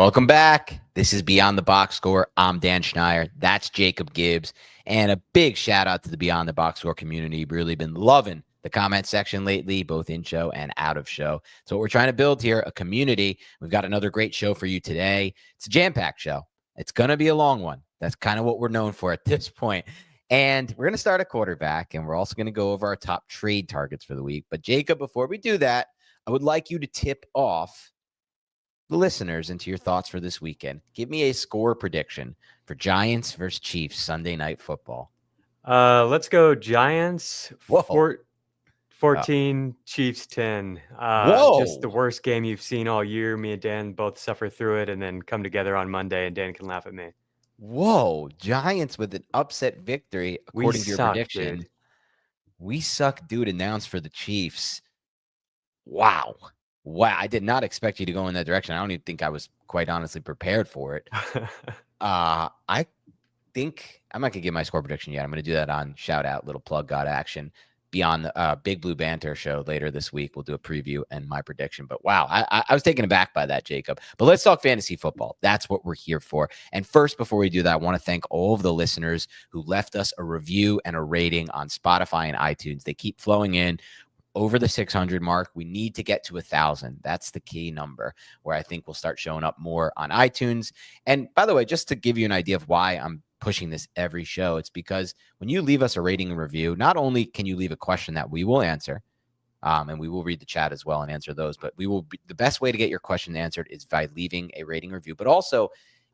Welcome back. This is Beyond the Box Score. I'm Dan Schneier. That's Jacob Gibbs. And a big shout out to the Beyond the Box Score community. Really been loving the comment section lately, both in show and out of show. So what we're trying to build here, a community. We've got another great show for you today. It's a jam-packed show. It's going to be a long one. That's kind of what we're known for at this point. And we're going to start at quarterback, and we're also going to go over our top trade targets for the week. But Jacob, before we do that, I would like you to tip off the listeners into your thoughts for this weekend. Give me a score prediction for Giants versus Chiefs Sunday Night Football. Let's go Giants 14, Chiefs 10. Just the worst game you've seen all year. Me and Dan both suffer through it and then come together on Monday, and Dan can laugh at me. Whoa, Giants with an upset victory, according to your prediction. Dude. We suck, dude, announced for the Chiefs. Wow, I did not expect you to go in that direction. I don't even think I was quite honestly prepared for it. I think I'm not going to give my score prediction yet. I'm going to do that on Shout Out, Little Plug Got Action. Beyond the Big Blue Banter show later this week. We'll do a preview and my prediction. But wow, I was taken aback by that, Jacob. But let's talk fantasy football. That's what we're here for. And first, before we do that, I want to thank all of the listeners who left us a review and a rating on Spotify and iTunes. They keep flowing in. Over the 600 mark, we need to get to 1,000. That's the key number where I think we'll start showing up more on iTunes. And by the way, just to give you an idea of why I'm pushing this every show, it's because when you leave us a rating and review, not only can you leave a question that we will answer, and we will read the chat as well and answer those, but the best way to get your question answered is by leaving a rating review. But also,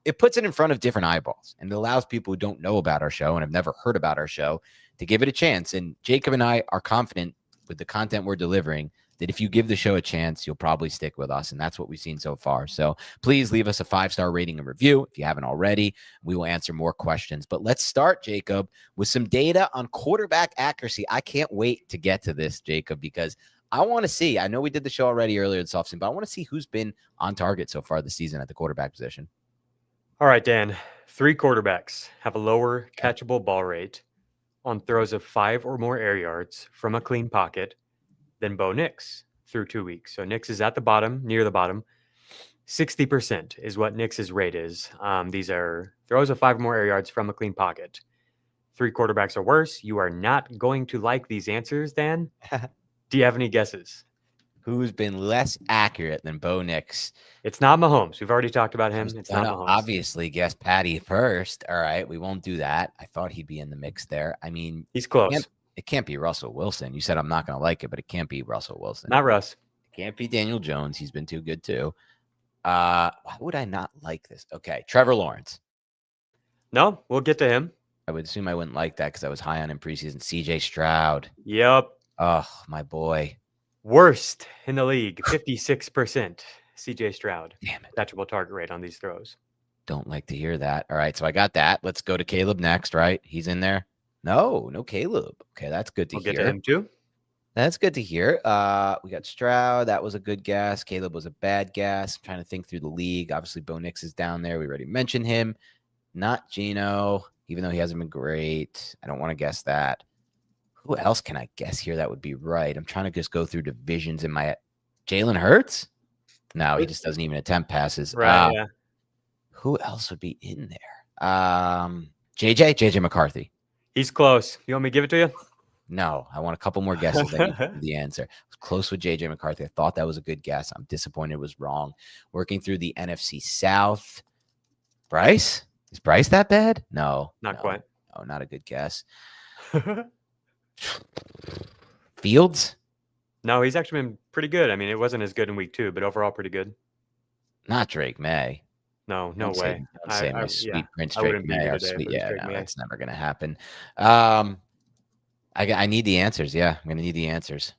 it puts it in front of different eyeballs, and it allows people who don't know about our show and have never heard about our show to give it a chance. And Jacob and I are confident with the content we're delivering that if you give the show a chance, you'll probably stick with us. And that's what we've seen so far. So please leave us a 5-star rating and review if you haven't already. We will answer more questions. But let's start, Jacob, with some data on quarterback accuracy. I can't wait to get to this, Jacob, because I want to see. I know we did the show already earlier this offseason, but I want to see who's been on target so far this season at the quarterback position. All right, Dan. 3 quarterbacks have a lower catchable ball rate on throws of 5 or more air yards from a clean pocket than Bo Nix through 2 weeks. So Nix is at the bottom, near the bottom. 60% is what Nix's rate is. These are throws of 5 or more air yards from a clean pocket. 3 quarterbacks or worse. You are not going to like these answers, Dan. Do you have any guesses? Who's been less accurate than Bo Nix? It's not Mahomes. We've already talked about him. It's not Mahomes. Obviously, guess Patty first. All right, we won't do that. I thought he'd be in the mix there. I mean, he's close. It can't be Russell Wilson. You said I'm not going to like it, but it can't be Russell Wilson. Not Russ. It can't be Daniel Jones. He's been too good too. Why would I not like this? Okay, Trevor Lawrence. No, we'll get to him. I would assume I wouldn't like that because I was high on him preseason. CJ Stroud. Yep. Oh, my boy. Worst in the league, 56%. CJ Stroud. Damn it. Catchable target rate on these throws. Don't like to hear that. All right, so I got that. Let's go to Caleb next, right? He's in there. No Caleb. Okay, that's good to hear. We'll get to him too. That's good to hear. We got Stroud. That was a good guess. Caleb was a bad guess. I'm trying to think through the league. Obviously, Bo Nix is down there. We already mentioned him. Not Geno, even though he hasn't been great. I don't want to guess that. Who else can I guess here that would be right? I'm trying to just go through divisions in my Jalen Hurts? No, he just doesn't even attempt passes. Right, yeah. Who else would be in there? JJ McCarthy. He's close. You want me to give it to you? No, I want a couple more guesses. The answer. I was close with JJ McCarthy. I thought that was a good guess. I'm disappointed it was wrong. Working through the NFC South. Bryce? Is Bryce that bad? No. Not quite. No, not a good guess. Fields? No, he's actually been pretty good. I mean, it wasn't as good in week 2, but overall pretty good. Not Drake May. No way. Don't say my sweet Prince Drake May. That's never going to happen. I need the answers. Yeah, I'm going to need the answers.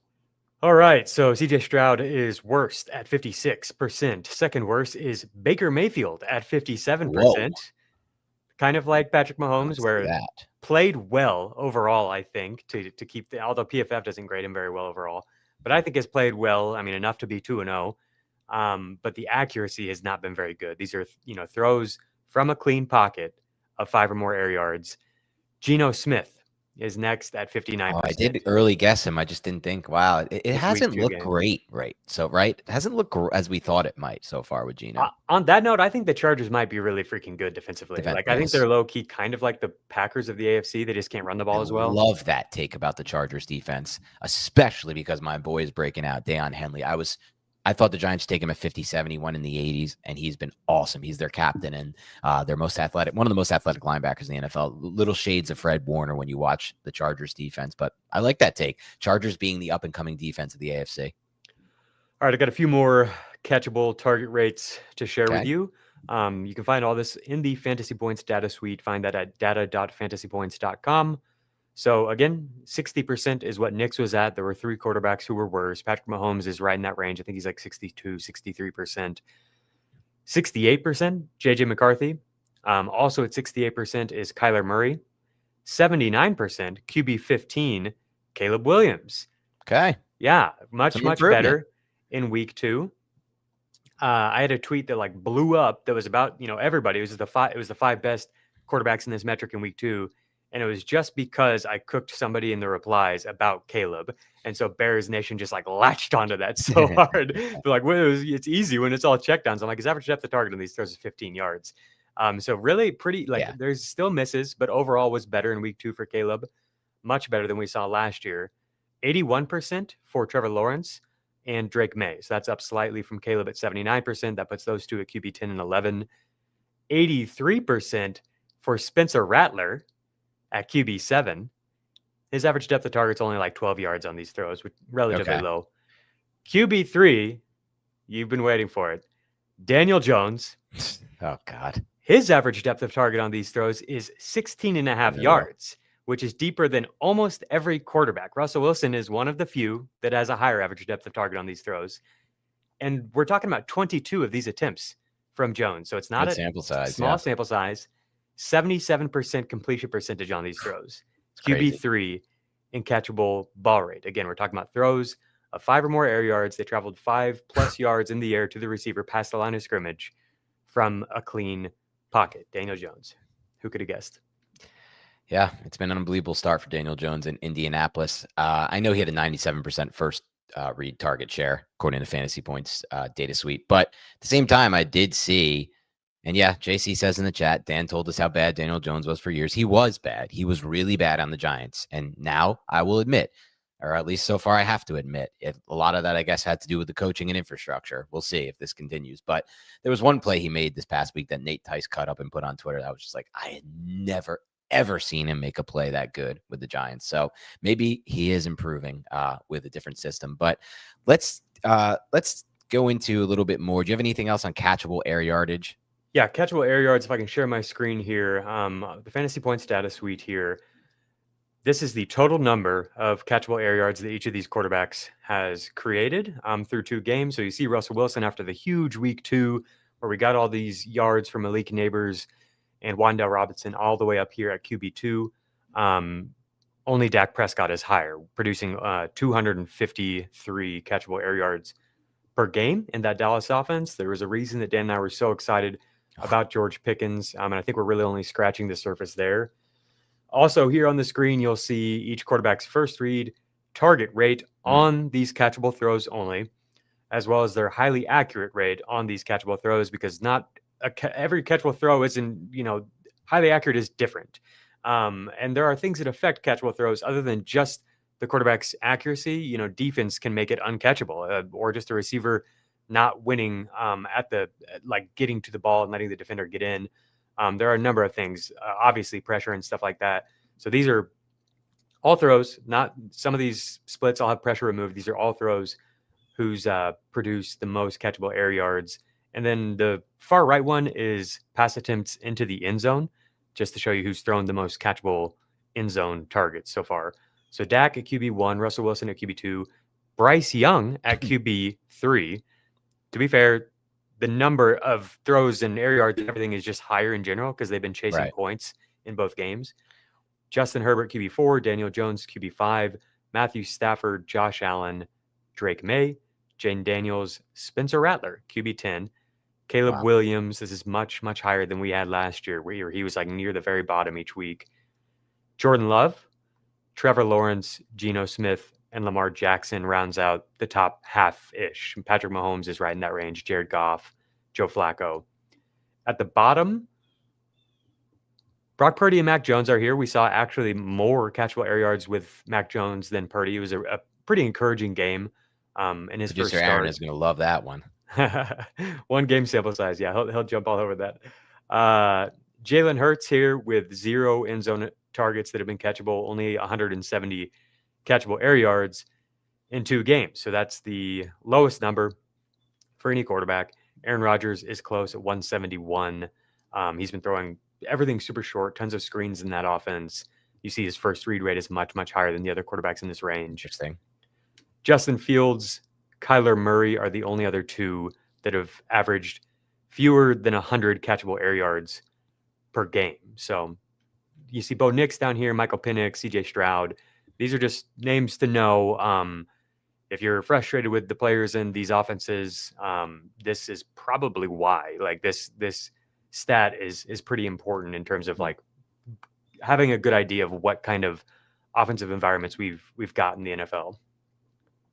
All right. So CJ Stroud is worst at 56%. Second worst is Baker Mayfield at 57%. Whoa. Kind of like Patrick Mahomes, played well overall, I think, to keep although PFF doesn't grade him very well overall, but I think has played well. I mean, enough to be 2-0. But the accuracy has not been very good. These are, throws from a clean pocket of 5 or more air yards. Geno Smith is next at 59%. Oh, I did early guess him. I just didn't think. Wow, it His week hasn't 2 looked game. great, right? So, right, it hasn't looked as we thought it might so far with Geno. On that note, I think the Chargers might be really freaking good defensively. Defense, Like, I think yes. they're low key kind of like the Packers of the AFC. They just can't run the I ball as well. love that take about the Chargers defense, especially because my boy is breaking out, Deion Henley. I thought the Giants take him at 57. He won in the 80s, and he's been awesome. He's their captain and their most athletic, one of the most athletic linebackers in the NFL. Little shades of Fred Warner when you watch the Chargers defense, but I like that take. Chargers being the up-and-coming defense of the AFC. All right, I got a few more catchable target rates to share with you. You can find all this in the Fantasy Points data suite. Find that at data.fantasypoints.com. So again, 60% is what Knicks was at. There were 3 quarterbacks who were worse. Patrick Mahomes is right in that range. I think he's like 62, 63%. 68%, JJ McCarthy. Also at 68% is Kyler Murray. 79%, QB 15, Caleb Williams. Okay. Yeah, much better in week 2. I had a tweet that like blew up that was about, everybody. It was the 5 best quarterbacks in this metric in week 2. And it was just because I cooked somebody in the replies about Caleb. And so Bears Nation just like latched onto that so hard. They're like, well, it's easy when it's all checkdowns. I'm like, his average depth of target on these throws is 15 yards. So really pretty, there's still misses, but overall was better in week 2 for Caleb. Much better than we saw last year. 81% for Trevor Lawrence and Drake May. So that's up slightly from Caleb at 79%. That puts those two at QB 10 and 11. 83% for Spencer Rattler at QB 7. His average depth of target's only like 12 yards on these throws, which relatively low. QB 3, you've been waiting for it. Daniel Jones. Oh, God. His average depth of target on these throws is 16 and a half yards, which is deeper than almost every quarterback. Russell Wilson is one of the few that has a higher average depth of target on these throws. And we're talking about 22 of these attempts from Jones. So it's not a small sample size. 77% completion percentage on these throws. QB3 in catchable ball rate. Again, we're talking about throws of 5 or more air yards. They traveled 5+ yards in the air to the receiver past the line of scrimmage from a clean pocket. Daniel Jones. Who could have guessed? Yeah, it's been an unbelievable start for Daniel Jones in Indianapolis. I know he had a 97% first read target share, according to Fantasy Points data suite. But at the same time, I did see, and yeah, JC says in the chat, Dan told us how bad Daniel Jones was for years. He was bad. He was really bad on the Giants. And now I will admit, or at least so far I have to admit, a lot of that, I guess, had to do with the coaching and infrastructure. We'll see if this continues. But there was one play he made this past week that Nate Tice cut up and put on Twitter that was just like, I had never, ever seen him make a play that good with the Giants. So maybe he is improving with a different system. But let's go into a little bit more. Do you have anything else on catchable air yardage? Yeah, catchable air yards. If I can share my screen here, the Fantasy Points data suite here. This is the total number of catchable air yards that each of these quarterbacks has created through 2 games. So you see Russell Wilson after the huge week 2, where we got all these yards from Malik Neighbors and Wan'Dale Robinson all the way up here at QB2. Only Dak Prescott is higher, producing 253 catchable air yards per game in that Dallas offense. There was a reason that Dan and I were so excited about George Pickens, and I think we're really only scratching the surface there. Also, here on the screen, you'll see each quarterback's first read target rate on these catchable throws only, as well as their highly accurate rate on these catchable throws, because not every catchable throw isn't, highly accurate is different. And there are things that affect catchable throws other than just the quarterback's accuracy. Defense can make it uncatchable, or just a receiver not winning at the getting to the ball and letting the defender get in. There are a number of things, obviously pressure and stuff like that. So these are all throws, not some of these splits I'll have pressure removed. These are all throws who's produced the most catchable air yards. And then the far right one is pass attempts into the end zone, just to show you who's thrown the most catchable end zone targets so far. So Dak at QB1, Russell Wilson at QB2, Bryce Young at QB3. To be fair, the number of throws and air yards and everything is just higher in general because they've been chasing points in both games. Justin Herbert, QB4, Daniel Jones, QB5, Matthew Stafford, Josh Allen, Drake May, Jane Daniels, Spencer Rattler, QB10, Caleb Williams. This is much, much higher than we had last year, where he was like near the very bottom each week. Jordan Love, Trevor Lawrence, Geno Smith, and Lamar Jackson rounds out the top half-ish. Patrick Mahomes is right in that range. Jared Goff, Joe Flacco. At the bottom, Brock Purdy and Mac Jones are here. We saw actually more catchable air yards with Mac Jones than Purdy. It was a pretty encouraging game in his Producer first Aaron start. is going to love that one. 1 game sample size. Yeah, he'll jump all over that. Jalen Hurts here with 0 end zone targets that have been catchable, only 170 catchable air yards in 2 games. So that's the lowest number for any quarterback. Aaron Rodgers is close at 171. He's been throwing everything super short, tons of screens in that offense. You see his first read rate is much, much higher than the other quarterbacks in this range. Interesting. Justin Fields, Kyler Murray are the only other 2 that have averaged fewer than 100 catchable air yards per game. So you see Bo Nix down here, Michael Penix, CJ Stroud. These are just names to know. If you're frustrated with the players in these offenses, this is probably why. Like this stat is pretty important in terms of like having a good idea of what kind of offensive environments we've got in the NFL.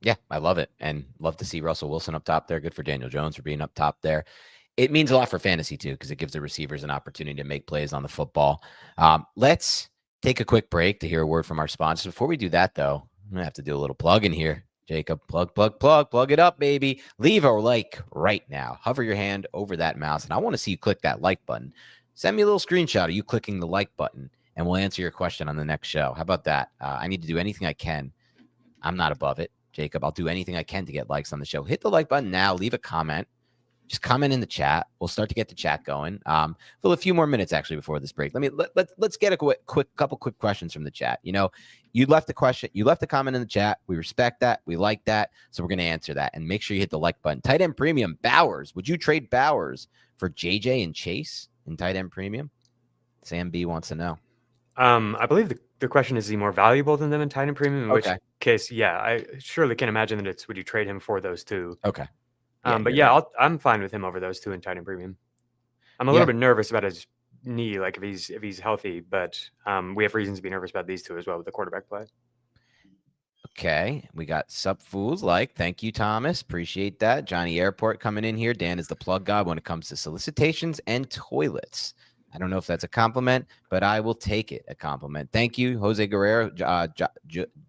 Yeah, I love it, and love to see Russell Wilson up top there. Good for Daniel Jones for being up top there. It means a lot for fantasy too, because it gives the receivers an opportunity to make plays on the football. Let's take a quick break to hear a word from our sponsors. Before we do that, though, I'm gonna have to do a little plug in here. Jacob, plug it up, baby. Leave a like right now. Hover your hand over that mouse, and I want to see you click that like button. Send me a little screenshot of you clicking the like button, and we'll answer your question on the next show. How about that? I need to do anything I can. I'm not above it, Jacob. I'll do anything I can to get likes on the show. Hit the like button now. Leave a comment. Just comment in the chat. We'll start to get the chat going. For a few more minutes actually before this break. Let's get a couple quick questions from the chat. You know, you left a question, you left a comment in the chat. We respect that. We like that. So we're going to answer that. And make sure you hit the like button. Tight end premium, Bowers. Would you trade Bowers for JJ and Chase in tight end premium? Sam B wants to know. I believe the question is he more valuable than them in tight end premium? In which case, yeah, I surely can imagine that it's would you trade him for those 2? Okay. Yeah, I'm fine with him over those 2 in tight end premium. I'm a little bit nervous about his knee, like if he's healthy, but we have reasons to be nervous about these 2 as well with the quarterback play. Okay, we got Sup Fools thank you, Thomas. Appreciate that. Johnny Airport coming in here. Dan is the plug god when it comes to solicitations and toilets. I don't know if that's a compliment, but I will take it a compliment. Thank you, Jose Guerrero,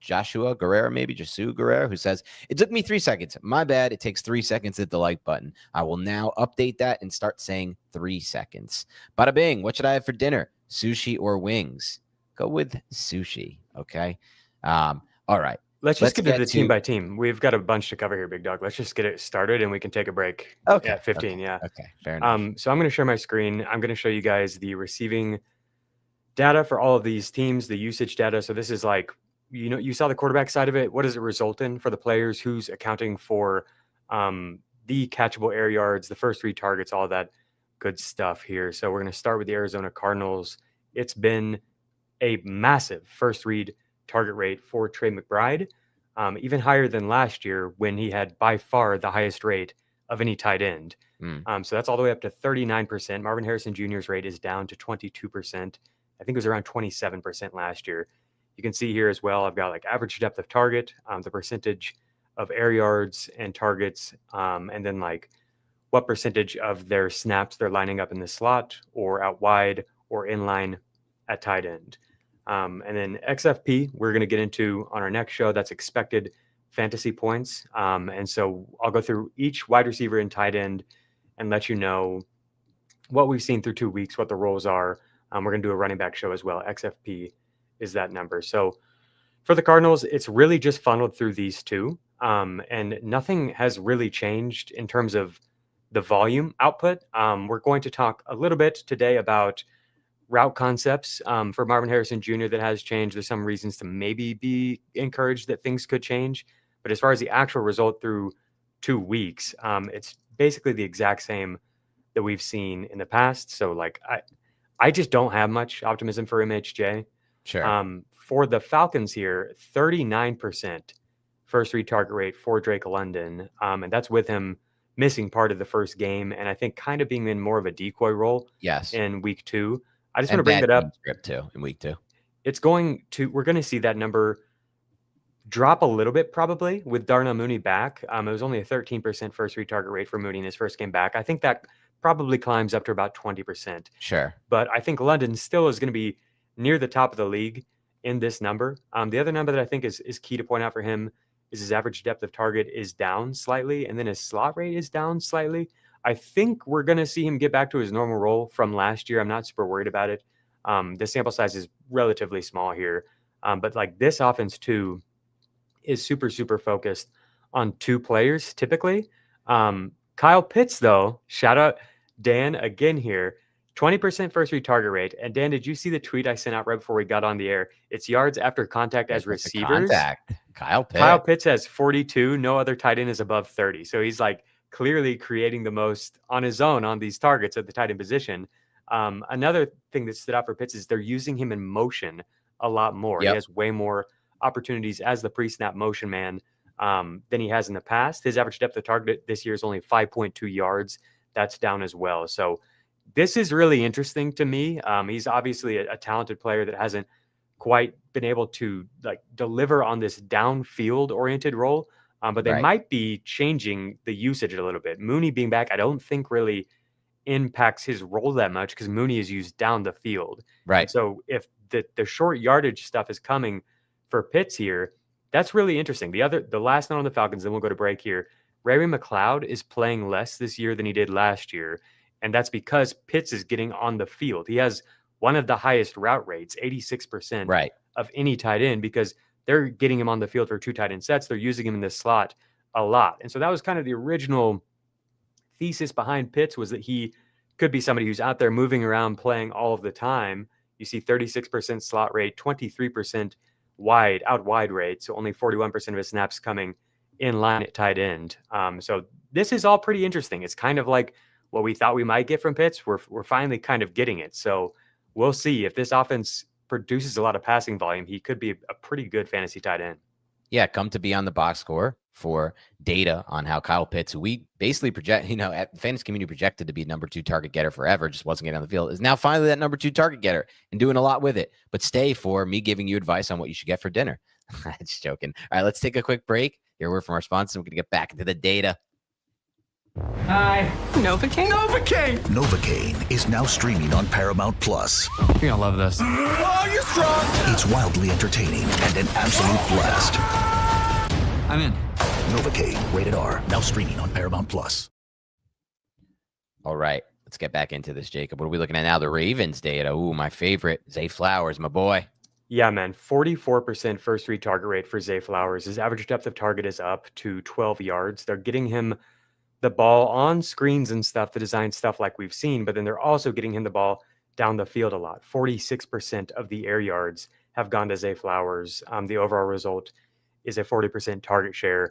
Joshua Guerrero, maybe Jasu Guerrero, who says, it took me 3 seconds. My bad. It takes 3 seconds to hit the like button. I will now update that and start saying 3 seconds. Bada bing, what should I have for dinner? Sushi or wings? Go with sushi, okay? All right. Let's get to the team by team. We've got a bunch to cover here, Big Dog. Let's just get it started and we can take a break at 15. Okay, yeah. Okay, fair enough. So I'm going to share my screen. I'm going to show you guys the receiving data for all of these teams, the usage data. So this is like, you know, you saw the quarterback side of it. What does it result in for the players? Who's accounting for the catchable air yards, the first 3 targets, all that good stuff here. So we're going to start with the Arizona Cardinals. It's been a massive first read target rate for Trey McBride, even higher than last year when he had by far the highest rate of any tight end. So that's all the way up to 39%. Marvin Harrison Jr.'s rate is down to 22%. I think it was around 27% last year. You can see here as well, I've got like average depth of target, the percentage of air yards and targets, and then like what percentage of their snaps they're lining up in the slot or out wide or in line at tight end. And then XFP, we're going to get into on our next show. That's expected fantasy points. And so I'll go through each wide receiver and tight end and let you know what we've seen through 2 weeks, what the roles are. We're going to do a running back show as well. XFP is that number. So for the Cardinals, it's really just funneled through these 2. And nothing has really changed in terms of the volume output. We're going to talk a little bit today about route concepts for Marvin Harrison Jr. that has changed. There's some reasons to maybe be encouraged that things could change. But as far as the actual result through 2 weeks, it's basically the exact same that we've seen in the past. So like I just don't have much optimism for MHJ. Sure. For the Falcons here, 39% first read target rate for Drake London. And that's with him missing part of the first game. And I think kind of being in more of a decoy role Yes. in week 2. I just want to bring that up. Script too in week 2. we're going to see that number drop a little bit probably with Darnell Mooney back. It was only a 13% first read target rate for Mooney in his first game back. I think that probably climbs up to about 20%. Sure. But I think London still is going to be near the top of the league in this number. The other number that I think is key to point out for him is his average depth of target is down slightly, and then his slot rate is down slightly. I think we're going to see him get back to his normal role from last year. I'm not super worried about it. The sample size is relatively small here. But like this offense too is super, super focused on two players typically. Kyle Pitts, though, shout out Dan again here, 20% first read target rate. And Dan, did you see the tweet I sent out right before we got on the air? It's yards after contact as receivers. Contact. Kyle Pitts has 42. No other tight end is above 30. So he's like clearly creating the most on his own on these targets at the tight end position. Another thing that stood out for Pitts is they're using him in motion a lot more. Yep. He has way more opportunities as the pre-snap motion man than he has in the past. His average depth of target this year is only 5.2 yards. That's down as well. So this is really interesting to me. He's obviously a talented player that hasn't quite been able to like deliver on this downfield oriented role. But they might be changing the usage a little bit. Mooney being back, I don't think really impacts his role that much because Mooney is used down the field. Right. And so if the short yardage stuff is coming for Pitts here, that's really interesting. The last note on the Falcons, then we'll go to break here. Ray McLeod is playing less this year than he did last year, and that's because Pitts is getting on the field. He has one of the highest route rates, 86% of any tight end, because they're getting him on the field for two tight end sets. They're using him in the slot a lot. And so that was kind of the original thesis behind Pitts, was that he could be somebody who's out there moving around playing all of the time. You see 36% slot rate, 23% out wide rate, so only 41% of his snaps coming in line at tight end. So this is all pretty interesting. It's kind of like what we thought we might get from Pitts. We're finally kind of getting it. So we'll see if this offense produces a lot of passing volume. He could be a pretty good fantasy tight end. Yeah, come to be on the box score for data on how Kyle Pitts, who we basically project, at the fantasy community projected to be number 2 target getter forever, just wasn't getting on the field, is now finally that number 2 target getter and doing a lot with it. But stay for me giving you advice on what you should get for dinner. Just joking. All right, let's take a quick break. Hear a word from our sponsor. We're going to get back into the data. Hi. Novocaine? Novocaine! Novocaine is now streaming on Paramount Plus. You're gonna love this. Oh, you're strong! It's wildly entertaining and an absolute blast. I'm in. Novocaine, rated R, now streaming on Paramount Plus. All right, let's get back into this, Jacob. What are we looking at now? The Ravens data. Ooh, my favorite. Zay Flowers, my boy. Yeah, man. 44% first read target rate for Zay Flowers. His average depth of target is up to 12 yards. They're getting him the ball on screens and stuff, the design stuff like we've seen, but then they're also getting him the ball down the field a lot. 46% of the air yards have gone to Zay Flowers. The overall result is a 40% target share.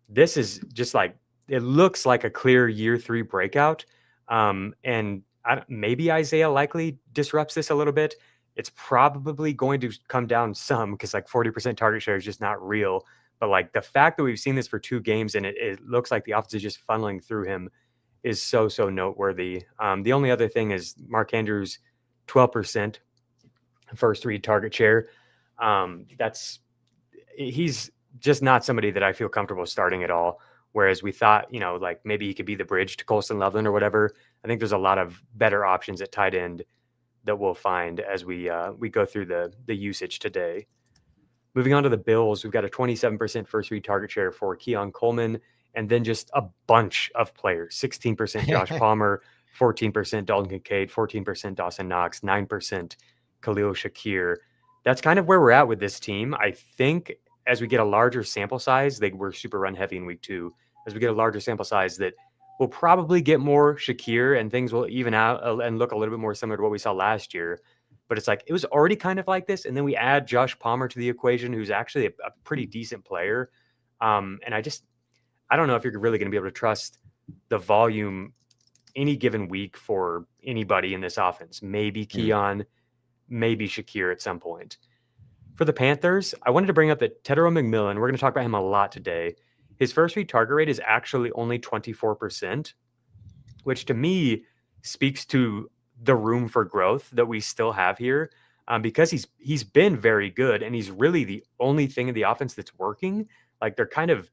This is just like, it looks like a clear year 3 breakout. And maybe Isaiah likely disrupts this a little bit. It's probably going to come down some because like 40% target share is just not real. But like the fact that we've seen this for 2 games and it looks like the offense is just funneling through him is so noteworthy. The only other thing is Mark Andrews, 12% first read target share. He's just not somebody that I feel comfortable starting at all. Whereas we thought, like maybe he could be the bridge to Colston Loveland or whatever. I think there's a lot of better options at tight end that we'll find as we go through the usage today. Moving on to the Bills, we've got a 27% first read target share for Keon Coleman, and then just a bunch of players. 16% Josh Palmer, 14% Dalton Kincaid, 14% Dawson Knox, 9% Khalil Shakir. That's kind of where we're at with this team. I think as we get a larger sample size, they were super run heavy in week 2. As we get a larger sample size, that we'll probably get more Shakir and things will even out and look a little bit more similar to what we saw last year. But it's like, it was already kind of like this. And then we add Josh Palmer to the equation, who's actually a pretty decent player. And I don't know if you're really going to be able to trust the volume any given week for anybody in this offense. Maybe Keon, maybe Shakir at some point. For the Panthers, I wanted to bring up that Tedero McMillan, we're going to talk about him a lot today. His first read target rate is actually only 24%, which to me speaks to the room for growth that we still have here. because he's been very good, and he's really the only thing in the offense that's working. Like, they're kind of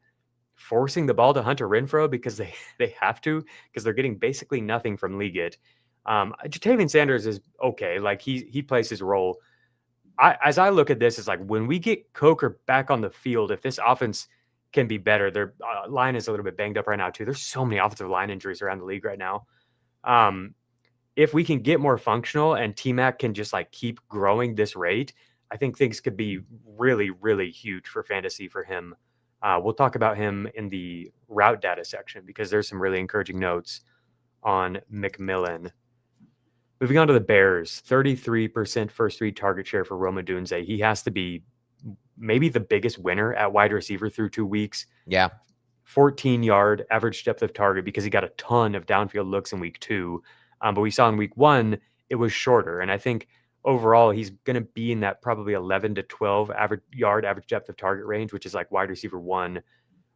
forcing the ball to Hunter Renfrow because they have to, because they're getting basically nothing from Liggett. Jatavian Sanders is okay. Like, he plays his role. As I look at this, it's like when we get Coker back on the field, if this offense can be better, their line is a little bit banged up right now too. There's so many offensive line injuries around the league right now. If we can get more functional and T-Mac can just like keep growing this rate, I think things could be really, really huge for fantasy for him. We'll talk about him in the route data section because there's some really encouraging notes on McMillan. Moving on to the Bears, 33% first read target share for Roma Dunze. He has to be maybe the biggest winner at wide receiver through 2 weeks. Yeah. 14-yard average depth of target because he got a ton of downfield looks in week 2. But we saw in week 1, it was shorter. And I think overall, he's going to be in that probably 11 to 12 average depth of target range, which is like wide receiver 1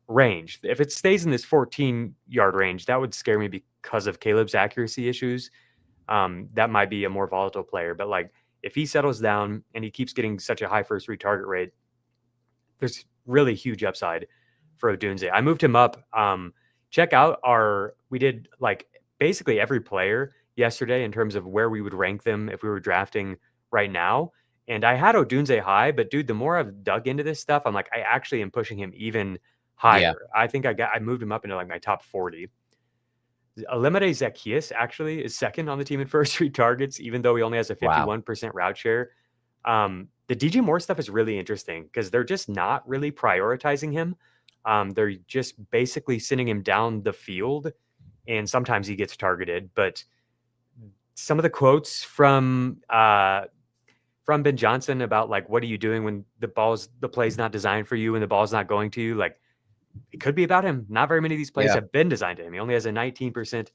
range. If it stays in this 14-yard range, that would scare me because of Caleb's accuracy issues. That might be a more volatile player, but like if he settles down and he keeps getting such a high first read target rate, there's really huge upside for Odunze. I moved him up. Check out we did like basically every player yesterday in terms of where we would rank them if we were drafting right now. And I had Odunze high, but dude, the more I've dug into this stuff, I'm like, I actually am pushing him even higher. Yeah. I think I moved him up into like my top 40. Olamide Zaccheaus actually is second on the team in first read targets, even though he only has a 51% route share. The DJ Moore stuff is really interesting because they're just not really prioritizing him. They're just basically sending him down the field, and sometimes he gets targeted. But some of the quotes from Ben Johnson about like, what are you doing when the play's not designed for you and the ball's not going to you? Like, it could be about him. Not very many of these plays have been designed to him. He only has a 19%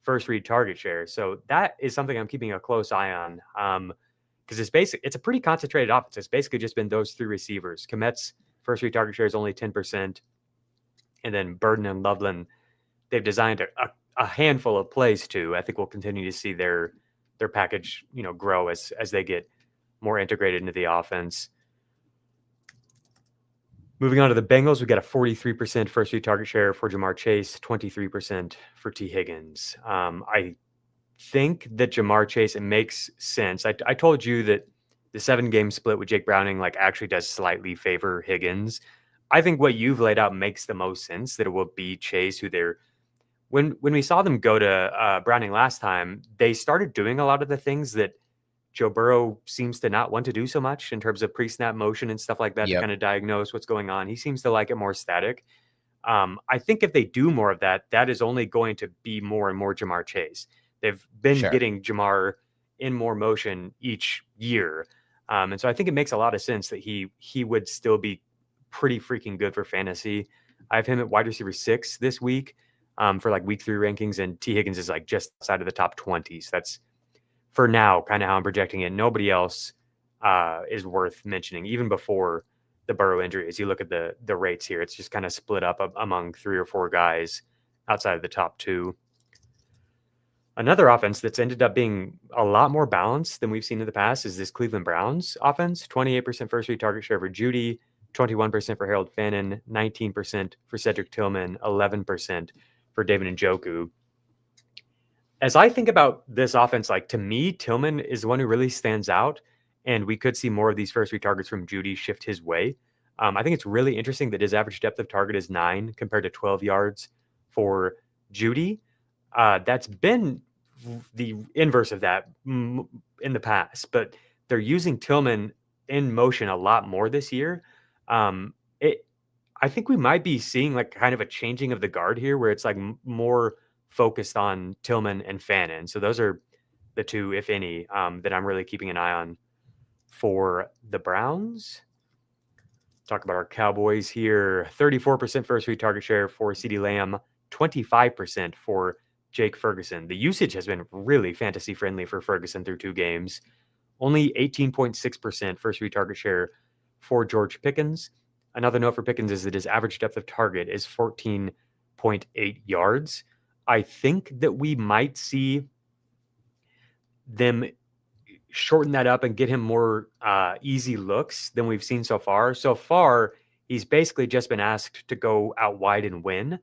first read target share. So that is something I'm keeping a close eye on. Because it's a pretty concentrated offense. It's basically just been those 3 receivers. Komet's first read target share is only 10%. And then Burden and Loveland, they've designed a handful of plays too. I think we'll continue to see their package, grow as they get more integrated into the offense. Moving on to the Bengals, we got a 43% first read target share for Jamar Chase, 23% for T. Higgins. I think that Jamar Chase, it makes sense. I told you that the 7-game split with Jake Browning actually does slightly favor Higgins. I think what you've laid out makes the most sense, that it will be Chase who when we saw them go to Browning last time, they started doing a lot of the things that Joe Burrow seems to not want to do so much in terms of pre-snap motion and stuff like that to kind of diagnose what's going on. He seems to like it more static. I think if they do more of that, that is only going to be more and more Jamar Chase. They've been getting Jamar in more motion each year. And so I think it makes a lot of sense that he would still be pretty freaking good for fantasy. I have him at wide receiver 6 this week for like week 3 rankings, and T. Higgins is like just outside of the top 20. So that's, for now, kind of how I'm projecting it. Nobody else is worth mentioning, even before the Burrow injury. As you look at the rates here, it's just kind of split up among 3 or 4 guys outside of the top 2. Another offense that's ended up being a lot more balanced than we've seen in the past is this Cleveland Browns offense. 28% first read target share for Judy, 21% for Harold Fannin, 19% for Cedric Tillman, 11% for David Njoku. As I think about this offense, like, to me, Tillman is the one who really stands out, and we could see more of these first read targets from Judy shift his way. I think it's really interesting that his average depth of target is 9 compared to 12 yards for Judy. That's been the inverse of that in the past, but they're using Tillman in motion a lot more this year. I think we might be seeing like kind of a changing of the guard here, where it's like more focused on Tillman and Fannin. So those are the 2, if any, that I'm really keeping an eye on for the Browns. Talk about our Cowboys here. 34% first read target share for CeeDee Lamb, 25% for Jake Ferguson. The usage has been really fantasy friendly for Ferguson through 2 games. Only 18.6% first read target share for George Pickens. Another note for Pickens is that his average depth of target is 14.8 yards. I think that we might see them shorten that up and get him more easy looks than we've seen so far. So far, he's basically just been asked to go out wide and win,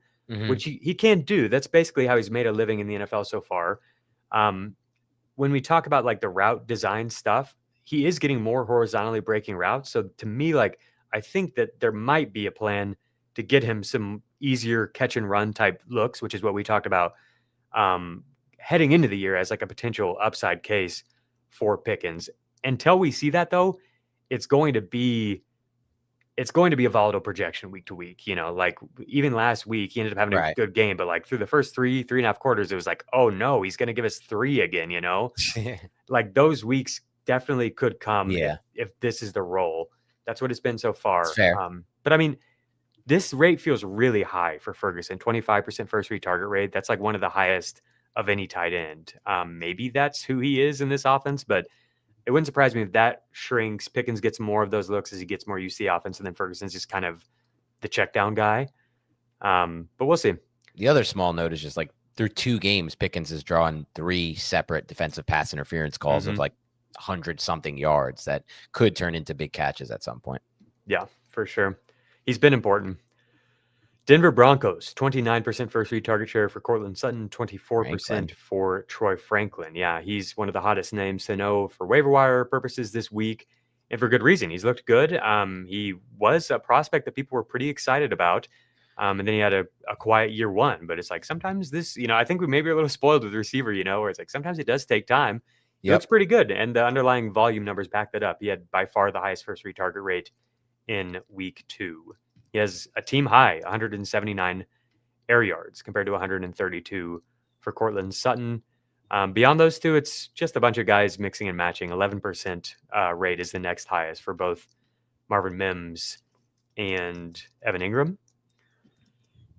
which he can do. That's basically how he's made a living in the NFL so far. When we talk about like the route design stuff, he is getting more horizontally breaking routes. So to me, like, I think that there might be a plan to get him some easier catch and run type looks, which is what we talked about heading into the year as like a potential upside case for Pickens. Until we see that, though, it's going to be a volatile projection week to week. You know, like even last week, he ended up having a good game, but like through the first three and a half quarters, it was like, oh no, he's going to give us 3 again. You know, like those weeks definitely could come if this is the role. That's what it's been so far. It's fair. But I mean, this rate feels really high for Ferguson, 25% first read target rate. That's like one of the highest of any tight end. Maybe that's who he is in this offense, but it wouldn't surprise me if that shrinks. Pickens gets more of those looks as he gets more used to the offense, and then Ferguson's just kind of the check down guy. But we'll see. The other small note is just like through 2 games, Pickens has drawn 3 separate defensive pass interference calls of like 100-something yards that could turn into big catches at some point. Yeah, for sure. He's been important. Denver Broncos, 29% first read target share for Cortland Sutton, 24% for Troy Franklin. Yeah, he's one of the hottest names to know for waiver wire purposes this week, and for good reason. He's looked good. He was a prospect that people were pretty excited about, and then he had a quiet year 1. But it's like sometimes this, you know, I think we may be a little spoiled with receiver, you know, where it's like sometimes it does take time. He looks pretty good, and the underlying volume numbers back that up. He had by far the highest first read target rate in week 2. He has a team high 179 air yards compared to 132 for Cortland Sutton. Beyond those two, it's just a bunch of guys mixing and matching. 11% rate is the next highest for both Marvin Mims and Evan Ingram.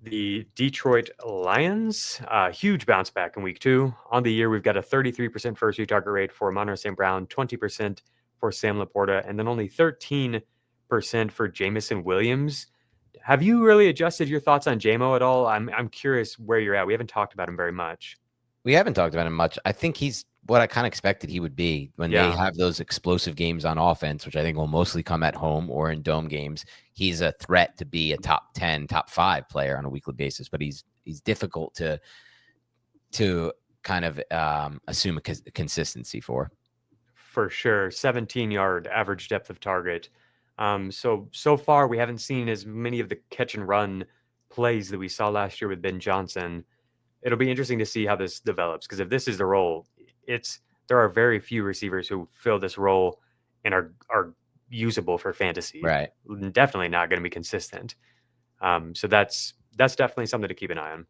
The Detroit Lions, huge bounce back in week 2. On the year, we've got a 33% first read target rate for Amon-Ra St. Brown, 20% for Sam Laporta, and then only 13% for Jamison Williams. Have you really adjusted your thoughts on JMO at all? I'm curious where you're at. We haven't talked about him very much. We haven't talked about him much. I think he's what I kind of expected he would be when they have those explosive games on offense, which I think will mostly come at home or in dome games. He's a threat to be a top 10, top 5 player on a weekly basis, but he's difficult to kind of assume a consistency for. For sure. 17-yard average depth of target. So far, we haven't seen as many of the catch and run plays that we saw last year with Ben Johnson. It'll be interesting to see how this develops, because if this is the role, there are very few receivers who fill this role and are usable for fantasy. Right. Definitely not going to be consistent. So that's definitely something to keep an eye on.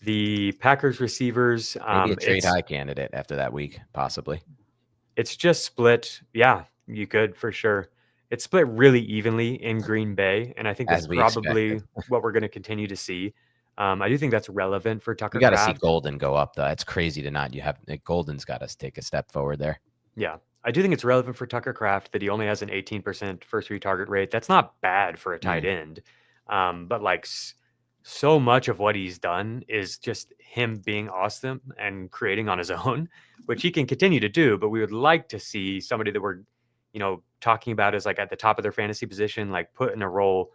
The Packers receivers. Maybe a trade high candidate after that week, possibly. It's just split. Yeah, you could for sure. It's split really evenly in Green Bay, and I think that's probably what we're going to continue to see. I do think that's relevant for Tucker Kraft. You got to see Golden go up, though. It's crazy to not. Golden's got to take a step forward there. Yeah, I do think it's relevant for Tucker Kraft that he only has an 18% first read target rate. That's not bad for a tight end, but like so much of what he's done is just him being awesome and creating on his own, which he can continue to do. But we would like to see somebody that we're, talking about as like at the top of their fantasy position, like put in a role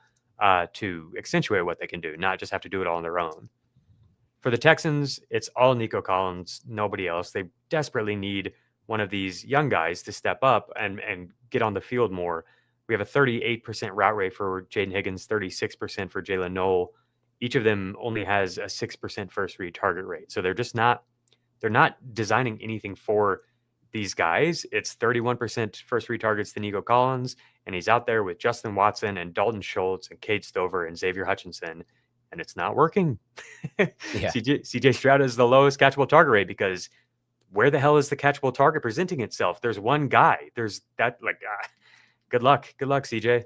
to accentuate what they can do, not just have to do it all on their own. For the Texans, it's all Nico Collins, nobody else. They desperately need one of these young guys to step up and get on the field more. We have a 38% route rate for Jaden Higgins, 36% for Jalen Noel. Each of them only has a 6% first read target rate. So they're not designing anything for these guys. It's 31% first read targets to Nico Collins, and he's out there with Justin Watson and Dalton Schultz and Cade Stover and Xavier Hutchinson, and it's not working. CJ Stroud is the lowest catchable target rate, because where the hell is the catchable target presenting itself? There's one guy. There's that, good luck, CJ.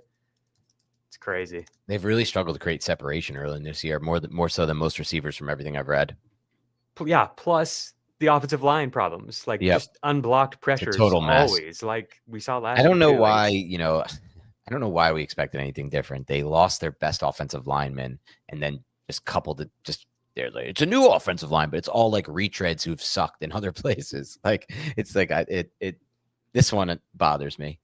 It's crazy. They've really struggled to create separation early in this year, more so than most receivers from everything I've read. Yeah, plus the offensive line problems, just unblocked pressures, total mess. Always, like we saw last year. I don't know why, I don't know why we expected anything different. They lost their best offensive lineman and then just coupled it, just they're like, it's a new offensive line, but it's all like retreads who've sucked in other places. Like it's like this one bothers me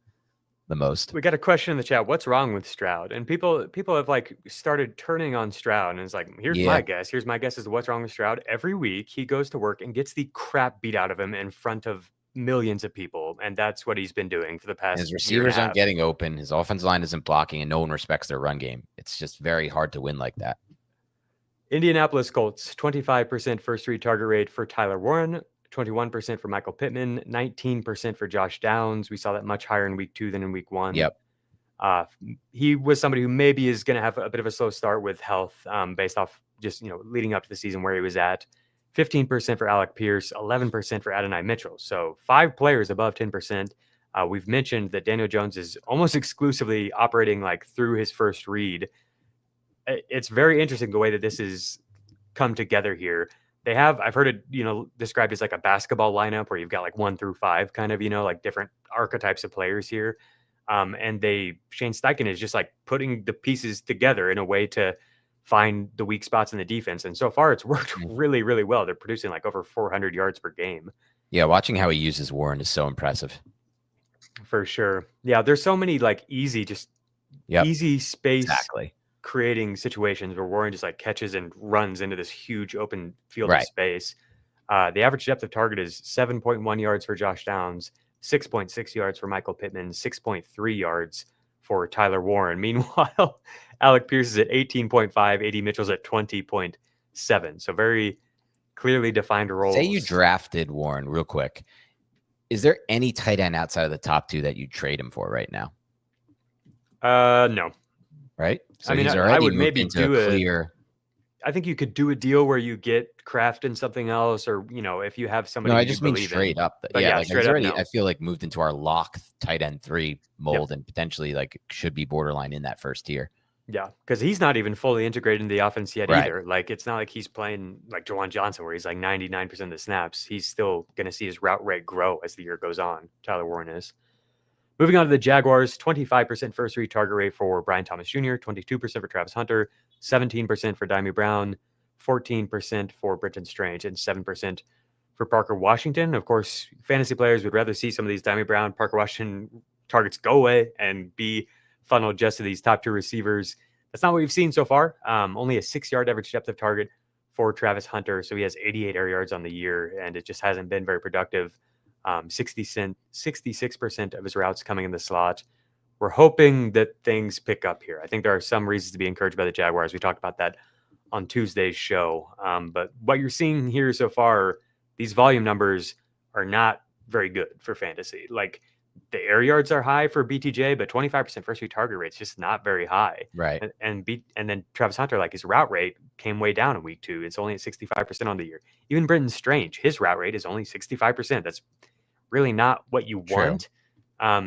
the most. We got a question in the chat. What's wrong with Stroud? And people have like started turning on Stroud, and it's like, here's my guess. Here's my guess as to what's wrong with Stroud. Every week he goes to work and gets the crap beat out of him in front of millions of people, and that's what he's been doing for the past. His receivers aren't getting open. His offensive line isn't blocking, and no one respects their run game. It's just very hard to win like that. Indianapolis Colts, 25% first read target rate for Tyler Warren, 21% for Michael Pittman, 19% for Josh Downs. We saw that much higher in week 2 than in week 1. Yep. He was somebody who maybe is going to have a bit of a slow start with health, based off just, leading up to the season where he was at. 15% for Alec Pierce, 11% for Adonai Mitchell. So 5 players above 10%. We've mentioned that Daniel Jones is almost exclusively operating like through his first read. It's very interesting the way that this has come together here. They have, I've heard it, described as like a basketball lineup where you've got like 1 through 5 kind of, like different archetypes of players here. And Shane Steichen is just like putting the pieces together in a way to find the weak spots in the defense. And so far it's worked really, really well. They're producing like over 400 yards per game. Yeah. Watching how he uses Warren is so impressive. For sure. Yeah. There's so many like easy space. Exactly. Creating situations where Warren just like catches and runs into this huge open field of space. The average depth of target is 7.1 yards for Josh Downs, 6.6 yards for Michael Pittman, 6.3 yards for Tyler Warren. Meanwhile, Alec Pierce is at 18.5, AD Mitchell's at 20.7. So very clearly defined roles. Say you drafted Warren real quick. Is there any tight end outside of the top 2 that you trade him for right now? No. Right? So I mean, he's I would moved maybe into do a clear. I think you could do a deal where you get Kraft and something else, or if you have somebody. No, I just mean straight up. But yeah, like straight he's up. already, No. I feel like moved into our lock tight end 3 mold, and potentially like should be borderline in that first tier. Yeah, because he's not even fully integrated in the offense yet Right. either. Like it's not like he's playing like Jawan Johnson where he's like 99% of the snaps. He's still going to see his route rate grow as the year goes on. Tyler Warren is. Moving on to the Jaguars, 25% first read target rate for Brian Thomas Jr., 22% for Travis Hunter, 17% for Dimey Brown, 14% for Britton Strange, and 7% for Parker Washington. Of course, fantasy players would rather see some of these Dimey Brown, Parker Washington targets go away and be funneled just to these top 2 receivers. That's not what we've seen so far. Only a 6-yard average depth of target for Travis Hunter. So he has 88 air yards on the year, and it just hasn't been very productive. 66% of his routes coming in the slot. We're hoping that things pick up here. I think there are some reasons to be encouraged by the Jaguars. We talked about that on Tuesday's show. But what you're seeing here so far, these volume numbers are not very good for fantasy. Like the air yards are high for BTJ, but 25% first read target rate is just not very high. Right. And then Travis Hunter, like his route rate came way down in week 2. It's only at 65% on the year. Even Britton Strange, his route rate is only 65%. That's really not what you want.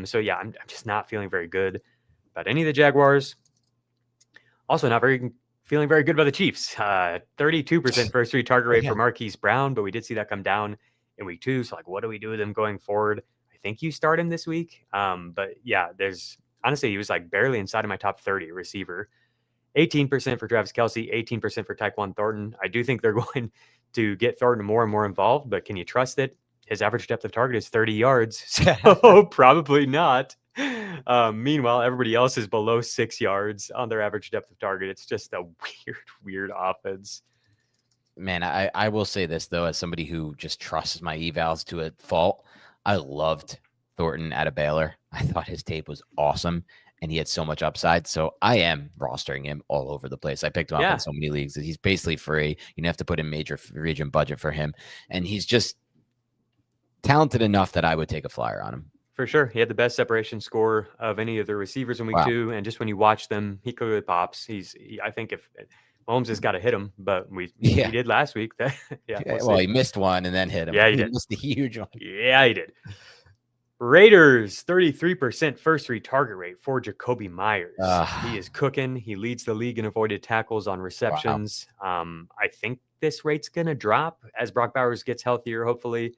So yeah, I'm just not feeling very good about any of the Jaguars. Also not feeling very good about the Chiefs. 32% first read target rate for Marquise Brown, but we did see that come down in week 2. So like, what do we do with him going forward? I think you start him this week. But yeah, honestly, he was like barely inside of my top 30 receiver. 18% for Travis Kelce, 18% for Tyquan Thornton. I do think they're going to get Thornton more and more involved, but can you trust it? His average depth of target is 30 yards, so probably not. Meanwhile, everybody else is below 6 yards on their average depth of target. It's just a weird offense. Man, I will say this, though, as somebody who just trusts my evals to a fault, I loved Thornton out of Baylor. I thought his tape was awesome, and he had so much upside. So I am rostering him all over the place. I picked him up in so many leagues that he's basically free. You don't have to put in major region budget for him, and he's just talented enough that I would take a flyer on him. For sure. He had the best separation score of any of the receivers in week 2. And just when you watch them, he clearly pops. I think if Mahomes has got to hit him, but he did last week. Well, he missed one and then hit him. Yeah, he did. Missed a huge one. Yeah, he did. Raiders, 33% first read target rate for Jacoby Myers. He is cooking. He leads the league in avoided tackles on receptions. Wow. I think this rate's going to drop as Brock Bowers gets healthier, hopefully.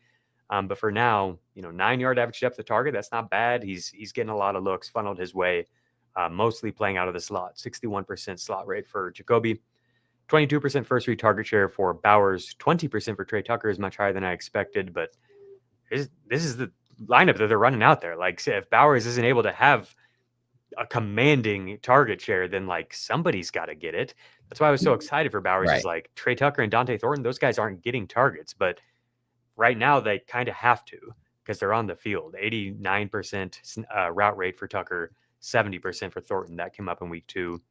But for now, 9-yard average depth of target, that's not bad. He's getting a lot of looks funneled his way, mostly playing out of the slot. 61% slot rate for Jacoby. 22% first read target share for Bowers, 20% for Trey Tucker is much higher than I expected, but this is the lineup that they're running out there. Like, if Bowers isn't able to have a commanding target share, then like somebody's got to get it. That's why I was so excited for Bowers. Right. Is like Trey Tucker and Dante Thornton, those guys aren't getting targets, but right now they kind of have to because they're on the field. 89% route rate for Tucker, 70% for Thornton. That came up in week 2.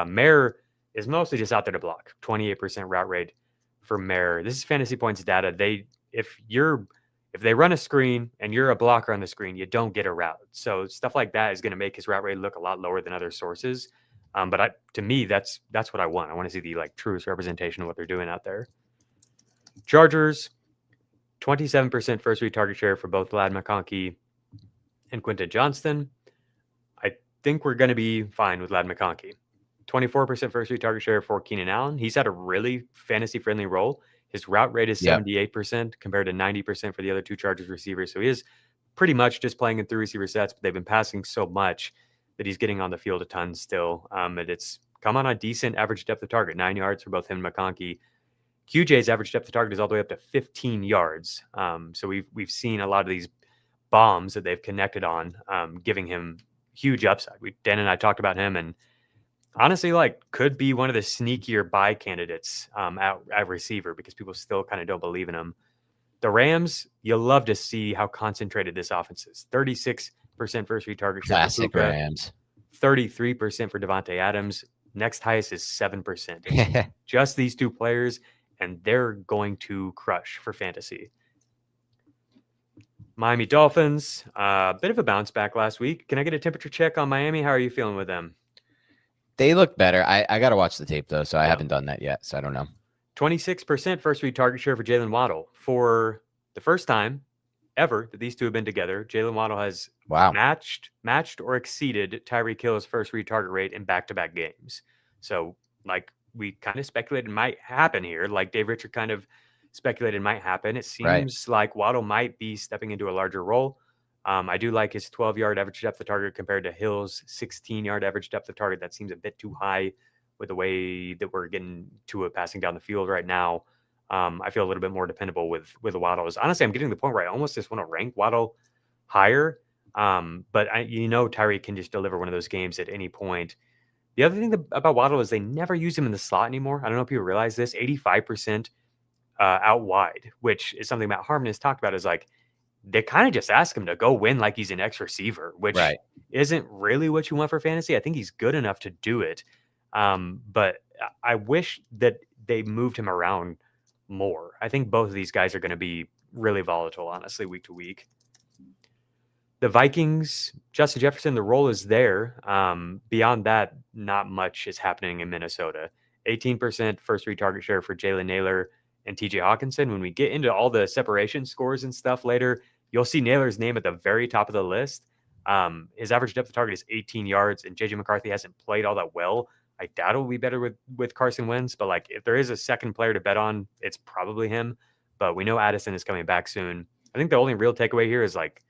Mayer is mostly just out there to block. 28% route rate for Mayer. This is fantasy points data. If they run a screen and you're a blocker on the screen, you don't get a route. So stuff like that is going to make his route rate look a lot lower than other sources. But to me, that's what I want. I want to see the like truest representation of what they're doing out there. Chargers, 27% first read target share for both Ladd McConkey and Quentin Johnston. I think we're going to be fine with Ladd McConkey. 24% first read target share for Keenan Allen. He's had a really fantasy-friendly role. His route rate is 78% compared to 90% for the other 2 Chargers receivers. So he is pretty much just playing in 3 receiver sets, but they've been passing so much that he's getting on the field a ton still. And it's come on a decent average depth of target, 9 yards for both him and McConkey. QJ's average depth of target is all the way up to 15 yards. So we've seen a lot of these bombs that they've connected on, giving him huge upside. Dan and I talked about him, and honestly, like, could be one of the sneakier buy candidates at receiver because people still kind of don't believe in him. The Rams, you'll love to see how concentrated this offense is. 36% first read target share. Classic Rams. 33% for Devontae Adams. Next highest is 7%. It's just these 2 players, and they're going to crush for fantasy. Miami Dolphins, a bit of a bounce back last week. Can I get a temperature check on Miami? How are you feeling with them? They look better. I got to watch the tape, though, so I haven't done that yet, so I don't know. 26% first read target share for Jalen Waddle. For the first time ever that these 2 have been together, Jalen Waddle has matched or exceeded Tyreek Hill's first read target rate in back-to-back games. So, like, we kind of speculated might happen here, like Dave Richard kind of speculated might happen. It seems like Waddle might be stepping into a larger role. I do like his 12-yard average depth of target compared to Hill's 16-yard average depth of target. That seems a bit too high with the way that we're getting to it passing down the field right now. I feel a little bit more dependable with Waddle. Honestly, I'm getting to the point where I almost just want to rank Waddle higher. But Tyreek can just deliver one of those games at any point. The other thing about Waddle is they never use him in the slot anymore. I don't know if people realize this. 85% out wide, which is something Matt Harmon has talked about, is like they kind of just ask him to go win like he's an X receiver, which isn't really what you want for fantasy. I think he's good enough to do it. But I wish that they moved him around more. I think both of these guys are going to be really volatile, honestly, week to week. The Vikings, Justin Jefferson, the role is there. Beyond that, not much is happening in Minnesota. 18% first read target share for Jalen Naylor and TJ Hawkinson. When we get into all the separation scores and stuff later, you'll see Naylor's name at the very top of the list. His average depth of target is 18 yards, and JJ McCarthy hasn't played all that well. I doubt it'll be better with Carson Wentz, but like if there is a second player to bet on, it's probably him. But we know Addison is coming back soon. I think the only real takeaway here is like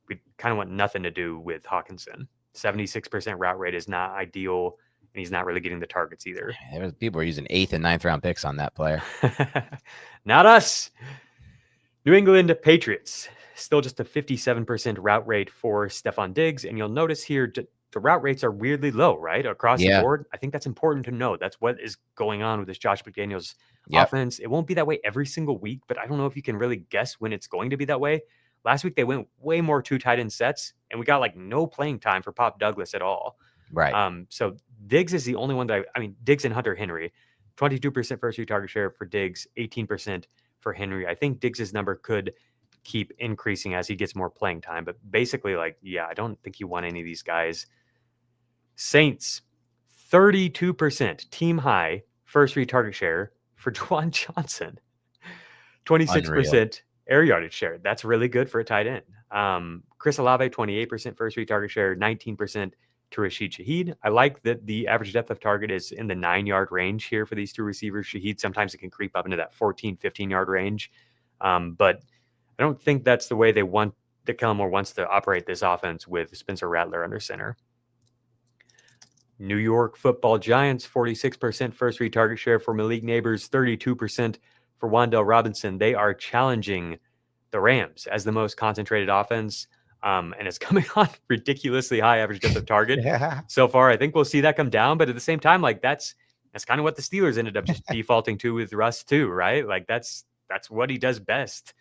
we kind of want nothing to do with Hawkinson. 76% route rate is not ideal, and he's not really getting the targets either. People are using 8th and 9th round picks on that player. Not us. New England Patriots, still just a 57% route rate for Stephon Diggs. And you'll notice here the route rates are weirdly low, right? Across the board. I think that's important to know. That's what is going on with this Josh McDaniels offense. It won't be that way every single week, but I don't know if you can really guess when it's going to be that way. Last week, they went way more 2 tight end sets, and we got like no playing time for Pop Douglas at all. Right. So Diggs is the only one that Diggs and Hunter Henry, 22% first read target share for Diggs, 18% for Henry. I think Diggs's number could keep increasing as he gets more playing time, but basically, I don't think you want any of these guys. Saints, 32% team high first read target share for Juwan Johnson, 26% air yardage share. That's really good for a tight end. Chris Olave, 28% first read target share, 19% to Rashid Shaheed. I like that the average depth of target is in the 9-yard range here for these 2 receivers. Shaheed, sometimes it can creep up into that 14, 15-yard range. But I don't think that's the way that Kellen Moore wants to operate this offense with Spencer Rattler under center. New York Football Giants, 46% first read target share for Malik Neighbors, 32% for Wan'Dale Robinson. They are challenging the Rams as the most concentrated offense, and it's coming on ridiculously high average depth of target so far. I think we'll see that come down, but at the same time, like that's kind of what the Steelers ended up just defaulting to with Russ too, right? Like that's what he does best.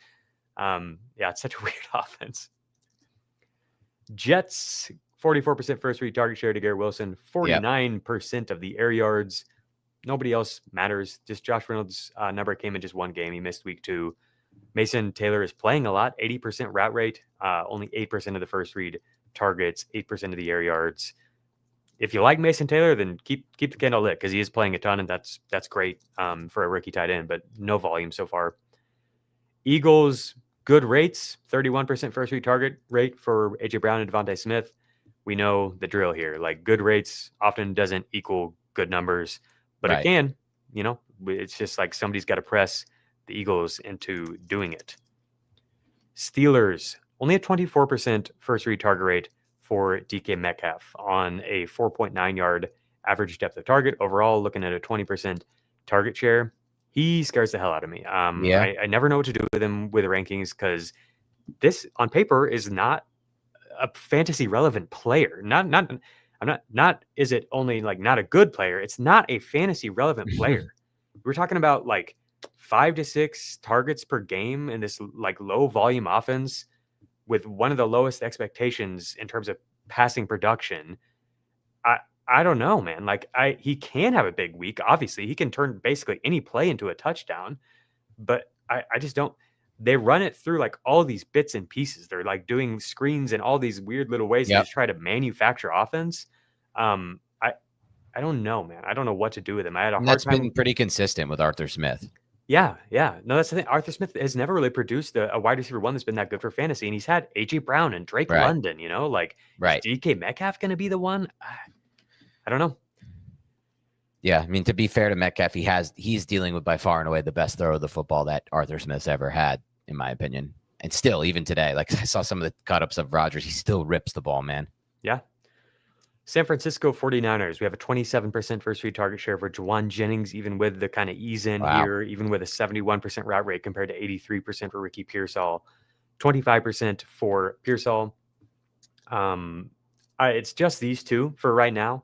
It's such a weird offense. Jets, 44% first read target share to Garrett Wilson, 49% of the air yards. Nobody else matters. Just Josh Reynolds' number came in just one game. He missed week 2. Mason Taylor is playing a lot, 80% route rate, only 8% of the first read targets, 8% of the air yards. If you like Mason Taylor, then keep the candle lit because he is playing a ton, and that's great for a rookie tight end, but no volume so far. Eagles, good rates, 31% first read target rate for A.J. Brown and Devontae Smith. We know the drill here. Like, good rates often doesn't equal good numbers, but it can. It's just like somebody's got to press the Eagles into doing it. Steelers, only a 24% first read target rate for DK Metcalf on a 4.9 yard average depth of target. Overall, looking at a 20% target share. He scares the hell out of me. I never know what to do with him with the rankings because this on paper is not a fantasy relevant player. Not is it only like not a good player? It's not a fantasy relevant player. We're talking about like 5 to 6 targets per game in this like low volume offense with one of the lowest expectations in terms of passing production. I don't know, man. Like he can have a big week. Obviously, he can turn basically any play into a touchdown, but I just don't. They run it through like all these bits and pieces. They're like doing screens in all these weird little ways to just try to manufacture offense. I don't know, man. I don't know what to do with him. I had a hard time. That's been pretty consistent with Arthur Smith. Yeah. No, that's the thing. Arthur Smith has never really produced a wide receiver one that's been that good for fantasy, and he's had A.J. Brown and Drake London. Is DK Metcalf going to be the one? I don't know. Yeah, I mean, to be fair to Metcalf, he's dealing with by far and away the best throw of the football that Arthur Smith's ever had, in my opinion. And still, even today, like I saw some of the cut-ups of Rodgers, he still rips the ball, man. Yeah. San Francisco 49ers, we have a 27% first read target share for Juwan Jennings, even with the kind of ease in here, even with a 71% route rate compared to 83% for Ricky Pearsall, 25% for Pearsall. It's just these two for right now.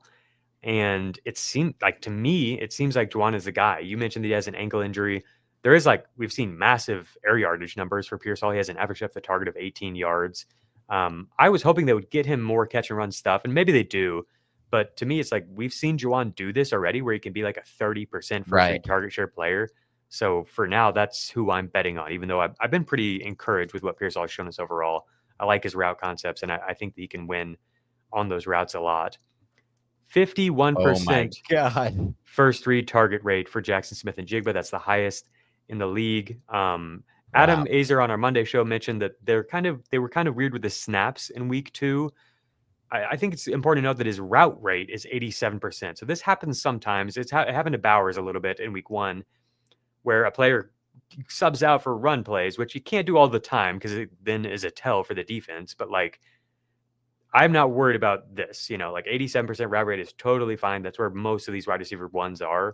And it seems like, to me, it seems like Juwan is the guy. You mentioned that he has an ankle injury. There is we've seen massive air yardage numbers for Pearsall. He has an average depth of target of 18 yards. I was hoping they would get him more catch and run stuff, and maybe they do. But to me, it's like we've seen Juwan do this already where he can be like a 30% first read target share player. So for now, that's who I'm betting on, even though I've been pretty encouraged with what Pearsall has shown us overall. I like his route concepts, and I think that he can win on those routes a lot. 51% first read target rate for Jackson Smith and Jigba. That's the highest in the league. Adam Azer on our Monday show mentioned that they were kind of weird with the snaps in week 2. I think it's important to note that his route rate is 87%. So this happens sometimes. It happened to Bowers a little bit in week 1, where a player subs out for run plays, which you can't do all the time because it then is a tell for the defense. But I'm not worried about this. 87% route rate is totally fine. That's where most of these wide receiver ones are.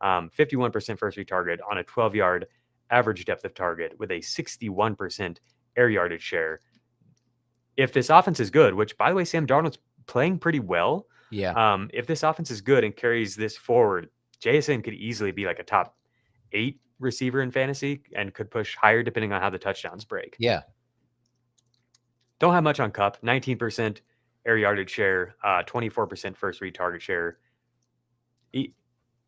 51% first read target on a 12-yard average depth of target with a 61% air yardage share. If this offense is good, which, by the way, Sam Darnold's playing pretty well. Yeah. If this offense is good and carries this forward, JSN could easily be like a top 8 receiver in fantasy and could push higher depending on how the touchdowns break. Yeah. Don't have much on Kupp. 19% air yardage share, 24% first read target share.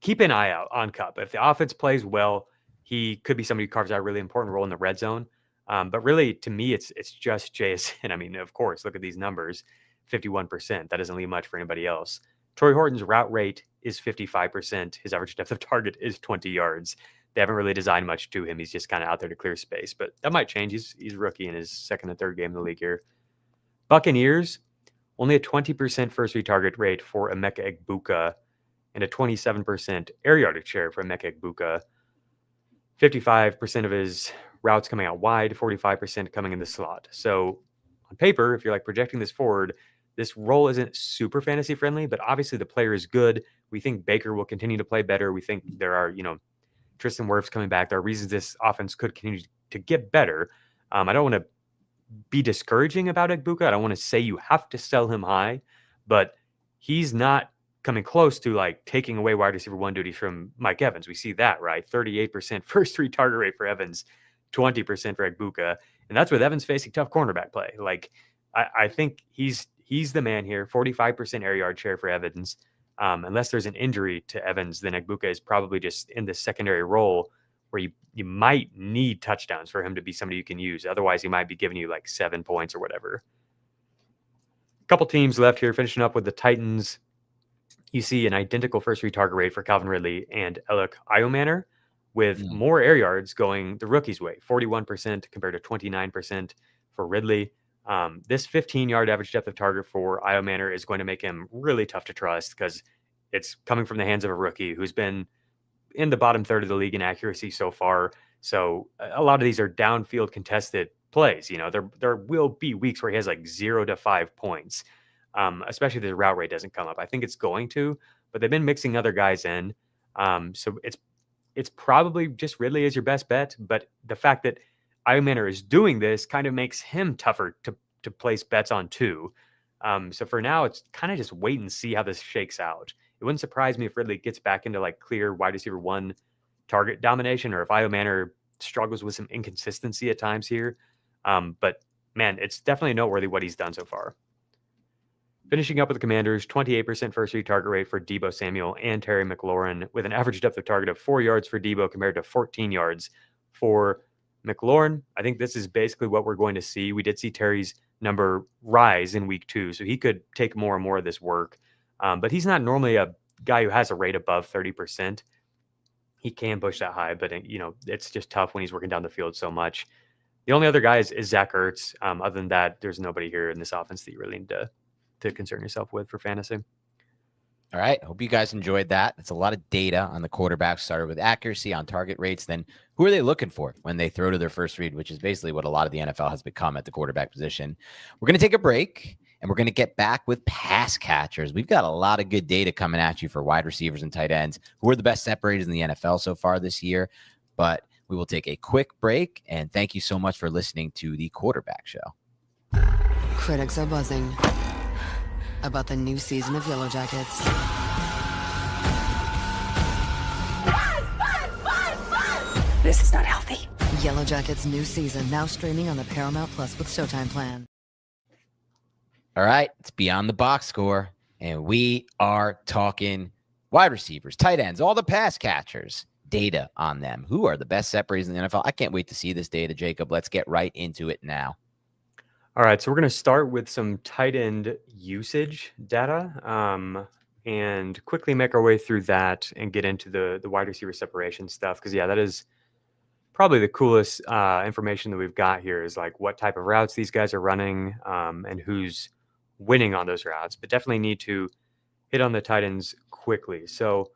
Keep an eye out on Kupp. If the offense plays well, he could be somebody who carves out a really important role in the red zone. But really, to me, it's just JSN. I mean, of course, look at these numbers. 51%. That doesn't leave much for anybody else. Torrey Horton's route rate is 55%. His average depth of target is 20 yards. They haven't really designed much to him. He's just kind of out there to clear space, but that might change. He's a rookie in his second and third game in the league here. Buccaneers, only a 20% first read target rate for Emeka Egbuka and a 27% air yardage share for Emeka Egbuka. 55% of his routes coming out wide, 45% coming in the slot. So on paper, if you're like projecting this forward, this role isn't super fantasy friendly, but obviously the player is good. We think Baker will continue to play better. We think there are, Tristan Wirfs coming back. There are reasons this offense could continue to get better. I don't want to be discouraging about Egbuka. I don't want to say you have to sell him high, but he's not coming close to like taking away wide receiver 1 duties from Mike Evans. We see that, right? 38% first 3 target rate for Evans, 20% for Egbuka. And that's with Evans facing tough cornerback play. Like, I think he's the man here. 45% air yard share for Evans. Unless there's an injury to Evans, then Egbuka is probably just in the secondary role where you might need touchdowns for him to be somebody you can use. Otherwise, he might be giving you like 7 points or whatever. A couple teams left here, finishing up with the Titans. You see an identical first 3 target rate for Calvin Ridley and Alec Iomanner, with more air yards going the rookie's way, 41% compared to 29% for Ridley. This 15-yard average depth of target for Iomanner is going to make him really tough to trust because it's coming from the hands of a rookie who's been in the bottom third of the league in accuracy so far. So a lot of these are downfield contested plays. There will be weeks where he has like 0 to 5 points, especially if the route rate doesn't come up. I think it's going to, but they've been mixing other guys in. So it's probably just Ridley as your best bet. But the fact that Iomanner is doing this kind of makes him tougher to place bets on too. So for now, it's kind of just wait and see how this shakes out. It wouldn't surprise me if Ridley gets back into like clear wide receiver 1 target domination, or if Iomanner struggles with some inconsistency at times here. But man, it's definitely noteworthy what he's done so far. Finishing up with the Commanders, 28% first 3 target rate for Deebo Samuel and Terry McLaurin, with an average depth of target of 4 yards for Deebo compared to 14 yards for McLaurin. I think this is basically what we're going to see. We did see Terry's number rise in week 2, so he could take more and more of this work. But he's not normally a guy who has a rate above 30%. He can push that high, but it's just tough when he's working down the field so much. The only other guy is Zach Ertz. Other than that, there's nobody here in this offense that you really need to concern yourself with for fantasy. All right. Hope you guys enjoyed that. It's a lot of data on the quarterback. Started with accuracy, on target rates. Then who are they looking for when they throw to their first read, which is basically what a lot of the NFL has become at the quarterback position. We're going to take a break, and we're going to get back with pass catchers. We've got a lot of good data coming at you for wide receivers and tight ends, who are the best separators in the NFL so far this year. But we will take a quick break, and thank you so much for listening to the Quarterback Show. Critics are buzzing about the new season of Yellow Jackets. This is not healthy. Yellow Jackets' new season now streaming on the Paramount Plus with Showtime plan. All right, it's Beyond the Box Score, and we are talking wide receivers, tight ends, all the pass catchers, data on them. Who are the best separators in the NFL? I can't wait to see this data, Jacob. Let's get right into it now. All right, so we're going to start with some tight end usage data and quickly make our way through that and get into the wide receiver separation stuff. Because, yeah, that is probably the coolest information that we've got here is like what type of routes these guys are running and who's winning on those routes. But definitely need to hit on the tight ends quickly. So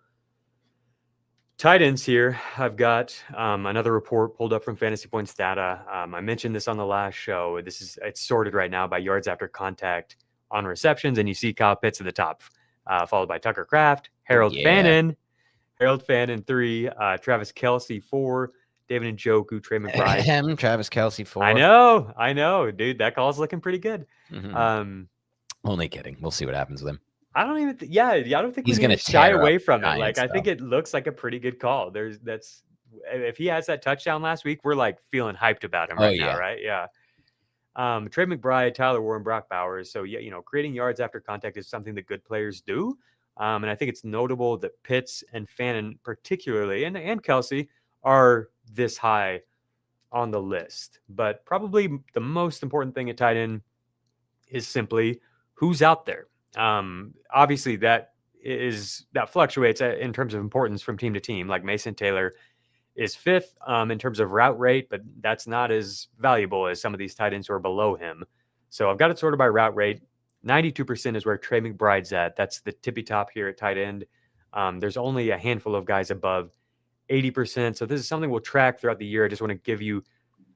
tight ends here, I've got another report pulled up from Fantasy Points data. I mentioned this on the last show. It's sorted right now by yards after contact on receptions, and you see Kyle Pitts at the top, followed by Tucker Kraft, Harold Fannin 3, Travis Kelce 4, David Njoku, Trey McBride. Travis Kelce 4. I know, dude. That call's looking pretty good. Mm-hmm. Only kidding. We'll see what happens with him. I don't even. I don't think he's going to shy away from it. Like, I think it looks like a pretty good call. If he has that touchdown last week, we're like feeling hyped about him now, right? Yeah. Trey McBride, Tyler Warren, Brock Bowers. So yeah, creating yards after contact is something that good players do. And I think it's notable that Pitts and Fannin particularly, and Kelce, are this high on the list. But probably the most important thing at tight end is simply who's out there. Obviously that fluctuates in terms of importance from team to team. Like Mason Taylor is 5th in terms of route rate, but that's not as valuable as some of these tight ends who are below him. So I've got it sorted by route rate. 92% is where Trey McBride's at. That's the tippy top here at tight end. There's only a handful of guys above 80%. So this is something we'll track throughout the year. I just want to give you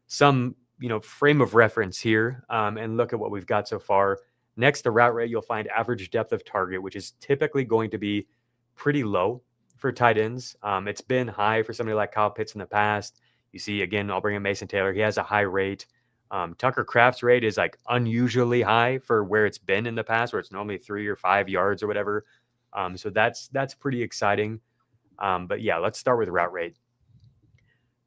some frame of reference here and look at what we've got so far. Next, the route rate, you'll find average depth of target, which is typically going to be pretty low for tight ends. It's been high for somebody like Kyle Pitts in the past. You see, again, I'll bring in Mason Taylor. He has a high rate. Tucker Kraft's rate is like unusually high for where it's been in the past, where it's normally 3 or 5 yards or whatever. So that's pretty exciting. But yeah, let's start with route rate.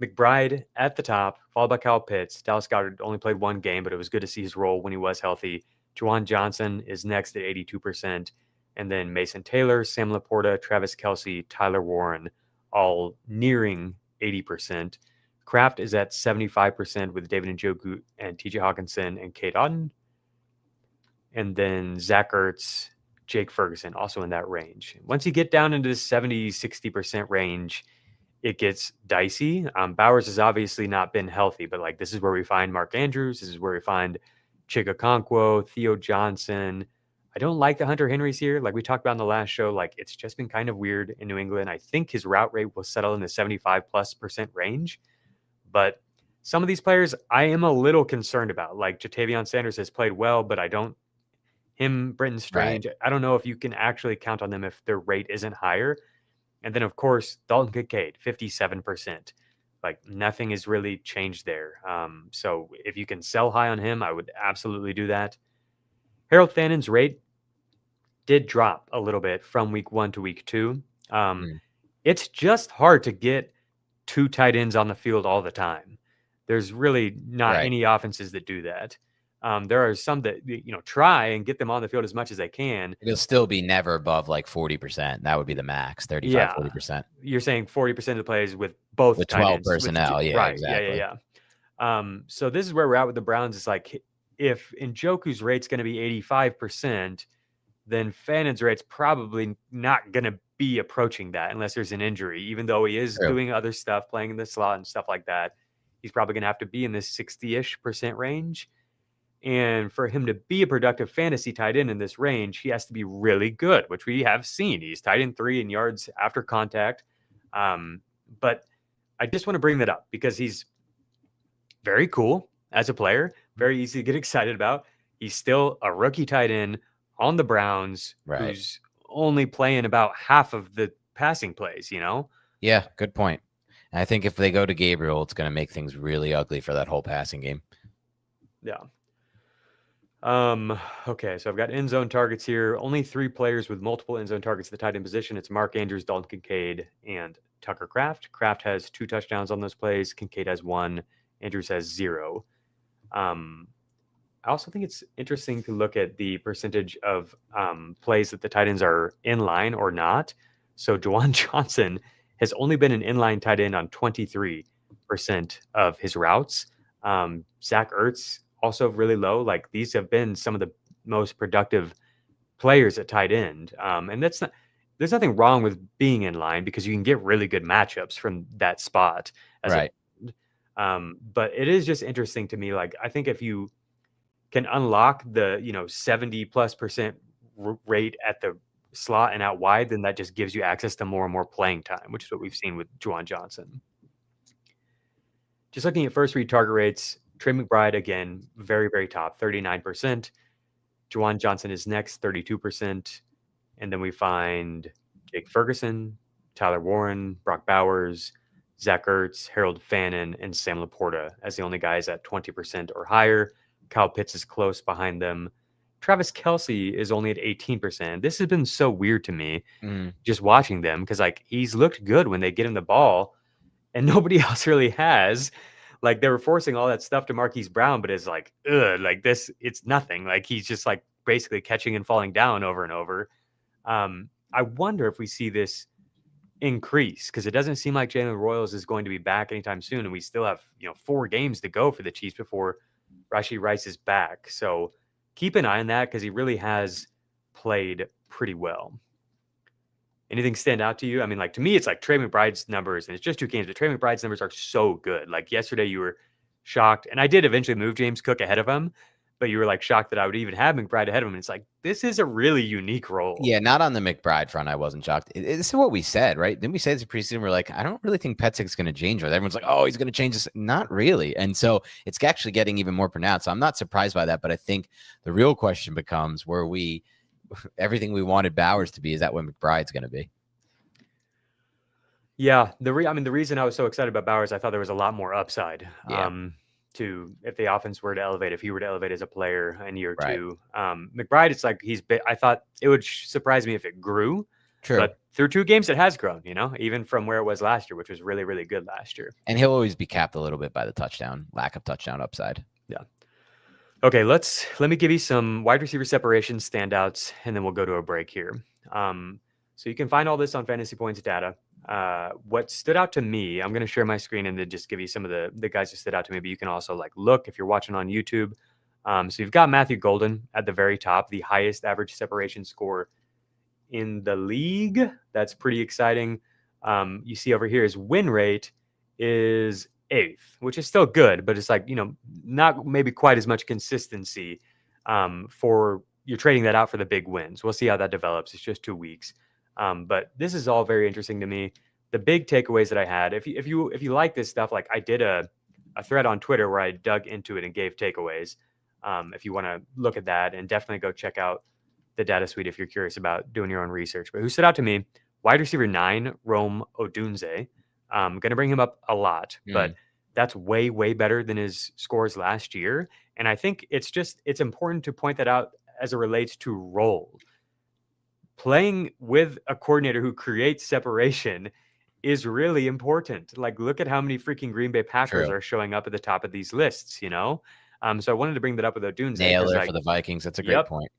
McBride at the top, followed by Kyle Pitts. Dallas Goedert only played 1 game, but it was good to see his role when he was healthy. Juwan Johnson is next at 82%. And then Mason Taylor, Sam Laporta, Travis Kelce, Tyler Warren, all nearing 80%. Kraft is at 75% with David Njoku and TJ Hawkinson and Kate Otten. And then Zach Ertz, Jake Ferguson, also in that range. Once you get down into the 70-60% range, it gets dicey. Bowers has obviously not been healthy, but like this is where we find Mark Andrews. This is where we find Chig Okonkwo, Theo Johnson. I don't like the Hunter Henrys here. Like we talked about in the last show, like it's just been kind of weird in New England. I think his route rate will settle in the 75+% range. But some of these players I am a little concerned about. Like Jatavion Sanders has played well, but Brenton Strange, right. I don't know if you can actually count on them if their rate isn't higher. And then, of course, Dalton Kincaid, 57%. Like, nothing has really changed there. So if you can sell high on him, I would absolutely do that. Harold Fannon's rate did drop a little bit from week 1 to week 2. It's just hard to get 2 tight ends on the field all the time. There's really not any offenses that do that. There are some that try and get them on the field as much as they can. It'll still be never above like 40%. That would be the max, 35-40%. You're saying 40% of the plays with both with tight 12 ends, personnel. right? Exactly. Yeah. So this is where we're at with the Browns. It's like if Njoku's rate's going to be 85%, then Fannon's rate's probably not going to be approaching that unless there's an injury. Even though he is doing other stuff, playing in the slot and stuff like that, he's probably going to have to be in this 60-ish% range. And for him to be a productive fantasy tight end in this range, he has to be really good, which we have seen. He's tight end 3 in yards after contact. But I just want to bring that up because he's very cool as a player, very easy to get excited about. He's still a rookie tight end on the Browns who's only playing about half of the passing plays, Yeah, good point. And I think if they go to Gabriel, it's going to make things really ugly for that whole passing game. Yeah. Okay, so I've got end zone targets here. Only 3 players with multiple end zone targets at the tight end position. It's Mark Andrews, Dalton Kincaid, and Tucker Kraft. Kraft has 2 touchdowns on those plays. Kincaid has 1. Andrews has 0. I also think it's interesting to look at the percentage of plays that the tight ends are in line or not. So Juwan Johnson has only been an inline tight end on 23% of his routes. Zach Ertz also really low. Like these have been some of the most productive players at tight end. And there's nothing wrong with being in line because you can get really good matchups from that spot. But it is just interesting to me. Like, I think if you can unlock the, 70+% rate at the slot and out wide, then that just gives you access to more and more playing time, which is what we've seen with Juwan Johnson. Just looking at first read target rates, Trey McBride, again, very, very top, 39%. Juwan Johnson is next, 32%. And then we find Jake Ferguson, Tyler Warren, Brock Bowers, Zach Ertz, Harold Fannin, and Sam Laporta as the only guys at 20% or higher. Kyle Pitts is close behind them. Travis Kelce is only at 18%. This has been so weird to me just watching them because, like, he's looked good when they get him the ball, and nobody else really has. Like, they were forcing all that stuff to Marquise Brown, but it's like, like this, it's nothing. Like, he's just like basically catching and falling down over and over. I wonder if we see this increase because it doesn't seem like Jalen Royals is going to be back anytime soon, and we still have 4 games to go for the Chiefs before Rashee Rice is back. So keep an eye on that because he really has played pretty well. Anything stand out to you? I mean, like, to me, it's like Trey McBride's numbers, and it's just 2 games, but Trey McBride's numbers are so good. Like, yesterday you were shocked, and I did eventually move James Cook ahead of him, but you were like shocked that I would even have McBride ahead of him. And it's like, this is a really unique role. Yeah, not on the McBride front. I wasn't shocked. This is what we said, right? Didn't we say this preseason? We're like, I don't really think Petsik's going to change. But everyone's like, oh, he's going to change this. Not really. And so it's actually getting even more pronounced. So I'm not surprised by that. But I think the real question becomes, everything we wanted Bowers to be, is that what McBride's going to be? Yeah, the reason I was so excited about Bowers, I thought there was a lot more upside. Yeah. To if the offense were to elevate, if he were to elevate as a player in year Right. 2. McBride, it's like I thought it would surprise me if it grew. True. But through 2 games, it has grown, even from where it was last year, which was really, really good last year. And he'll always be capped a little bit by the lack of touchdown upside. Yeah. Okay, let me give you some wide receiver separation standouts, and then we'll go to a break here. So you can find all this on Fantasy Points data. What stood out to me, I'm going to share my screen and then just give you some of the guys who stood out to me, but you can also look if you're watching on YouTube. So you've got Matthew Golden at the very top, the highest average separation score in the league. That's pretty exciting. You see over here his win rate is 8th, which is still good, but it's not maybe quite as much consistency for you're trading that out for the big wins. We'll see how that develops. It's just 2 weeks. But this is all very interesting to me. The big takeaways that I had, if you like this stuff, I did a thread on Twitter where I dug into it and gave takeaways. If you want to look at that, and definitely go check out the data suite if you're curious about doing your own research. But who stood out to me? Wide receiver 9, Rome Odunze. I'm going to bring him up a lot, but that's way, way better than his scores last year. And I think it's important to point that out as it relates to role. Playing with a coordinator who creates separation is really important. Look at how many freaking Green Bay Packers are showing up at the top of these lists, So I wanted to bring that up with Odunze. Naylor for the Vikings. That's a great point.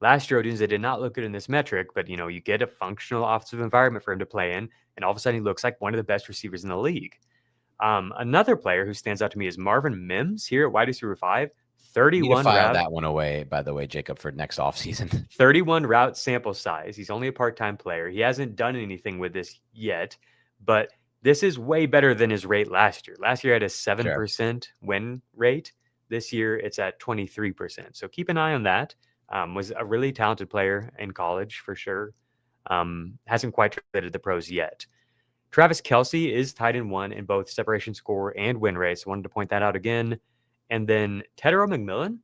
Last year, Odunze did not look good in this metric, but, you get a functional offensive environment for him to play in, and all of a sudden he looks like one of the best receivers in the league. Another player who stands out to me is Marvin Mims here at wide receiver 5. 31 file that one away, by the way, Jacob, for next offseason. 31 route sample size. He's only a part-time player. He hasn't done anything with this yet, but this is way better than his rate last year. Last year, I had a 7% win rate. This year, it's at 23%. So keep an eye on that. Was a really talented player in college for sure. Hasn't quite translated the pros yet. Travis Kelce is tied in 1 in both separation score and win rates. Wanted to point that out again. And then Tedero McMillan,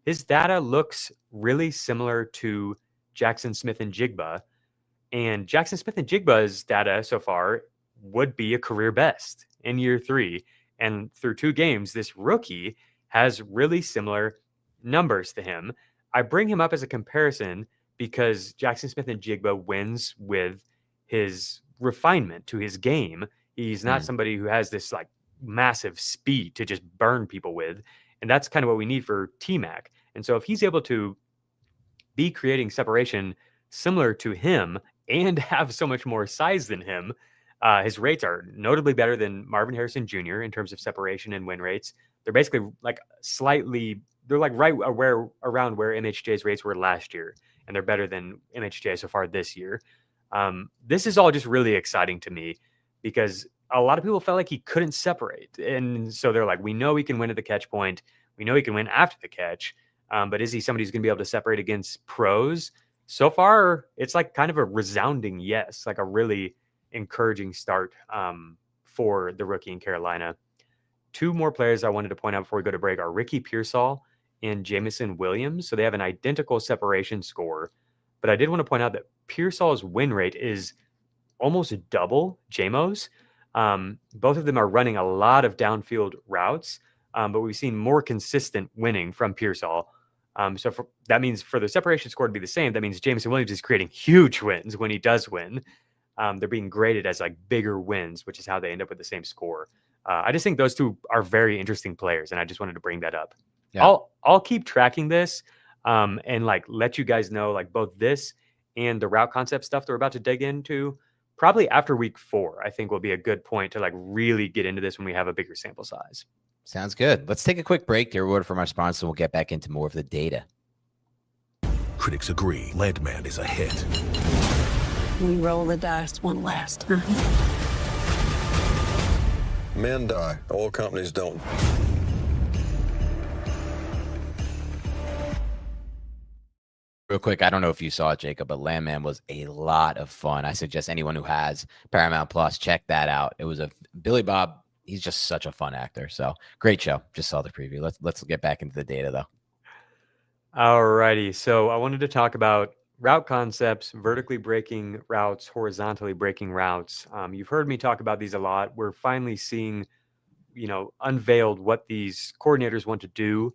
his data looks really similar to Jackson Smith-Njigba. And Jackson Smith-Njigba's data so far would be a career best in year 3. And through 2 games, this rookie has really similar numbers to him. I bring him up as a comparison because Jackson Smith-Njigba wins with his refinement to his game. He's not somebody who has this massive speed to just burn people with. And that's kind of what we need for T-Mac. And so if he's able to be creating separation similar to him and have so much more size than him, his rates are notably better than Marvin Harrison Jr. in terms of separation and win rates. They're basically they're right around where MHJ's rates were last year. And they're better than MHJ so far this year. This is all just really exciting to me because a lot of people felt like he couldn't separate. And so they're like, we know he can win at the catch point. We know he can win after the catch. But is he somebody who's going to be able to separate against pros? So far, it's kind of a resounding yes, a really encouraging start for the rookie in Carolina. 2 more players I wanted to point out before we go to break are Ricky Pearsall and Jamison Williams. So they have an identical separation score. But I did want to point out that Pearsall's win rate is almost double Jamo's. Both of them are running a lot of downfield routes, but we've seen more consistent winning from Pearsall. That means for the separation score to be the same, that means Jamison Williams is creating huge wins when he does win. They're being graded as bigger wins, which is how they end up with the same score. I just think those 2 are very interesting players, and I just wanted to bring that up. Yeah. I'll keep tracking this and let you guys know both this and the route concept stuff that we're about to dig into. Probably after week 4, I think will be a good point to really get into this when we have a bigger sample size. Sounds good. Let's take a quick break. Hear a word from our sponsor, and we'll get back into more of the data. Critics agree Leadman is a hit. We roll the dice one last time. Men die. Oil companies don't. Real quick, I don't know if you saw it, Jacob, but Landman was a lot of fun. I suggest anyone who has Paramount Plus, check that out. It was Billy Bob. He's just such a fun actor. So great show. Just saw the preview. Let's get back into the data though. Alrighty. So I wanted to talk about route concepts, vertically breaking routes, horizontally breaking routes. You've heard me talk about these a lot. We're finally seeing, unveiled what these coordinators want to do.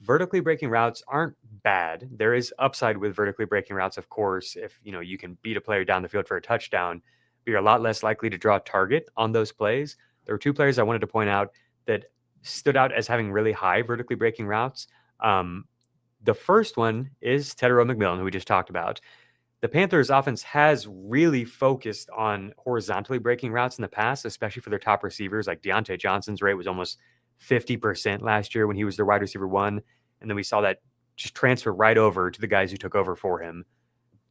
Vertically breaking routes aren't bad. There is upside with vertically breaking routes, of course. If you can beat a player down the field for a touchdown, but you're a lot less likely to draw a target on those plays. There were two players I wanted to point out that stood out as having really high vertically breaking routes. The first one is Tedero McMillan, who we just talked about. The Panthers offense has really focused on horizontally breaking routes in the past, especially for their top receivers. Like Deontay Johnson's rate was almost 50% last year when he was their wide receiver 1. And then we saw that just transfer right over to the guys who took over for him.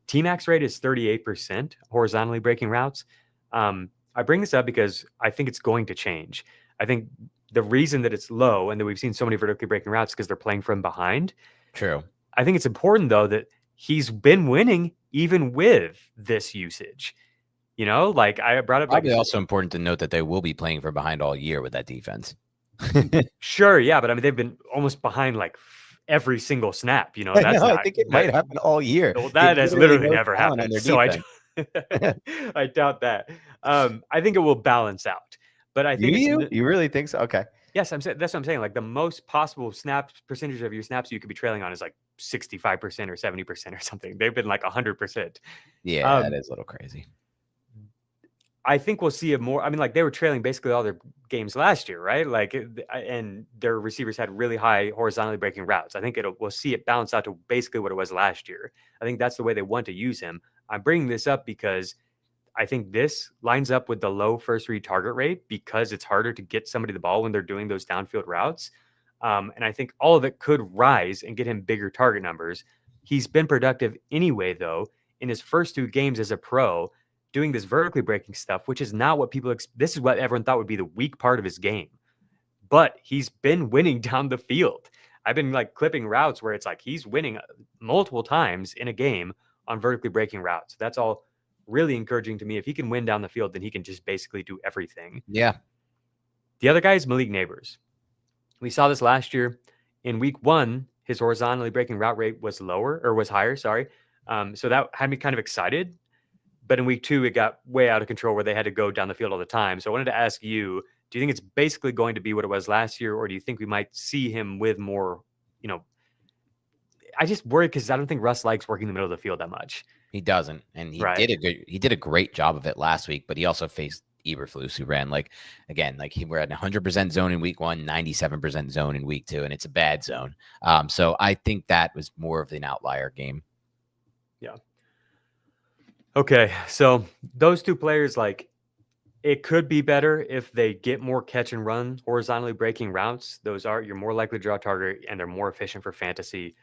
T-Mac's rate is 38% horizontally breaking routes. I bring this up because I think it's going to change. I think the reason that it's low and that we've seen so many vertically breaking routes is because they're playing from behind. True. I think it's important, though, that he's been winning even with this usage. Like I brought up. Probably also important to note that they will be playing from behind all year with that defense. Sure, yeah, but I mean they've been almost behind like every single snap. I think it might happen all year. Well, that has literally never happened. So I doubt that. I think it will balance out. But I think you really think so? Okay. Yes, that's what I'm saying. Like the most possible percentage of your snaps you could be trailing on is like 65% or 70% or something. They've been like 100%. Yeah, that is a little crazy. I think we'll see it more. I mean, like they were trailing basically all their games last year, right? Like, and their receivers had really high horizontally breaking routes. I think we'll see it balance out to basically what it was last year. I think that's the way they want to use him. I'm bringing this up because I think this lines up with the low first read target rate because it's harder to get somebody the ball when they're doing those downfield routes. And I think all of it could rise and get him bigger target numbers. He's been productive anyway, though, in his first 2 games as a pro, doing this vertically breaking stuff, which is not what this is what everyone thought would be the weak part of his game. But he's been winning down the field. I've been like clipping routes where it's like he's winning multiple times in a game on vertically breaking routes. That's all really encouraging to me. If he can win down the field, then he can just basically do everything. Yeah. The other guy is Malik Neighbors. We saw this last year. In week 1, his horizontally breaking route rate was higher, sorry. So that had me kind of excited. But in week 2, it got way out of control where they had to go down the field all the time. So I wanted to ask you, do you think it's basically going to be what it was last year, or do you think we might see him with more, I just worry because I don't think Russ likes working in the middle of the field that much. He doesn't, and he did a great job of it last week, but he also faced Eberflus, who ran we're at 100% zone in week 1, 97% zone in week 2, and it's a bad zone. So I think that was more of an outlier game. Yeah. Okay, so those 2 players, like, it could be better if they get more catch and run horizontally breaking routes. You're more likely to draw a target, and they're more efficient for fantasy.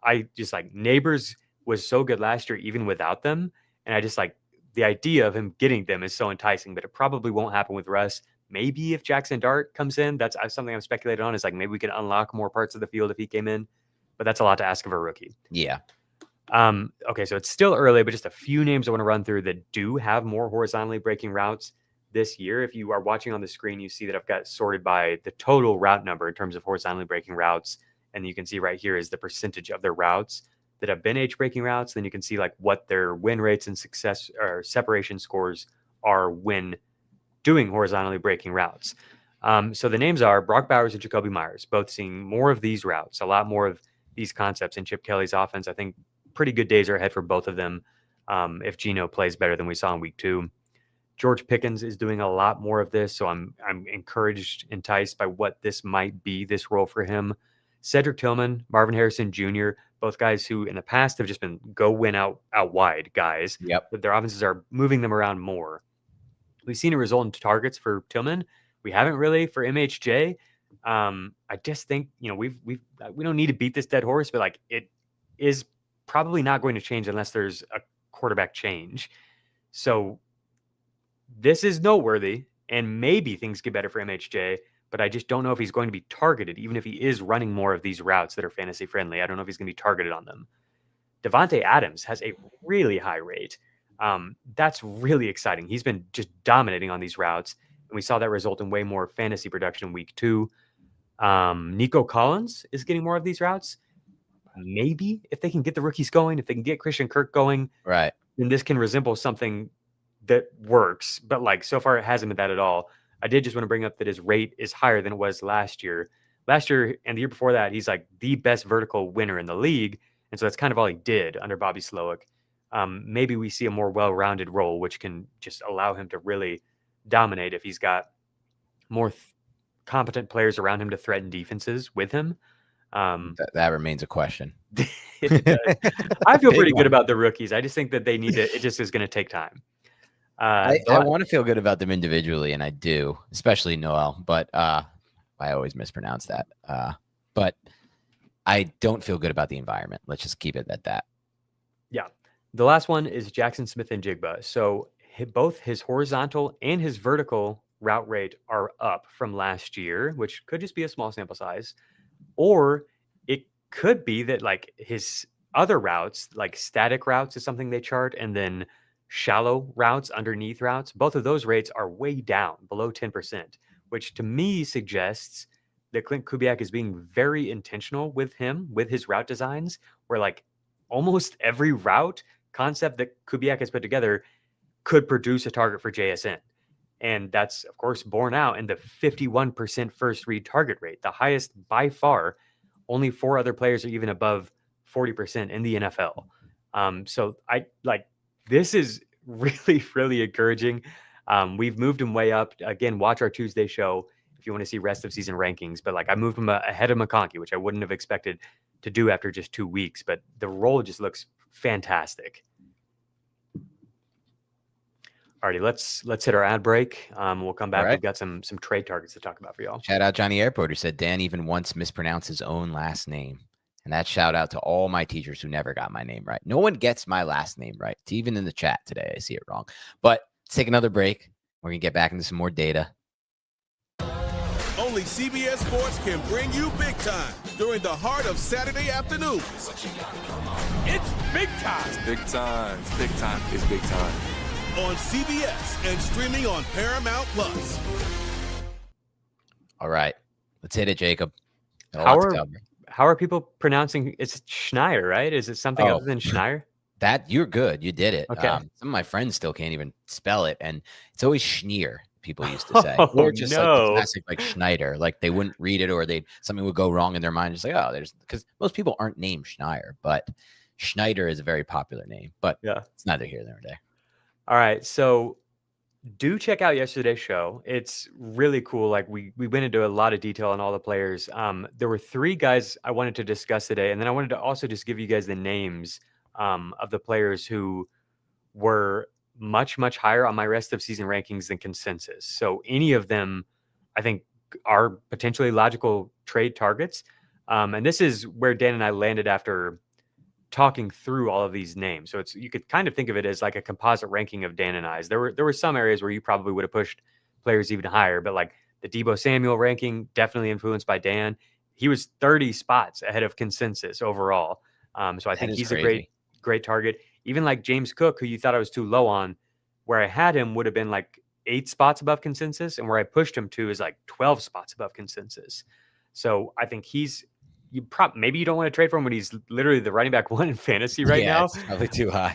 I just like Neighbors was so good last year, even without them. And I just like the idea of him getting them is so enticing, but it probably won't happen with Russ. Maybe if Jackson Dart comes in, that's something I'm speculating on, is like maybe we could unlock more parts of the field if he came in, but that's a lot to ask of a rookie. Yeah. Okay, so it's still early, but just a few names I want to run through that do have more horizontally breaking routes this year. If you are watching on the screen, you see that I've got sorted by the total route number in terms of horizontally breaking routes. And you can see right here is the percentage of their routes that have been breaking routes. Then you can see like what their win rates and success or separation scores are when doing horizontally breaking routes. So the names are Brock Bowers and Jacoby Myers, both seeing more of these routes, a lot more of these concepts in Chip Kelly's offense. I think pretty good days are ahead for both of them if Geno plays better than we saw in week 2. George Pickens is doing a lot more of this, so I'm enticed by what this might be, this role for him. Cedric Tillman, Marvin Harrison Jr., both guys who in the past have just been go win out wide guys. Yep. But their offenses are moving them around more. We've seen a result in targets for Tillman. We haven't really for MHJ. I just think, we don't need to beat this dead horse, but like it is probably not going to change unless there's a quarterback change. So this is noteworthy, and maybe things get better for MHJ, but I just don't know if he's going to be targeted, even if he is running more of these routes that are fantasy friendly. I don't know if he's going to be targeted on them. Devontae Adams has a really high rate. That's really exciting. He's been just dominating on these routes, and we saw that result in way more fantasy production in week 2. Nico Collins is getting more of these routes. Maybe if they can get the rookies going, if they can get Christian Kirk going, Right. then this can resemble something that works. But like so far, it hasn't been that at all. I did just want to bring up that his rate is higher than it was last year. Last year and the year before that, he's like the best vertical winner in the league. And so that's kind of all he did under Bobby Slowick. Maybe we see a more well-rounded role, which can just allow him to really dominate if he's got more competent players around him to threaten defenses with him. That remains a question. I feel pretty good about the rookies. I just think that they need to. It just is going to take time. I want to feel good about them individually, and I do, especially Noel. But I always mispronounce that. But I don't feel good about the environment. Let's just keep it at that. Yeah. The last one is Jackson Smith and Jigba. So both his horizontal and his vertical route rate are up from last year, which could just be a small sample size. Or it could be that like his other routes, like static routes is something they chart, and then shallow routes, underneath routes, both of those rates are way down, below 10%, which to me suggests that Clint Kubiak is being very intentional with his route designs, where like almost every route concept that Kubiak has put together could produce a target for JSN. And that's, of course, borne out in the 51% first read target rate, the highest by far. Only 4 other players are even above 40% in the NFL. So this is really, really encouraging. We've moved him way up. Again, watch our Tuesday show if you want to see rest of season rankings. But like I moved him ahead of McConkey, which I wouldn't have expected to do after just 2 weeks. But the role just looks fantastic. Alrighty, let's hit our ad break. We'll come back. Right. We've got some trade targets to talk about for y'all. Shout out Johnny Airport, who said Dan even once mispronounced his own last name. And that shout out to all my teachers who never got my name right. No one gets my last name right. Even in the chat today, I see it wrong. But let's take another break. We're going to get back into some more data. Only CBS Sports can bring you big time during the heart of Saturday afternoons. It's big time. It's big time. It's big time. It's big time. On CBS and streaming on Paramount Plus. All right. Let's hit it, Jacob. How are people pronouncing? It's Schneier, right? Is it something other than Schneier? That you're good. You did it. Okay. Some of my friends still can't even spell it. And it's always Schneer, people used to say. Or just like the classic like Schneider. Like they wouldn't read it, or something would go wrong in their mind. Just like, because most people aren't named Schneier, but Schneider is a very popular name. But yeah, it's neither here nor there. All right, so do check out yesterday's show. It's really cool. Like we went into a lot of detail on all the players. There were 3 guys I wanted to discuss today, and then I wanted to also just give you guys the names of the players who were much, much higher on my rest of season rankings than consensus. So any of them, I think, are potentially logical trade targets. And this is where Dan and I landed after talking through all of these names. So you could kind of think of it as like a composite ranking of Dan and I's. There were some areas where you probably would have pushed players even higher, but like the Deebo Samuel ranking, definitely influenced by Dan. He was 30 spots ahead of consensus overall. So I think he's crazy. a great target. Even like James Cook, who you thought I was too low on, where I had him would have been like 8 spots above consensus, and where I pushed him to is like 12 spots above consensus. So I think maybe you don't want to trade for him when he's literally the running back 1 in fantasy right now. It's probably too high.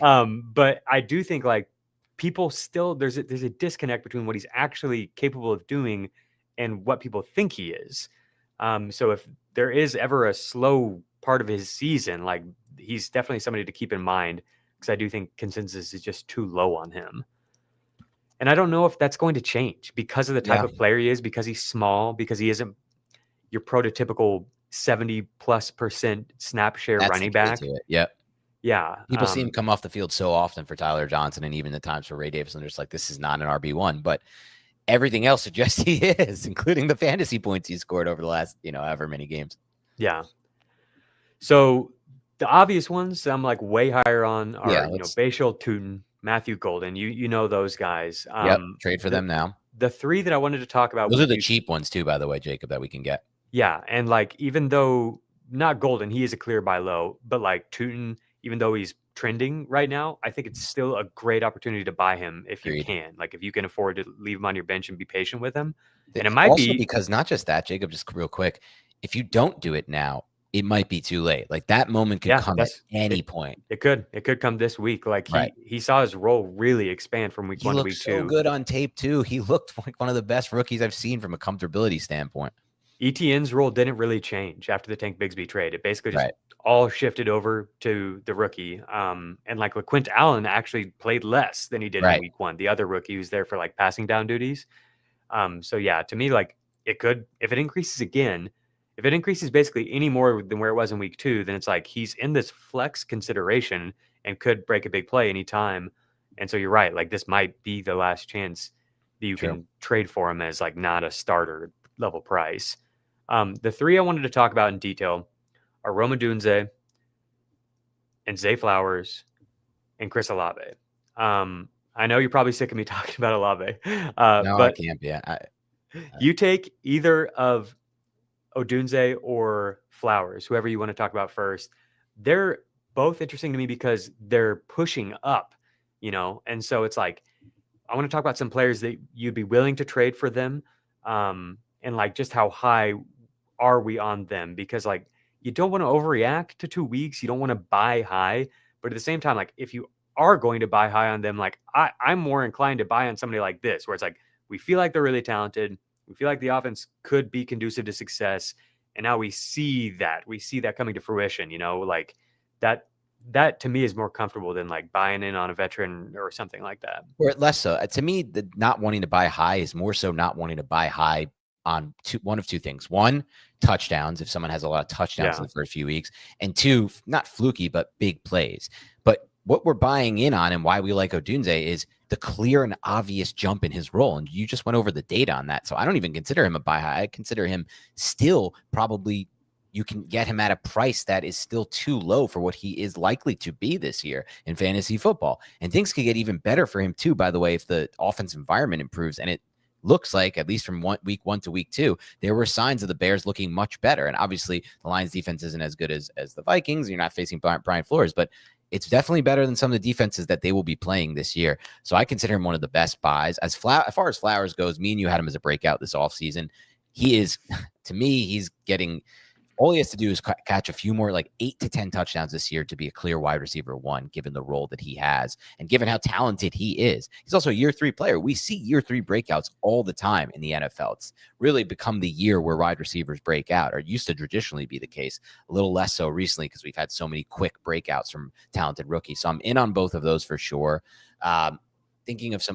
But I do think like people still there's a disconnect between what he's actually capable of doing and what people think he is. So if there is ever a slow part of his season, like he's definitely somebody to keep in mind, because I do think consensus is just too low on him. And I don't know if that's going to change because of the type of player he is, because he's small, because he isn't your prototypical 70+% snap share running back. Yep. Yeah. People see him come off the field so often for Tyler Johnson, and even the times for Ray Davis, and they're just like, this is not an RB1, but everything else suggests he is, including the fantasy points he scored over the last, however many games. Yeah. So the obvious ones I'm like way higher on are, Bashal Tootin, Matthew Golden. You know those guys. Trade for them now. The 3 that I wanted to talk about. Those are the cheap ones too, by the way, Jacob, that we can get. Yeah, and like even though not Golden, he is a clear buy low, but like Tootin even though he's trending right now, I think it's still a great opportunity to buy him if you Agreed. can. Like if you can afford to leave him on your bench and be patient with him. And it might Also, be because not just that, Jacob, just real quick, if you don't do it now, it might be too late. Like that moment could come at any point. It could come this week. Like Right. he saw his role really expand from week He 1 to looked week so 2. good on tape too. He looked like one of the best rookies I've seen from a comfortability standpoint. ETN's role didn't really change after the Tank Bigsby trade. It basically just Right. all shifted over to the rookie. And like LaQuint Allen actually played less than he did in Right. week 1. The other rookie who's there for like passing down duties. So yeah, to me, like it could, if it increases again, if it increases basically any more than where it was in week 2, then it's like he's in this flex consideration and could break a big play anytime. And so you're right, like this might be the last chance that you can trade for him as like not a starter level price. The 3 I wanted to talk about in detail are Rome Odunze and Zay Flowers and Chris Olave. I know you're probably sick of me talking about Olave, No, but I can't be. you take either of Odunze or Flowers, whoever you want to talk about first. They're both interesting to me because they're pushing up, and so it's like I want to talk about some players that you'd be willing to trade for them, and like just how high are we on them, because like you don't want to overreact to 2 weeks. You don't want to buy high, but at the same time, like if you are going to buy high on them, like I'm more inclined to buy on somebody like this, where it's like we feel like they're really talented. We feel like the offense could be conducive to success. And now we see that coming to fruition, like that to me is more comfortable than like buying in on a veteran or something like that. Or less so. To me, the not wanting to buy high is more so not wanting to buy high on one of two things. One, touchdowns, if someone has a lot of touchdowns in the first few weeks. And 2, not fluky, but big plays. But what we're buying in on and why we like Odunze is the clear and obvious jump in his role. And you just went over the data on that. So I don't even consider him a buy high. I consider him still probably you can get him at a price that is still too low for what he is likely to be this year in fantasy football. And things could get even better for him too, by the way, if the offense environment improves. And it looks like, at least from week 1 to week 2, there were signs of the Bears looking much better. And obviously the Lions defense isn't as good as the Vikings. You're not facing Brian Flores, but it's definitely better than some of the defenses that they will be playing this year. So I consider him one of the best buys. As far as Flowers goes, me and you had him as a breakout this offseason. He is, to me, he's getting, all he has to do is catch a few more, like 8 to 10 touchdowns this year to be a clear wide receiver 1, given the role that he has and given how talented he is. He's also a year 3 player. We see year 3 breakouts all the time in the NFL. It's really become the year where wide receivers break out, or it used to traditionally be the case. A little less so recently because we've had so many quick breakouts from talented rookies. So I'm in on both of those for sure. Thinking of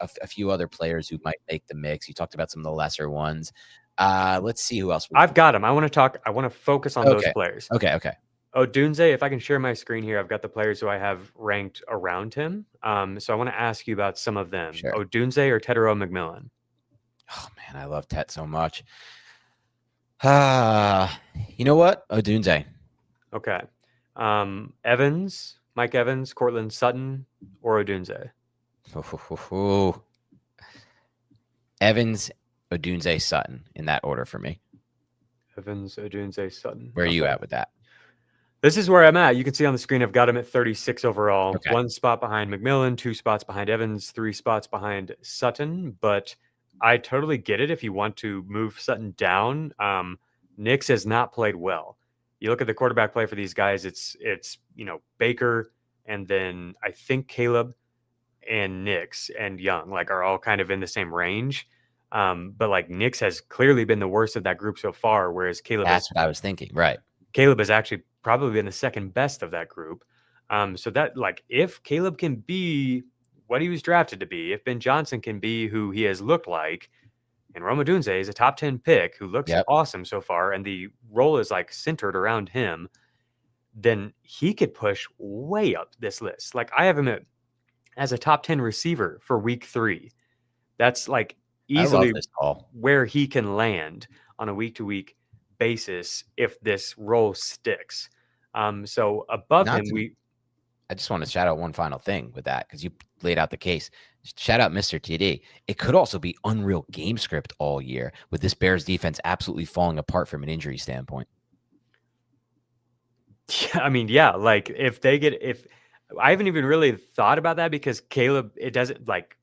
a few other players who might make the mix. You talked about some of the lesser ones. Let's see who else. I've got them. I want to focus on those players. Okay. Odunze, if I can share my screen here, I've got the players who I have ranked around him. So I want to ask you about some of them. Sure. Odunze or Tetairoa McMillan? Oh man, I love Tet so much. You know what? Odunze. Okay. Mike Evans, Cortland Sutton, or Odunze? Evans, Odunze, Sutton, in that order for me. Evans, Odunze, Sutton. Where are you at with that? This is where I'm at. You can see on the screen I've got him at 36 overall. Okay. 1 spot behind McMillan, 2 spots behind Evans, 3 spots behind Sutton. But I totally get it if you want to move Sutton down. Nix has not played well. You look at the quarterback play for these guys, it's Baker, and then I think Caleb and Nix and Young are all kind of in the same range. But like Nix has clearly been the worst of that group so far, whereas Caleb That's what I was thinking. Right. Caleb has actually probably been the second best of that group. So that if Caleb can be what he was drafted to be, if Ben Johnson can be who he has looked like, and Rome Odunze is a top 10 pick who looks awesome so far, and the role is centered around him, then he could push way up this list. I have him as a top 10 receiver for week 3. That's easily where he can land on a week-to-week basis if this role sticks. So above him, I just want to shout out one final thing with that, because you laid out the case. Shout out Mr. TD. It could also be unreal game script all year with this Bears defense absolutely falling apart from an injury standpoint. Yeah, I mean, yeah, like if I haven't even really thought about that because Caleb, it doesn't like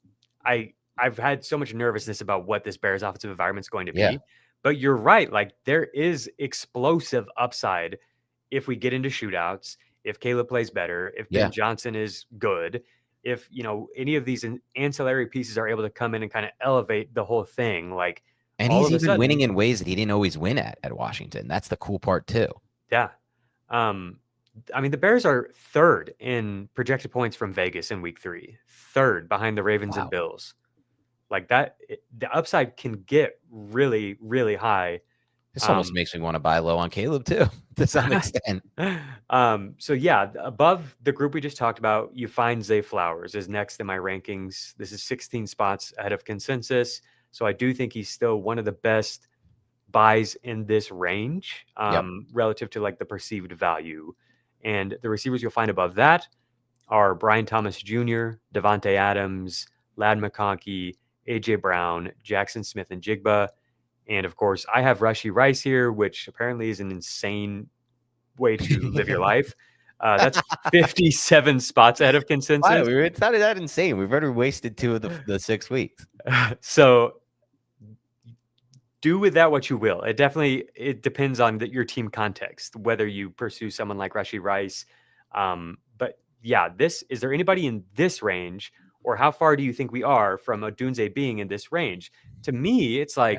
I've had so much nervousness about what this Bears offensive environment is going to Yeah. be. But you're right, like there is explosive upside if we get into shootouts, if Caleb plays better, if Yeah. Ben Johnson is good, if any of these ancillary pieces are able to come in and kind of elevate the whole thing, like And all he's of a even sudden, winning in ways that he didn't always win at Washington. That's the cool part too. yeah. I mean, the Bears are third in projected points from Vegas in week 3, third behind the Ravens and Bills. Like that, the upside can get really, really high. This almost makes me want to buy low on Caleb too, to some extent. So yeah, above the group we just talked about, you find Zay Flowers is next in my rankings. This is 16 spots ahead of consensus. So I do think he's still one of the best buys in this range relative to like the perceived value. And the receivers you'll find above that are Brian Thomas Jr., Devontae Adams, Ladd McConkey, A.J. Brown, Jackson Smith, and Jigba. And of course, I have Rashee Rice here, which apparently is an insane way to live your life. That's 57 spots ahead of consensus. Wow, it's not that insane. We've already wasted 2 of the 6 weeks. So do with that what you will. It depends on your team context, whether you pursue someone like Rashee Rice. But yeah, is there anybody in this range, or how far do you think we are from Odunze being in this range? To me, it's like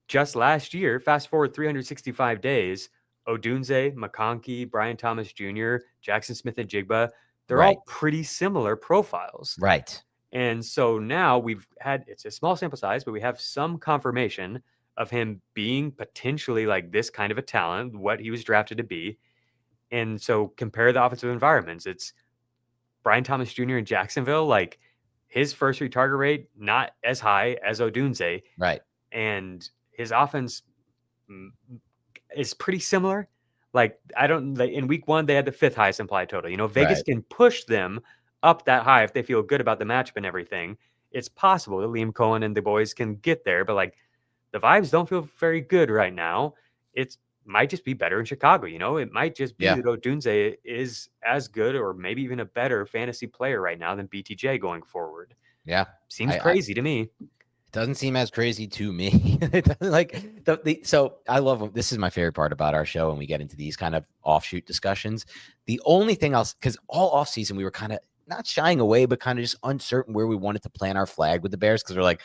just last year, fast forward 365 days, Odunze, McConkey, Brian Thomas Jr., Jackson Smith, and Jigba, they're all pretty similar profiles. Right. And so now it's a small sample size, but we have some confirmation of him being potentially like this kind of a talent, what he was drafted to be. And so compare the offensive environments. It's Brian Thomas Jr. in Jacksonville, like his first read target rate, not as high as Odunze. Right. And his offense is pretty similar. Like in week 1, they had the 5th highest implied total. Vegas can push them up that high if they feel good about the matchup and everything. It's possible that Liam Cohen and the boys can get there, but like the vibes don't feel very good right now. It might just be better in Chicago. It might just be that Odunze is as good or maybe even a better fantasy player right now than BTJ going forward. Yeah. Seems crazy to me. It doesn't seem as crazy to me. It doesn't like so I love this is my favorite part about our show when we get into these kind of offshoot discussions. The only thing else, because all offseason we were kind of not shying away, but kind of just uncertain where we wanted to plant our flag with the Bears, because we're like,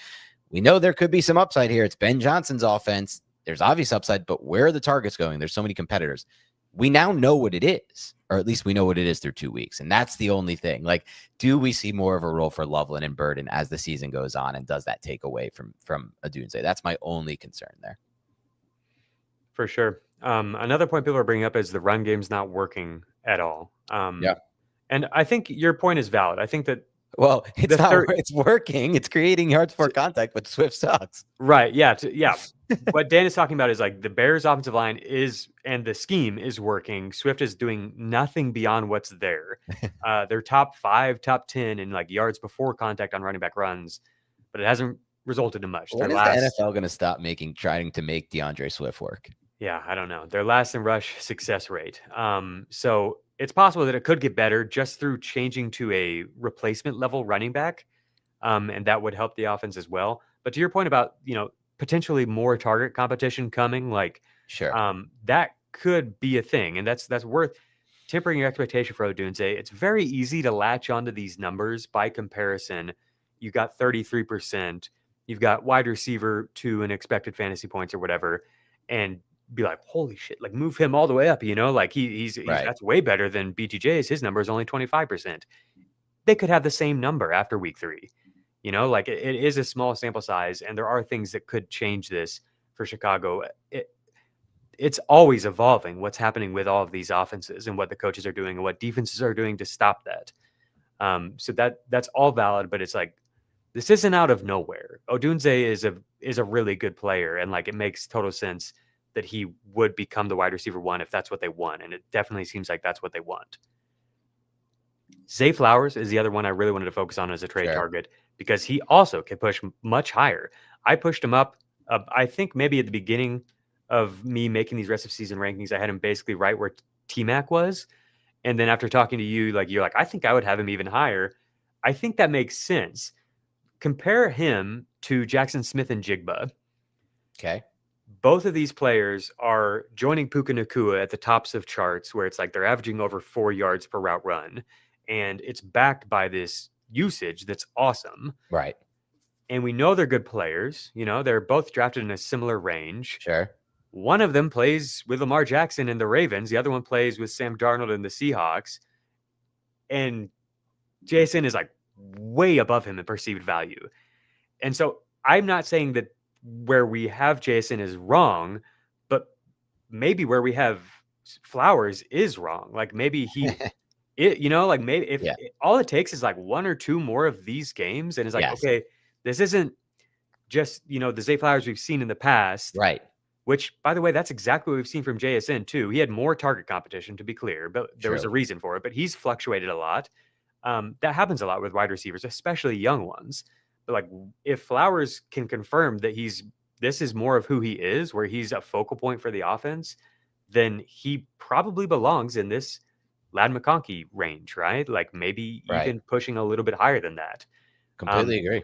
we know there could be some upside here. It's Ben Johnson's offense. There's obvious upside, but where are the targets going? There's so many competitors. We now know what it is, or at least we know what it is through 2 weeks. And that's the only thing. Like, do we see more of a role for Loveland and Burden as the season goes on? And does that take away from Odunze? That's my only concern there. For sure. Another point people are bringing up is the run game's not working at all. And I think your point is valid. I think that it's working. It's creating yards for contact, but Swift sucks. Right. Yeah. What Dan is talking about is like the Bears offensive line and the scheme is working. Swift is doing nothing beyond what's there. They're top 5, top 10 in like yards before contact on running back runs, but it hasn't resulted in much. When is the NFL going to stop trying to make DeAndre Swift work? Yeah, I don't know. Their last in rush success rate. So it's possible that it could get better just through changing to a replacement level running back. And that would help the offense as well. But to your point about, potentially more target competition coming, like that could be a thing. And that's worth tempering your expectation for Odunze. It's very easy to latch onto these numbers by comparison. You got 33%, you've got wide receiver 2 in expected fantasy points or whatever, and be like, holy shit, like move him all the way up, like he's that's way better than BTJ's. His number is only 25%. They could have the same number after week 3. Like it is a small sample size, and there are things that could change this for Chicago. It's always evolving what's happening with all of these offenses and what the coaches are doing and what defenses are doing to stop that. So that's all valid, but it's like, this isn't out of nowhere. Odunze is a really good player, and like it makes total sense that he would become the wide receiver 1 if that's what they want, and it definitely seems like that's what they want. Zay Flowers is the other one I really wanted to focus on as a trade target, because he also can push much higher. I pushed him up. I think maybe at the beginning of me making these rest of season rankings, I had him basically right where T-Mac was. And then after talking to you, like, you're like, I think I would have him even higher. I think that makes sense. Compare him to Jackson Smith and Jigba. Okay. Both of these players are joining Puka Nacua at the tops of charts where it's like they're averaging over 4 yards per route run. And it's backed by this usage that's awesome. Right. And we know they're good players. You know, they're both drafted in a similar range. Sure. One of them plays with Lamar Jackson and the Ravens. The other one plays with Sam Darnold and the Seahawks. And Jason is like way above him in perceived value. And so I'm not saying that where we have Jason is wrong, but maybe where we have Flowers is wrong. Like maybe like maybe if all it takes is like 1 or 2 more of these games, and it's like, okay, this isn't just, the Zay Flowers we've seen in the past. Right. Which, by the way, that's exactly what we've seen from JSN too. He had more target competition, to be clear, but there was a reason for it. But he's fluctuated a lot. That happens a lot with wide receivers, especially young ones. But like, if Flowers can confirm that this is more of who he is, where he's a focal point for the offense, then he probably belongs in this Ladd McConkey range, right? Like maybe even pushing a little bit higher than that. Completely agree.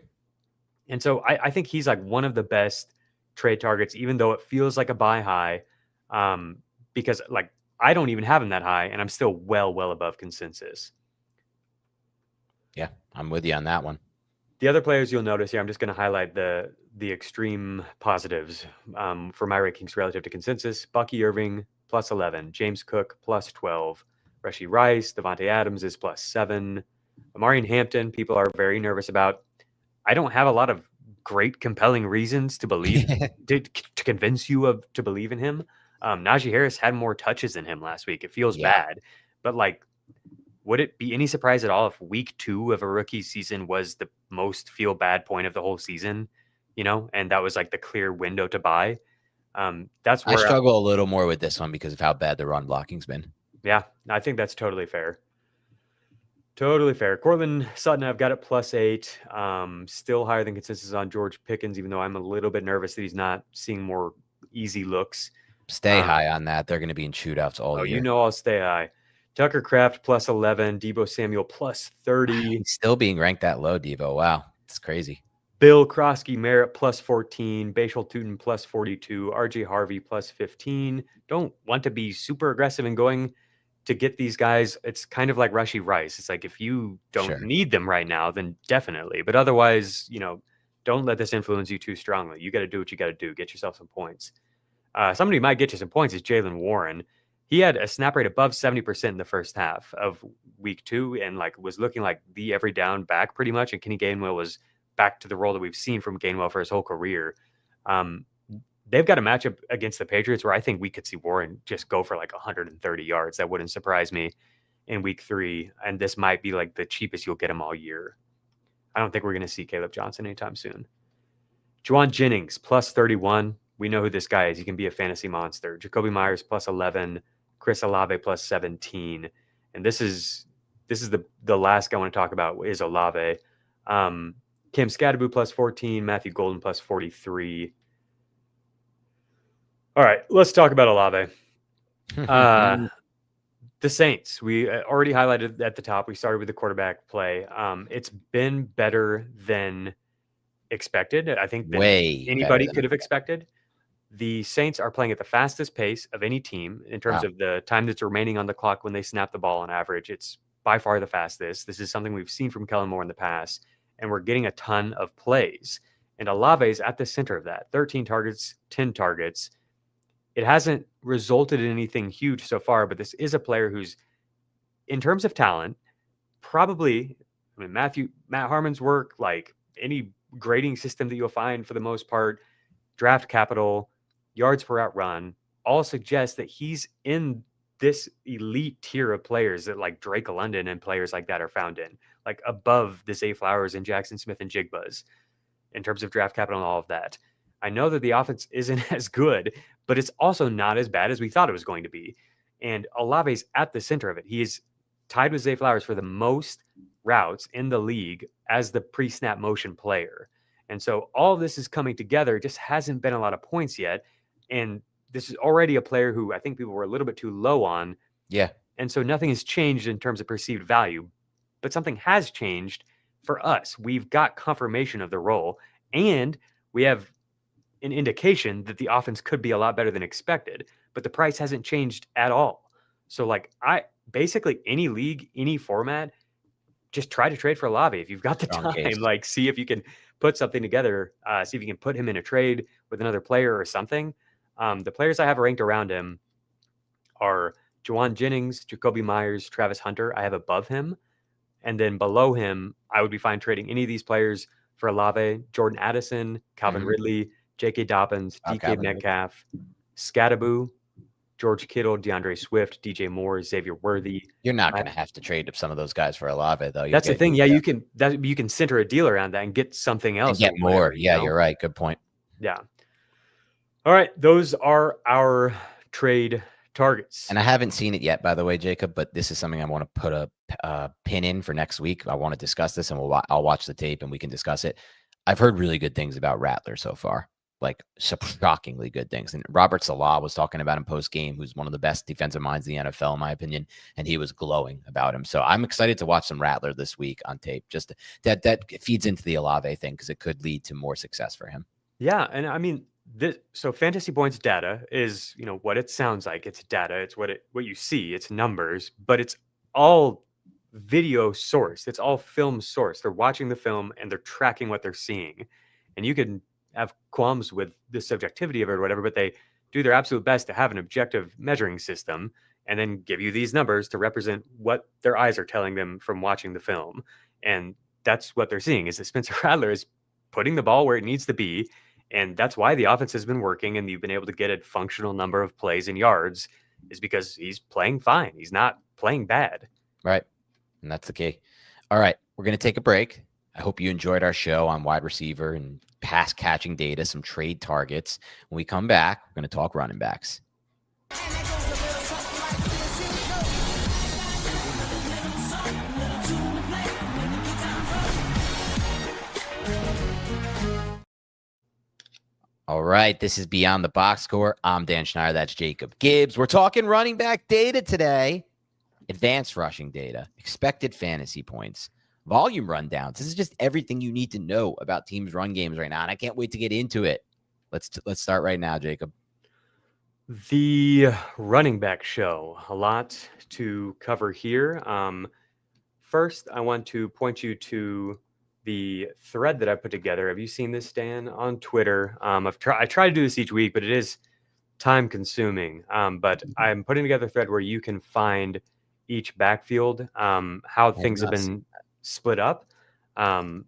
And so I think he's like one of the best trade targets, even though it feels like a buy high, because like I don't even have him that high, and I'm still well above consensus. Yeah, I'm with you on that one. The other players you'll notice here, I'm just going to highlight the extreme positives for my rankings relative to consensus. Bucky Irving plus 11, James Cook plus 12, Rashee Rice, Devontae Adams is plus 7, Amarian Hampton, people are very nervous about. I don't have a lot of great compelling reasons to believe to convince you to believe in him. Najee Harris had more touches than him last week. It feels bad, but like, would it be any surprise at all if week 2 of a rookie season was the most feel bad point of the whole season, and that was like the clear window to buy? That's where I struggle a little more with this one because of how bad the run blocking's been. Yeah, I think that's totally fair. Totally fair. Cortland Sutton, I've got it plus 8. Still higher than consensus on George Pickens, even though I'm a little bit nervous that he's not seeing more easy looks. Stay high on that. They're going to be in shootouts all year. I'll stay high. Tucker Kraft plus 11. Debo Samuel plus 30. He's still being ranked that low, Debo. Wow. It's crazy. Bill Krosky Merritt plus 14. Bashal Tootin plus 42. RJ Harvey plus 15. Don't want to be super aggressive in going to get these guys. It's kind of like Rashee Rice. It's like, if you don't need them right now, then definitely. But otherwise, don't let this influence you too strongly. You got to do what you got to do. Get yourself some points. Somebody who might get you some points is Jaylen Warren. He had a snap rate above 70% in the first half of week 2 and like was looking like the every down back pretty much. And Kenny Gainwell was back to the role that we've seen from Gainwell for his whole career. They've got a matchup against the Patriots where I think we could see Warren just go for like 130 yards. That wouldn't surprise me in week 3. And this might be like the cheapest you'll get him all year. I don't think we're going to see Caleb Johnson anytime soon. Juwan Jennings plus 31. We know who this guy is. He can be a fantasy monster. Jacoby Myers plus 11. Chris Olave plus 17. And this is the last guy I want to talk about is Olave. Kim Scadaboo plus 14. Matthew Golden plus 43. All right, let's talk about Olave. The Saints, we already highlighted at the top. We started with the quarterback play. It's been better than expected. I think than anybody could have expected. The Saints are playing at the fastest pace of any team in terms of the time that's remaining on the clock when they snap the ball on average. It's by far the fastest. This is something we've seen from Kellen Moore in the past, and we're getting a ton of plays. And Olave is at the center of that. 13 targets, 10 targets. It hasn't resulted in anything huge so far, but this is a player who's, in terms of talent, probably, Matt Harmon's work, like any grading system that you'll find for the most part, draft capital, yards per out run, all suggest that he's in this elite tier of players that like Drake London and players like that are found in, like above the Zay Flowers and Jackson Smith and Jigbas in terms of draft capital and all of that. I know that the offense isn't as good, but it's also not as bad as we thought it was going to be. And Olave's at the center of it. He is tied with Zay Flowers for the most routes in the league as the pre-snap motion player. And so all this is coming together. It just hasn't been a lot of points yet. And this is already a player who I think people were a little bit too low on Yeah. And so nothing has changed in terms of perceived value, but something has changed for us. We've got confirmation of the role, and we have an indication that the offense could be a lot better than expected, but the price hasn't changed at all. So like basically any league, any format, just try to trade for Olave if you've got the Strong time. case. Like, see if you can put something together. See if you can put him in a trade with another player or something. The players I have ranked around him are Juwan Jennings, Jacoby Myers, Travis Hunter. I have above him, and then below him, I would be fine trading any of these players for Olave, Jordan Addison, Calvin Ridley, J.K. Dobbins, DK Calvin Metcalf, Scattaboo, George Kittle, DeAndre Swift, DJ Moore, Xavier Worthy. You're not going to have to trade up some of those guys for Olave, though. That's the thing. Yeah, you can center a deal around that and get something else. And get more. Yeah, you're right. Good point. Yeah. All right. Those are our trade targets. And I haven't seen it yet, by the way, Jacob, but this is something I want to put a pin in for next week. I want to discuss this, and I'll watch the tape and we can discuss it. I've heard really good things about Rattler so far. Like shockingly good things. And Robert Salah was talking about him post-game, who's one of the best defensive minds in the NFL, in my opinion, and he was glowing about him. So I'm excited to watch some Rattler this week on tape. Just that feeds into the Olave thing because it could lead to more success for him. Yeah, and I mean, so fantasy points data is, what it sounds like. It's data. It's what you see. It's numbers, but it's all video sourced. It's all film sourced. They're watching the film and they're tracking what they're seeing, and you can have qualms with the subjectivity of it or whatever, but they do their absolute best to have an objective measuring system and then give you these numbers to represent what their eyes are telling them from watching the film. And that's what they're seeing, is that Spencer Rattler is putting the ball where it needs to be. And that's why the offense has been working and you've been able to get a functional number of plays and yards, is because he's playing fine. He's not playing bad. Right. And that's the key. All right. We're going to take a break. I hope you enjoyed our show on wide receiver and pass catching data, some trade targets. When we come back, we're going to talk running backs. All right, this is Beyond the Box Score. I'm Dan Schneider. That's Jacob Gibbs. We're talking running back data today. Advanced rushing data, expected fantasy points, volume rundowns. This is just everything you need to know about teams' run games right now, and I can't wait to get into it. Let's start right now, Jacob. The running back show. A lot to cover here. First, I want to point you to the thread that I put together. Have you seen this, Dan, on Twitter? I try to do this each week, but it is time consuming. But I'm putting together a thread where you can find each backfield, how things have been split up.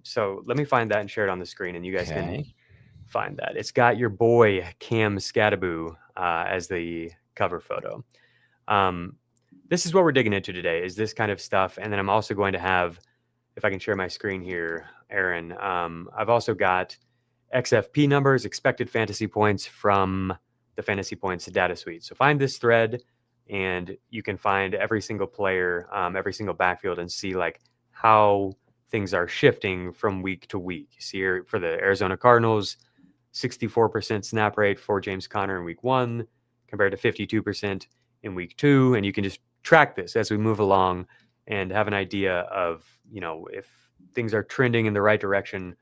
So let me find that and share it on the screen, and you guys can find that. It's got your boy Cam Scattaboo as the cover photo. This is what we're digging into today, is this kind of stuff. And then I'm also going to have, if I can share my screen here, Aaron, I've also got XFP numbers, expected fantasy points from the Fantasy Points data suite. So find this thread and you can find every single player, every single backfield, and see like how things are shifting from week to week. You see here for the Arizona Cardinals, 64% snap rate for James Conner in week 1 compared to 52% in week 2. And you can just track this as we move along and have an idea of, if things are trending in the right direction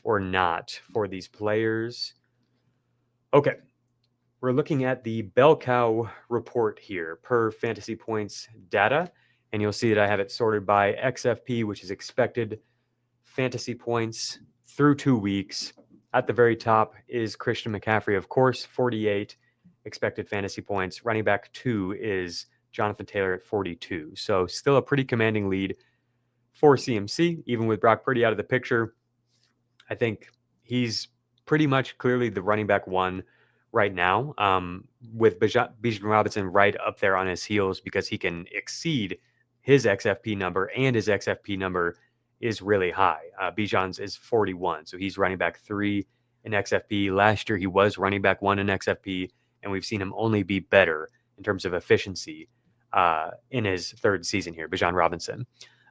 or not for these players. Okay. We're looking at the bell cow report here per Fantasy Points data. And you'll see that I have it sorted by XFP, which is expected fantasy points through 2 weeks. At the very top is Christian McCaffrey, of course, 48 expected fantasy points. Running back 2 is Jonathan Taylor at 42. So still a pretty commanding lead for CMC, even with Brock Purdy out of the picture. I think he's pretty much clearly the running back 1 right now, with Bijan Robinson right up there on his heels because he can exceed his XFP number, and his XFP number is really high. Bijan's is 41, so he's running back 3 in XFP. Last year, he was running back 1 in XFP, and we've seen him only be better in terms of efficiency in his 3rd season here, Bijan Robinson.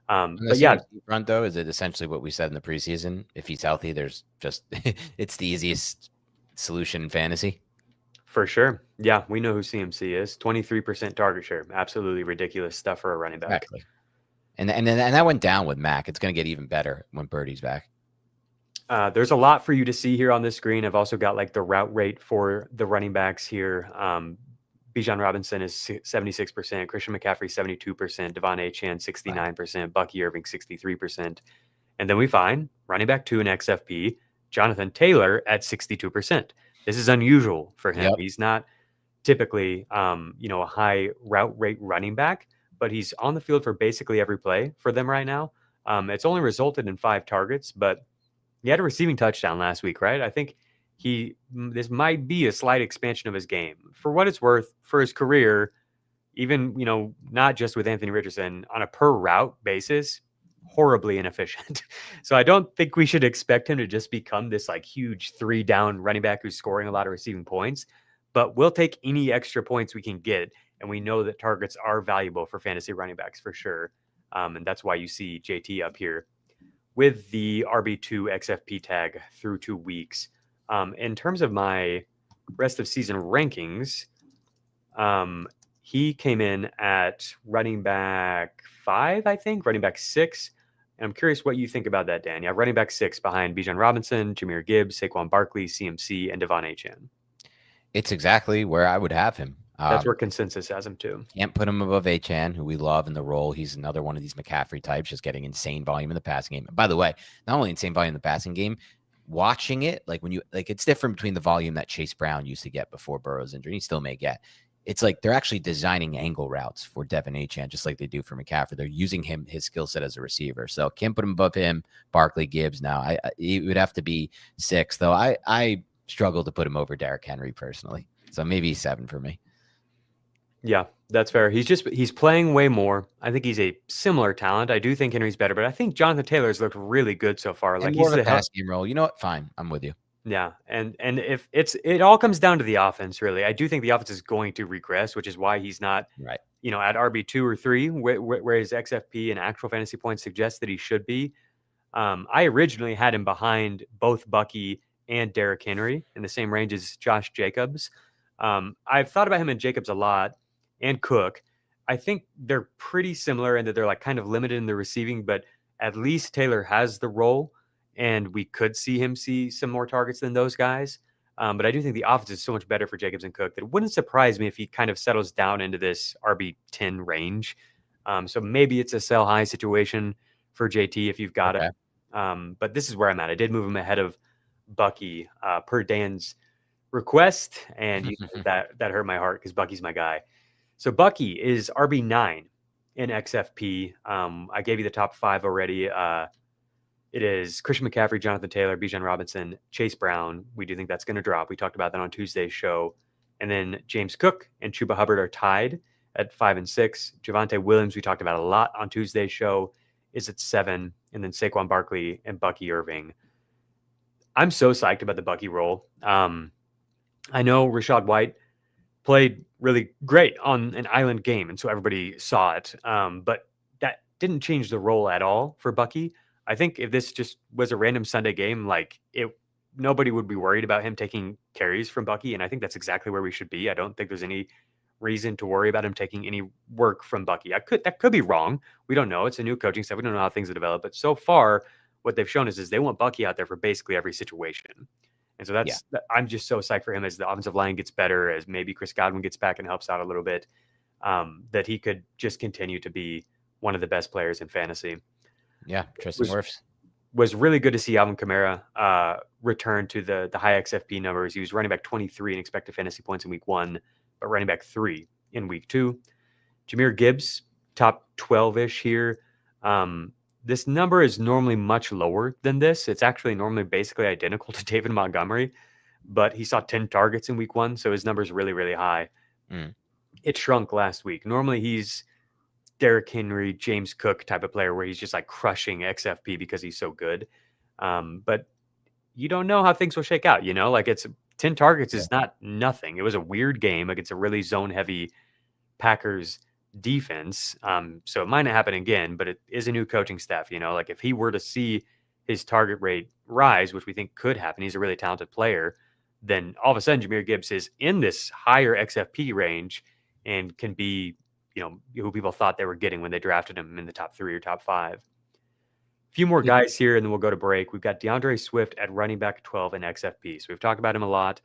But yeah, front though, is it essentially what we said in the preseason? If he's healthy, there's just it's the easiest solution in fantasy. For sure. Yeah, we know who CMC is. 23% target share. Absolutely ridiculous stuff for a running back. Exactly. And that went down with Mac. It's going to get even better when Birdie's back. There's a lot for you to see here on this screen. I've also got like the route rate for the running backs here. Bijan Robinson is 76%, Christian McCaffrey 72%, Devon Achane 69%, Bucky Irving 63%. And then we find running back 2 in XFP, Jonathan Taylor at 62%. This is unusual for him. Yep. He's not typically a high route rate running back, but he's on the field for basically every play for them right now. It's only resulted in 5 targets, but he had a receiving touchdown last week, right? I think this might be a slight expansion of his game. For what it's worth, for his career, even, not just with Anthony Richardson, on a per route basis, horribly inefficient. So I don't think we should expect him to just become this like huge 3-down running back who's scoring a lot of receiving points, but we'll take any extra points we can get. And we know that targets are valuable for fantasy running backs for sure. And that's why you see JT up here with the RB2 XFP tag through 2 weeks. In terms of my rest of season rankings, he came in at running back 5, I think, running back 6. And I'm curious what you think about that, Dan. You have running back 6 behind Bijan Robinson, Jahmyr Gibbs, Saquon Barkley, CMC, and Devon Achane. It's exactly where I would have him. That's where consensus has him too. Can't put him above Achane, who we love in the role. He's another one of these McCaffrey types, just getting insane volume in the passing game. By the way, not only insane volume in the passing game, watching it, it's different between the volume that Chase Brown used to get before Burrow's injury. He still may get. It's like they're actually designing angle routes for Devon Achane, just like they do for McCaffrey. They're using his skill set as a receiver. So can't put him above him. Barkley, Gibbs. Now, it would have to be 6, though. I struggle to put him over Derrick Henry personally. So maybe 7 for me. Yeah, that's fair. He's playing way more. I think he's a similar talent. I do think Henry's better, but I think Jonathan Taylor's looked really good so far. Like he's the pass game role. You know what? Fine, I'm with you. Yeah, and if it all comes down to the offense, really. I do think the offense is going to regress, which is why he's not right. At RB2 or 3, where his XFP and actual fantasy points suggest that he should be. I originally had him behind both Bucky and Derrick Henry in the same range as Josh Jacobs. I've thought about him and Jacobs a lot. And Cook, I think they're pretty similar in that they're like kind of limited in the receiving, but at least Taylor has the role, and we could see him see some more targets than those guys. But I do think the offense is so much better for Jacobs and Cook that it wouldn't surprise me if he kind of settles down into this RB10 range. So maybe it's a sell high situation for JT if you've got it. But this is where I'm at. I did move him ahead of Bucky per Dan's request, and that hurt my heart because Bucky's my guy. So Bucky is RB9 in XFP. I gave you the top 5 already. It is Christian McCaffrey, Jonathan Taylor, Bijan Robinson, Chase Brown. We do think that's going to drop. We talked about that on Tuesday's show. And then James Cook and Chuba Hubbard are tied at 5 and 6. Javonte Williams, we talked about a lot on Tuesday's show, is at 7. And then Saquon Barkley and Bucky Irving. I'm so psyched about the Bucky role. I know Rachaad White played really great on an island game, and so everybody saw it. But that didn't change the role at all for Bucky. I think if this just was a random Sunday game, nobody would be worried about him taking carries from Bucky, and I think that's exactly where we should be. I don't think there's any reason to worry about him taking any work from Bucky. That could be wrong. We don't know. It's a new coaching staff. We don't know how things have developed. But so far, what they've shown is they want Bucky out there for basically every situation. And so I'm just so psyched for him as the offensive line gets better, as maybe Chris Godwin gets back and helps out a little bit, that he could just continue to be one of the best players in fantasy. Yeah, Tristan Wirfs. Was really good to see Alvin Kamara return to the high XFP numbers. He was running back 23 in expected fantasy points in week 1, but running back 3 in week 2. Jahmyr Gibbs, top 12-ish here. This number is normally much lower than this. It's actually normally basically identical to David Montgomery, but he saw 10 targets in week 1, so his number is really, really high. It shrunk last week. Normally he's Derrick Henry, James Cook type of player where he's just like crushing XFP because he's so good. But you don't know how things will shake out, it's 10 targets is not nothing. It was a weird game against a really zone-heavy Packers defense. So it might not happen again, but it is a new coaching staff. If he were to see his target rate rise, which we think could happen, he's a really talented player, then all of a sudden Jahmyr Gibbs is in this higher XFP range and can be, who people thought they were getting when they drafted him in the top 3 or top 5. A few more guys here, and then we'll go to break. We've got DeAndre Swift at running back 12 in XFP. So we've talked about him a lot.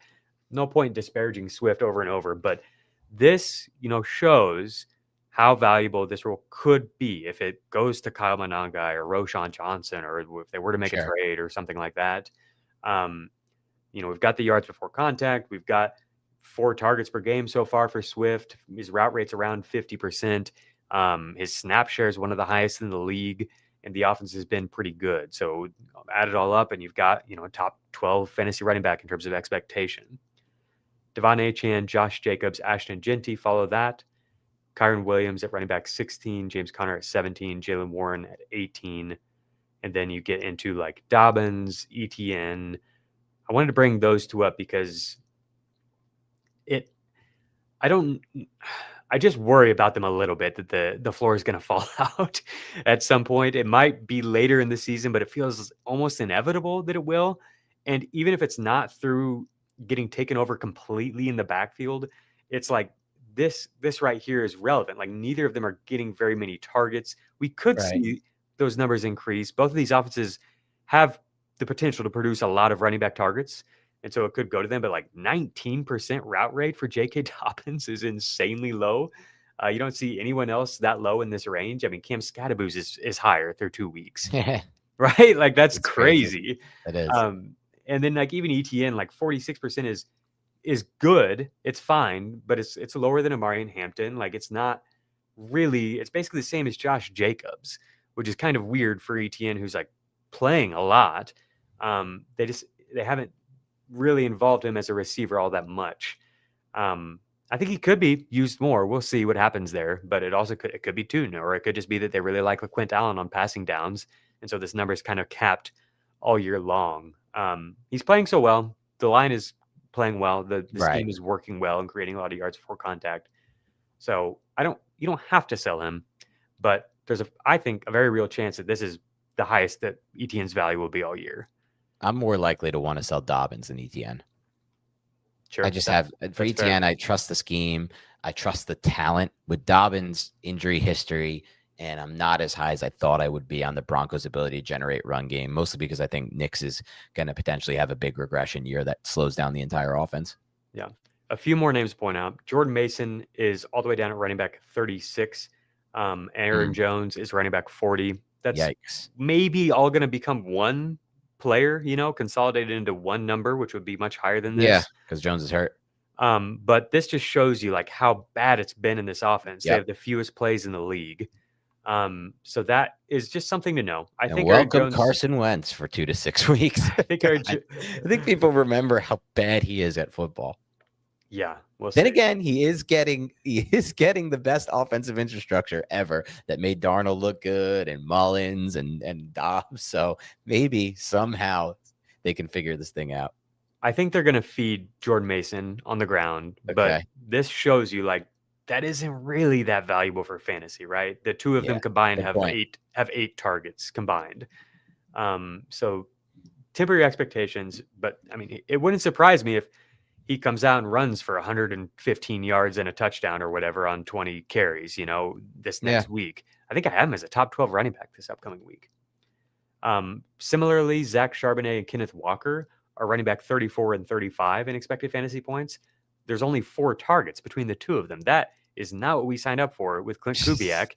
No point disparaging Swift over and over, but this, shows how valuable this role could be if it goes to Kyle Monangai or Roshan Johnson, or if they were to make a trade or something like that. We've got the yards before contact. We've got 4 targets per game so far for Swift. His route rate's around 50%. His snap share is one of the highest in the league, and the offense has been pretty good. So add it all up, and you've got, a top 12 fantasy running back in terms of expectation. Devon Achane, Josh Jacobs, Ashton Genty follow that. Kyron Williams at running back 16, James Conner at 17, Jalen Warren at 18. And then you get into like Dobbins, ETN. I wanted to bring those 2 up because I just worry about them a little bit that the floor is going to fall out at some point. It might be later in the season, but it feels almost inevitable that it will. And even if it's not through getting taken over completely in the backfield, it's like this right here is relevant. Like neither of them are getting very many targets. We could see those numbers increase. Both of these offenses have the potential to produce a lot of running back targets. And so it could go to them, but like 19% route rate for J.K. Dobbins is insanely low. You don't see anyone else that low in this range. I mean, Cam Scatterboos is higher through 2 weeks, right? Like that's crazy. It is. And then like even ETN, like 46% is good. It's fine, but it's lower than Amari and Hampton. Like it's not really, it's basically the same as Josh Jacobs, which is kind of weird for ETN, who's like playing a lot. They haven't really involved him as a receiver all that much. I think he could be used more. We'll see what happens there, but it could be tuned, or it could just be that they really like LaQuint Allen on passing downs. And so this number is kind of capped all year long. He's playing so well. The line is playing well. The scheme is working well and creating a lot of yards before contact. So you don't have to sell him, but there's I think a very real chance that this is the highest that ETN's value will be all year. I'm more likely to want to sell Dobbins than ETN. Sure. I just have for ETN, fair. I trust the scheme. I trust the talent. With Dobbins' injury history, and I'm not as high as I thought I would be on the Broncos' ability to generate run game, mostly because I think Nix is going to potentially have a big regression year that slows down the entire offense. Yeah. A few more names to point out. Jordan Mason is all the way down at running back 36. Aaron Jones is running back 40. That's maybe all going to become one player, consolidated into one number, which would be much higher than this. Yeah, because Jones is hurt. But this just shows you like how bad it's been in this offense. They have the fewest plays in the league. So that is just something to know. I think welcome Carson Wentz for 2 to 6 weeks. I think people remember how bad he is at football. Yeah. Then again, he is getting the best offensive infrastructure ever that made Darnold look good, and Mullins and Dobbs. So maybe somehow they can figure this thing out. I think they're going to feed Jordan Mason on the ground, but this shows you like that isn't really that valuable for fantasy, right? The two of them combined have 8 targets combined. So temper your expectations, but I mean, it wouldn't surprise me if he comes out and runs for 115 yards and a touchdown or whatever on 20 carries, this next week. I think I have him as a top 12 running back this upcoming week. Similarly, Zach Charbonnet and Kenneth Walker are running back 34 and 35 in expected fantasy points. There's only 4 targets between the two of them. That is not what we signed up for with Clint Kubiak.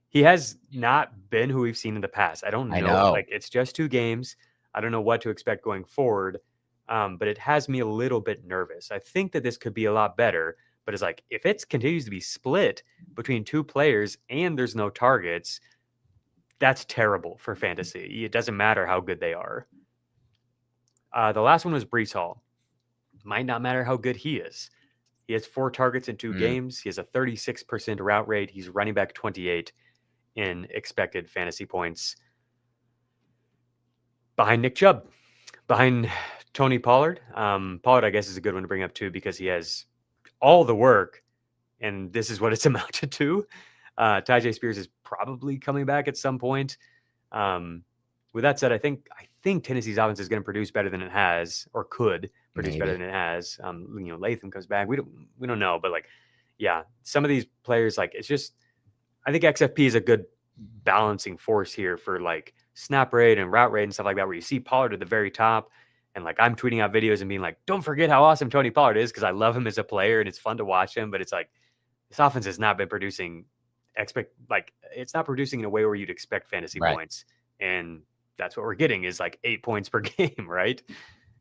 He has not been who we've seen in the past. I don't know. Like it's just 2 games. I don't know what to expect going forward. But it has me a little bit nervous. I think that this could be a lot better, but it's like, if it continues to be split between 2 players and there's no targets, that's terrible for fantasy. It doesn't matter how good they are. The last one was Breece Hall. Might not matter how good he is. He has 4 targets in 2 games. He has a 36% route rate. He's running back 28 in expected fantasy points. Behind Nick Chubb. Behind Tony Pollard. Pollard, I guess, is a good one to bring up too, because he has all the work, and this is what it's amounted to. Tyjae Spears is probably coming back at some point. with that said, I think Tennessee's offense is going to produce better than it has, or could produce better than it has. Latham comes back. We don't know, but like, yeah, some of these players, like, it's just, I think XFP is a good balancing force here for like snap rate and route rate and stuff like that, where you see Pollard at the very top. And like, I'm tweeting out videos and being like, don't forget how awesome Tony Pollard is, because I love him as a player and it's fun to watch him. But it's like, this offense has not been producing it's not producing in a way where you'd expect fantasy points. And that's what we're getting is like 8 points per game, right?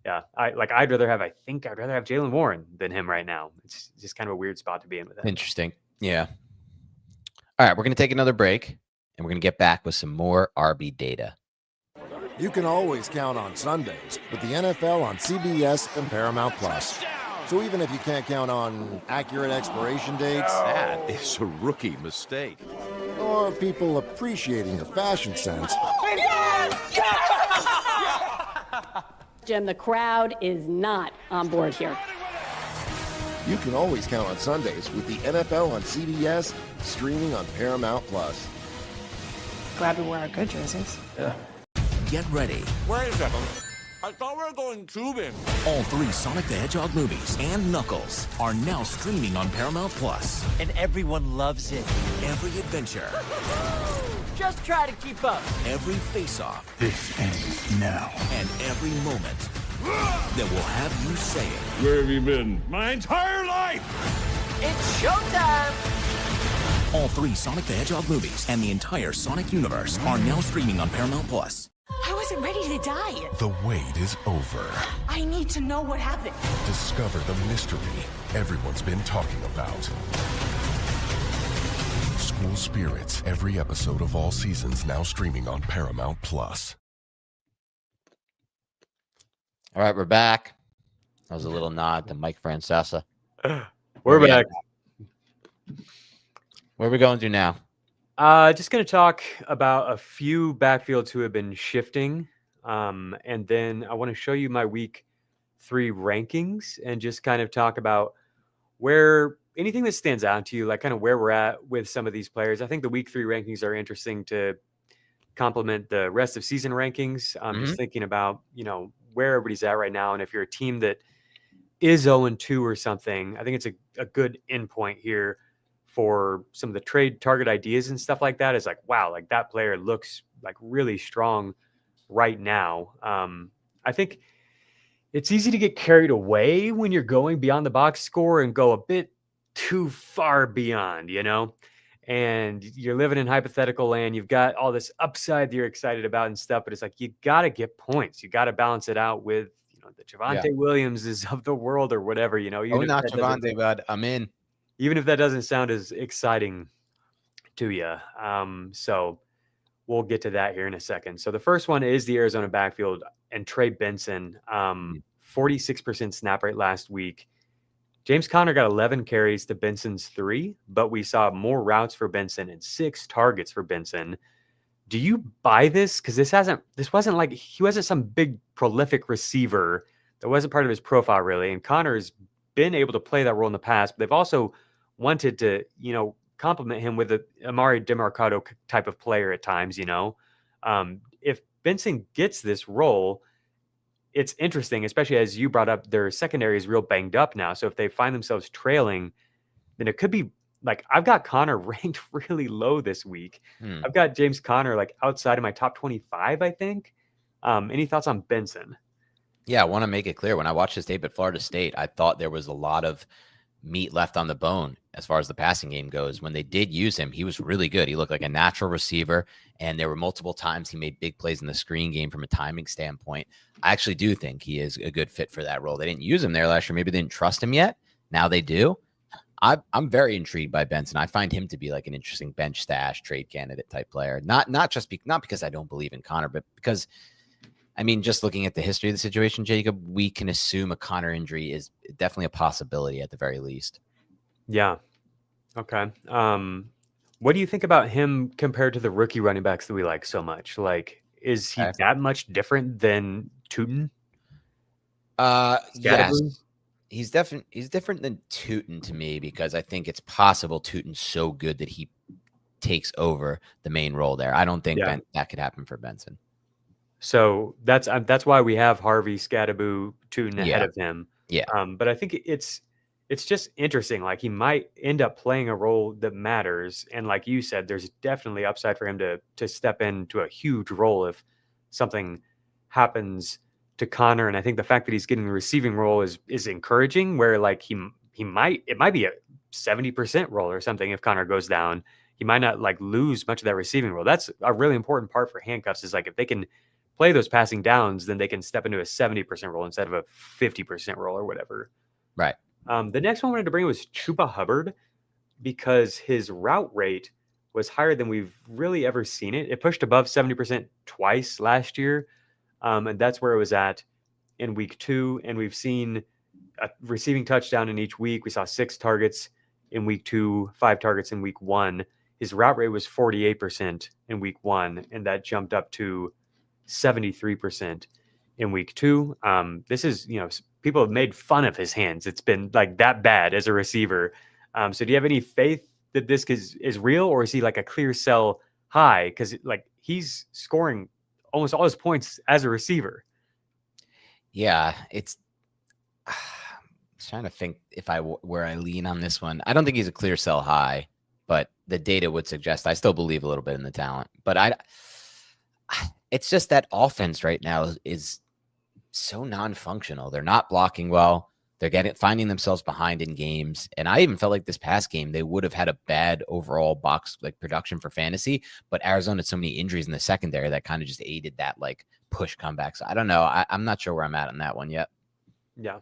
Yeah. I'd rather have Jaylen Warren than him right now. It's just kind of a weird spot to be in with that. Interesting. Yeah. All right. We're going to take another break and we're going to get back with some more RB data. You can always count on Sundays with the NFL on CBS and Paramount Plus. So even if you can't count on accurate expiration dates, that is a rookie mistake, or people appreciating your fashion sense, Jim, the crowd is not on board here. you can always count on Sundays with the NFL on CBS, streaming on Paramount Plus. Glad we wear our good jerseys. Yeah. Get ready. Wait a second. I thought we were going tubing. All 3 Sonic the Hedgehog movies and Knuckles are now streaming on Paramount Plus. And everyone loves it. Every adventure. Just try to keep up. Every face-off. This ends now. And every moment that will have you saying, where have you been my entire life? It's showtime. All 3 Sonic the Hedgehog movies and the entire Sonic universe are now streaming on Paramount Plus. I wasn't ready to die. The wait is over. I need to know what happened. Discover the mystery everyone's been talking about. School Spirits, every episode of all seasons now streaming on Paramount Plus. All right, we're back. That was a little nod to Mike Francesa. We're back. Where are we going to now? Just going to talk about a few backfields who have been shifting. And then I want to show you my week 3 rankings and just kind of talk about where anything that stands out to you, like kind of where we're at with some of these players. I think the week 3 rankings are interesting to complement the rest of season rankings. Just thinking about, where everybody's at right now. And if you're a team that is 0-2 or something, I think it's a good endpoint here for some of the trade target ideas and stuff like that. Is like, wow, like that player looks like really strong right now. I think it's easy to get carried away when you're going beyond the box score and go a bit too far beyond, and you're living in hypothetical land. You've got all this upside that you're excited about and stuff, but it's like, you got to get points. You got to balance it out with, the Javonte Williamses of the world or whatever, Not Javonte, but I'm in. Even if that doesn't sound as exciting to you. So we'll get to that here in a second. So the first one is the Arizona backfield and Trey Benson, 46% snap rate last week. James Conner got 11 carries to Benson's 3, but we saw more routes for Benson and 6 targets for Benson. Do you buy this? Because this wasn't like, he wasn't some big prolific receiver. That wasn't part of his profile really. And Conner's been able to play that role in the past, but they've also wanted to, complement him with a Amari DeMarcado type of player at times, if Benson gets this role, it's interesting, especially as you brought up, their secondary is real banged up now. So if they find themselves trailing, then it could be like, I've got Conner ranked really low this week. I've got James Conner like outside of my top 25, I think. Any thoughts on Benson? Yeah, I want to make it clear. When I watched his tape at Florida State, I thought there was a lot of meat left on the bone as far as the passing game goes. When they did use him, he was really good. He looked like a natural receiver, and there were multiple times he made big plays in the screen game from a timing standpoint. I actually do think he is a good fit for that role. They didn't use him there last year. Maybe they didn't trust him yet. Now they do. I'm very intrigued by Benson. I find him to be like an interesting bench stash trade candidate type player. Not because I don't believe in Conner, but because, just looking at the history of the situation, Jacob, we can assume a Conner injury is definitely a possibility at the very least. Yeah. Okay. What do you think about him compared to the rookie running backs that we like so much? Like, is he that much different than Tootin? Yes. He's different than Tootin to me, because I think it's possible Tootin's so good that he takes over the main role there. I don't think that could happen for Benson. So that's why we have Harvey Scadaboo Tootin ahead Yeah. of him. Yeah. But I think it's just interesting. Like, he might end up playing a role that matters, and like you said, there's definitely upside for him to step into a huge role if something happens to Connor. And I think the fact that he's getting the receiving role is encouraging. Where like it might be a 70% role or something if Connor goes down. He might not like lose much of that receiving role. That's a really important part for handcuffs. Is like if they can play those passing downs, then they can step into a 70% role instead of a 50% role or whatever. Right. The next one I wanted to bring was Chuba Hubbard, because his route rate was higher than we've really ever seen it. It pushed above 70% twice last year, and that's where it was at in week 2. And we've seen a receiving touchdown in each week. We saw 6 targets in week 2, 5 targets in week 1. His route rate was 48% in week 1, and that jumped up to 73% in week 2. This is, people have made fun of his hands. It's been like that bad as a receiver. So do you have any faith that this is real, or is he like a clear sell high? Because like he's scoring almost all his points as a receiver. Yeah, it's I'm trying to think where I lean on this one. I don't think he's a clear sell high, but the data would suggest I still believe a little bit in the talent. But it's just that offense right now is so non-functional. They're not blocking well. They're finding themselves behind in games. And I even felt like this past game, they would have had a bad overall box like production for fantasy, but Arizona had so many injuries in the secondary that kind of just aided that like push comeback. So I don't know. I'm not sure where I'm at on that one yet. Yeah.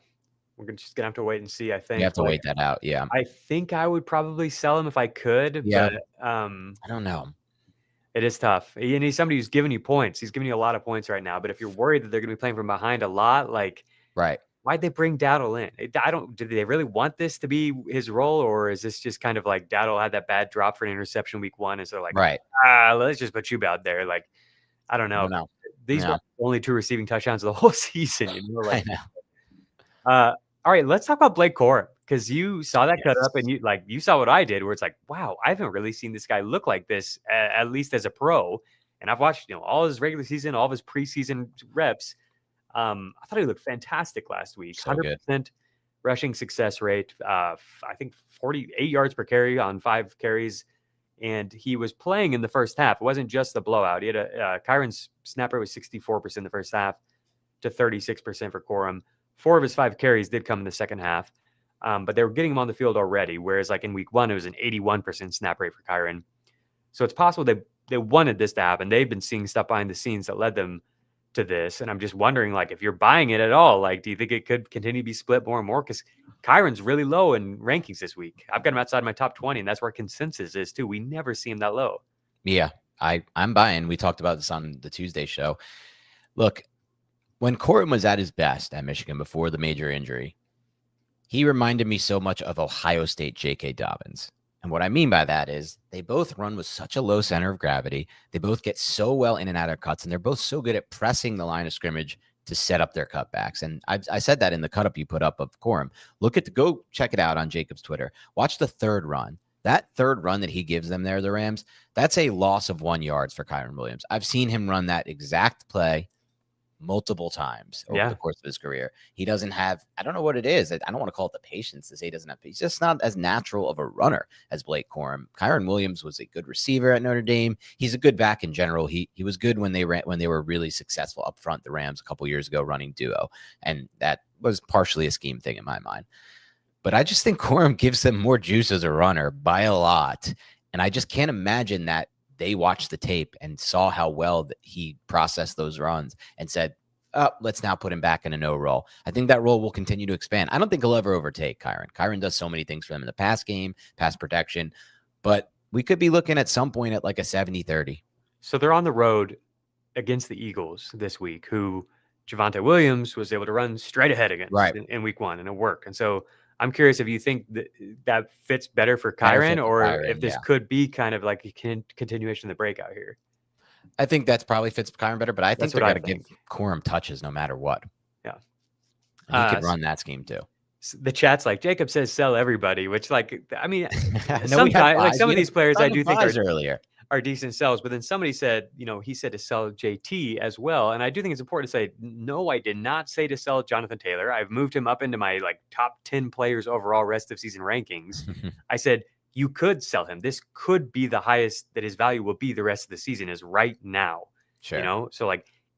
We're just gonna have to wait and see. I think you have to wait that out. Yeah. I think I would probably sell him if I could. Yeah. But I don't know. It is tough. And he's somebody who's giving you points. He's giving you a lot of points right now. But if you're worried that they're going to be playing from behind a lot, like, right, why'd they bring Dowdle in? Did they really want this to be his role, or is this just kind of like Dowdle had that bad drop for an interception week 1, and so like, right, let's just put you out there. Like, I don't know. No. These were only 2 receiving touchdowns of the whole season. Like, I know. All right, let's talk about Blake Corum, because you saw that cut up, and you saw what I did, where it's like, wow, I haven't really seen this guy look like this, at least as a pro. And I've watched all his regular season, all of his preseason reps. I thought he looked fantastic last week. So 100% rushing success rate. I think 48 yards per carry on 5 carries. And he was playing in the first half. It wasn't just the blowout. He had Kyron's snap rate was 64% in the first half to 36% for Corum. 4 of his 5 carries did come in the second half. But they were getting him on the field already. Whereas like in week 1, it was an 81% snap rate for Kyron. So it's possible they wanted this to happen. They've been seeing stuff behind the scenes that led them to this. And I'm just wondering, like, if you're buying it at all, like, do you think it could continue to be split more and more? Because Kyron's really low in rankings this week. I've got him outside my top 20, and that's where consensus is too. We never see him that low. Yeah, I'm buying. We talked about this on the Tuesday show. Look, when Corum was at his best at Michigan before the major injury, he reminded me so much of Ohio State J.K. Dobbins. And what I mean by that is they both run with such a low center of gravity. They both get so well in and out of cuts, and they're both so good at pressing the line of scrimmage to set up their cutbacks. And I said that in the cut up you put up of Corum. Go check it out on Jacob's Twitter. Watch the third run. That third run that he gives them there, the Rams, that's a loss of 1 yard for Kyron Williams. I've seen him run that exact play multiple times over the course of his career. He doesn't have, I don't know what it is. I don't want to call it the patience to say he doesn't have, he's just not as natural of a runner as Blake Corum. Kyron Williams was a good receiver at Notre Dame. He's a good back in general. He was good when they were really successful up front, the Rams a couple years ago running duo. And that was partially a scheme thing in my mind. But I just think Corum gives them more juice as a runner by a lot. And I just can't imagine that they watched the tape and saw how well that he processed those runs and said, oh, let's now put him back in a no role. I think that role will continue to expand. I don't think he'll ever overtake Kyron. Kyron does so many things for them in the pass game, pass protection, but we could be looking at some point at like a 70-30. So they're on the road against the Eagles this week, who Javonte Williams was able to run straight ahead against in week 1, and it worked. And so I'm curious if you think that fits better for Kyron, if this could be kind of like a continuation of the breakout here. I think that's probably fits Kyron better, but I think they're going to give Corum touches no matter what. Yeah. He could run that scheme too. The chat's like, Jacob says sell everybody, which, like, I mean, sometimes, like, some of these players I do think are earlier. are decent sells. But then somebody said, he said to sell JT as well. And I do think it's important to say, no, I did not say to sell Jonathan Taylor. I've moved him up into my top 10 players overall rest of season rankings. I said, you could sell him. This could be the highest that his value will be the rest of the season is right now. Sure. So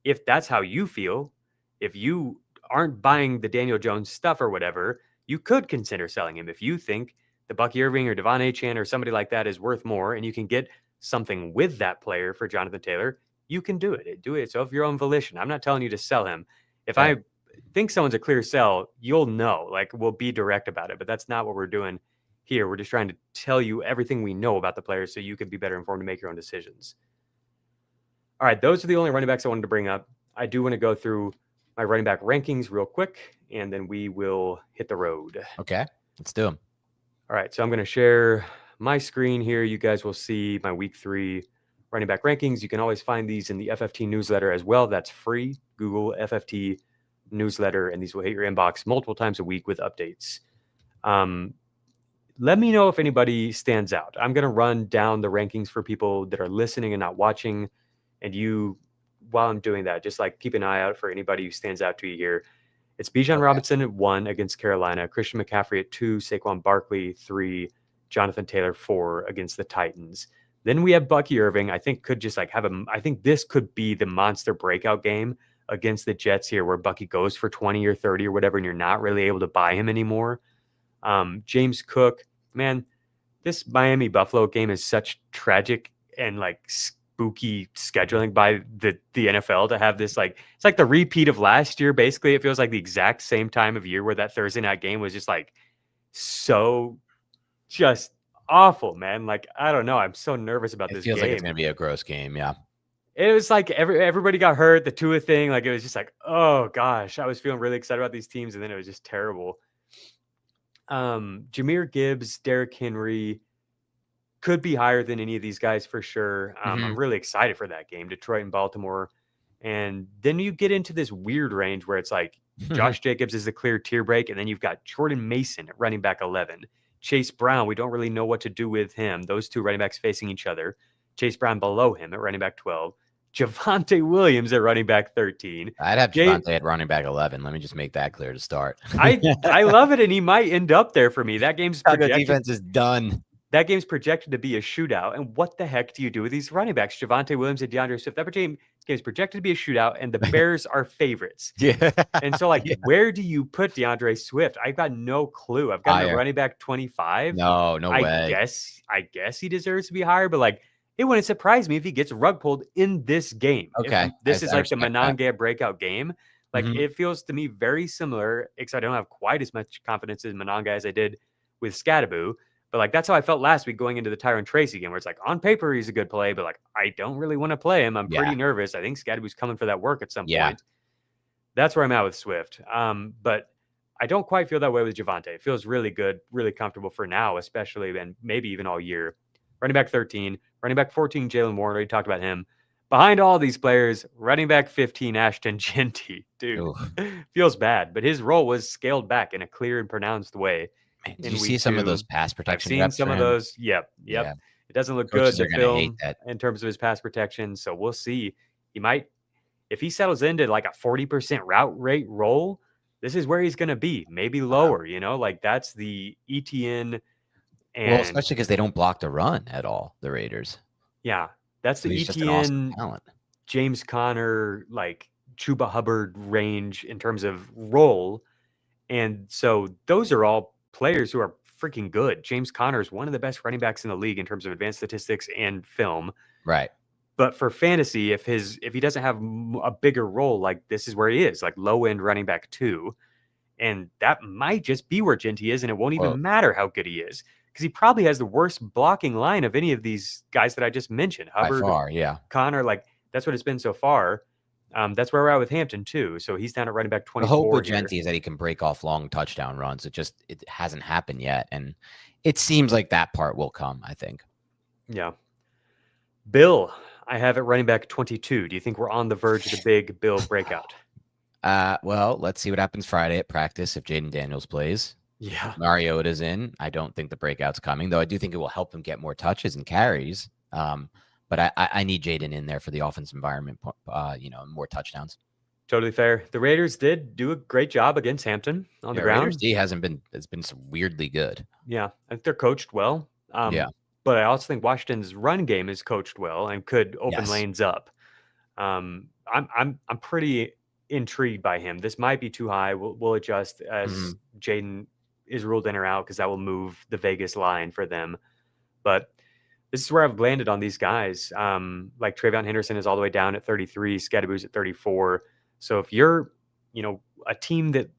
if that's how you feel, if you aren't buying the Daniel Jones stuff or whatever, you could consider selling him. If you think the Bucky Irving or Devon Achane or somebody like that is worth more and you can get something with that player for Jonathan Taylor, you can do it. Do it. So of your own volition. I'm not telling you to sell him. If I think someone's a clear sell, you'll know, we'll be direct about it, but that's not what we're doing here. We're just trying to tell you everything we know about the players so you can be better informed to make your own decisions. All right. Those are the only running backs I wanted to bring up. I do want to go through my running back rankings real quick, and then we will hit the road. Okay, let's do them. All right, so I'm going to share my screen here. You guys will see my week 3 running back rankings. You can always find these in the FFT newsletter as well. That's free. Google FFT newsletter, and these will hit your inbox multiple times a week with updates. Let me know if anybody stands out. I'm going to run down the rankings for people that are listening and not watching, and you, while I'm doing that, just keep an eye out for anybody who stands out to you here. It's Bijan Robinson at 1 against Carolina, Christian McCaffrey at 2, Saquon Barkley 3, Jonathan Taylor 4 against the Titans. Then we have Bucky Irving. I think could just I think this could be the monster breakout game against the Jets here, where Bucky goes for 20 or 30 or whatever, and you're not really able to buy him anymore. James Cook, man, this Miami Buffalo game is such tragic and spooky scheduling by the NFL to have this it's like the repeat of last year. Basically, it feels like the exact same time of year where that Thursday night game was just so just awful, man. I don't know. I'm so nervous about this game. It feels like it's gonna be a gross game. Yeah. It was everybody got hurt. The Tua thing, it was just oh gosh, I was feeling really excited about these teams, and then it was just terrible. Jahmyr Gibbs, Derrick Henry could be higher than any of these guys for sure. I'm really excited for that game, Detroit and Baltimore. And then you get into this weird range where it's Josh Jacobs is the clear tier break, and then you've got Jordan Mason at running back 11. Chase Brown, we don't really know what to do with him. Those two running backs facing each other. Chase Brown below him at running back 12. Javonte Williams at running back 13. I'd have Javonte at running back 11. Let me just make that clear to start. I love it, and he might end up there for me. That game's projected. The defense is done. That game's projected to be a shootout. And what the heck do you do with these running backs? Javonte Williams and DeAndre Swift. That game's projected to be a shootout, and the Bears are favorites. Yeah. And so, where do you put DeAndre Swift? I've got no clue. I've got him at running back 25. No way. I guess he deserves to be higher, but it wouldn't surprise me if he gets rug pulled in this game. Okay. If this is the Monangabe breakout game. It feels to me very similar, except I don't have quite as much confidence in Monanga as I did with Scadaboo. But that's how I felt last week going into the Tyron Tracy game, where it's on paper he's a good play, but I don't really want to play him. I'm pretty nervous. I think Scadaboo's coming for that work at some point. That's where I'm at with Swift. But I don't quite feel that way with Javonte. It feels really good, really comfortable for now, especially, and maybe even all year. Running back 13, running back 14, Jalen Warren. Already talked about him. Behind all these players, running back 15, Ashton Genty. Dude, feels bad, but his role was scaled back in a clear and pronounced way. Did you see some of those pass protection? I've seen some of those. Yep. Yeah. It doesn't look Coaches good to film in terms of his pass protection. So we'll see. He might, if he settles into a 40% route rate role, this is where he's going to be. Maybe lower, that's the ETN. And especially because they don't block the run at all, the Raiders. Yeah. That's the ETN, awesome talent. James Conner, Chuba Hubbard range in terms of role. And so those are all players who are freaking good. James Conner is one of the best running backs in the league in terms of advanced statistics and film. Right. But for fantasy, if he doesn't have a bigger role, this is where he is, low end running back 2. And that might just be where Genty is, and it won't even matter how good he is, because he probably has the worst blocking line of any of these guys that I just mentioned. Hubbard, by far, yeah. Conner, that's what it's been so far. That's where we're at with Hampton too. So he's down at running back 24. The hope with Genty is that he can break off long touchdown runs. It hasn't happened yet, and it seems like that part will come, I think. Yeah. Bill, I have at running back 22. Do you think we're on the verge of the big Bill breakout? Well, let's see what happens Friday at practice if Jaden Daniels plays. Yeah. Mariota's in. I don't think the breakout's coming, though I do think it will help him get more touches and carries. But I need Jaden in there for the offense environment, more touchdowns. Totally fair. The Raiders did do a great job against Hampton on the ground. Raiders D has been weirdly good. Yeah, I think they're coached well. But I also think Washington's run game is coached well and could open lanes up. I'm pretty intrigued by him. This might be too high. We'll adjust as Jaden is ruled in or out, because that will move the Vegas line for them. But this is where I've landed on these guys. Like Travion Henderson is all the way down at 33, Scadaboo's at 34. So if you're, a team that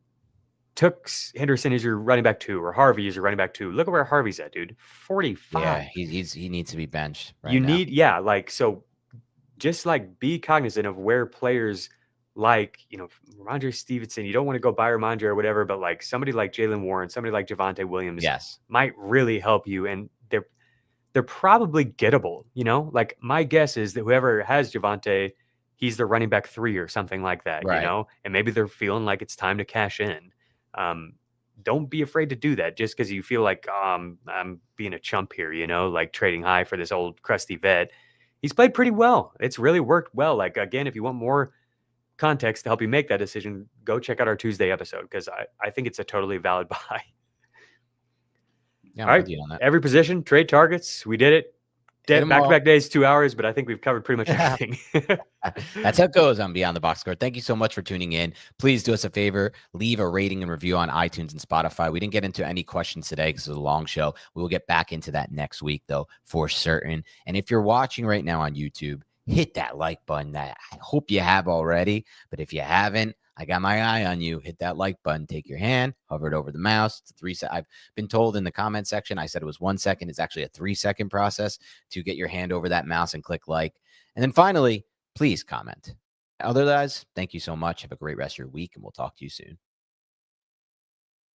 took Henderson as your running back 2 or Harvey as your running back 2, look at where Harvey's at, dude. 45. Yeah, he needs to be benched. So just be cognizant of where players Ramondre Stevenson, you don't want to go buy Ramondre or whatever, but somebody like Jalen Warren, somebody like Javonte Williams might really help you. And they're probably gettable, my guess is that whoever has Javonte, he's the running back 3 or something like that, and maybe they're feeling like it's time to cash in. Don't be afraid to do that just because you feel like I'm being a chump here, trading high for this old crusty vet. He's played pretty well. It's really worked well. Again, if you want more context to help you make that decision, go check out our Tuesday episode, because I think it's a totally valid buy. Yeah, all right, every position, trade targets, we did it. Back-to-back days, 2 hours, but I think we've covered pretty much everything. That's how it goes on Beyond the Box Score. Thank you so much for tuning in. Please do us a favor, leave a rating and review on iTunes and Spotify. We didn't get into any questions today because it was a long show. We will get back into that next week, though, for certain. And if you're watching right now on YouTube, hit that like button. I hope you have already, but if you haven't, I got my eye on you. Hit that like button. Take your hand, hover it over the mouse. It's 3 seconds. I've been told in the comment section, I said it was 1 second. It's actually a 3-second process to get your hand over that mouse and click like. And then finally, please comment. Otherwise, thank you so much. Have a great rest of your week, and we'll talk to you soon.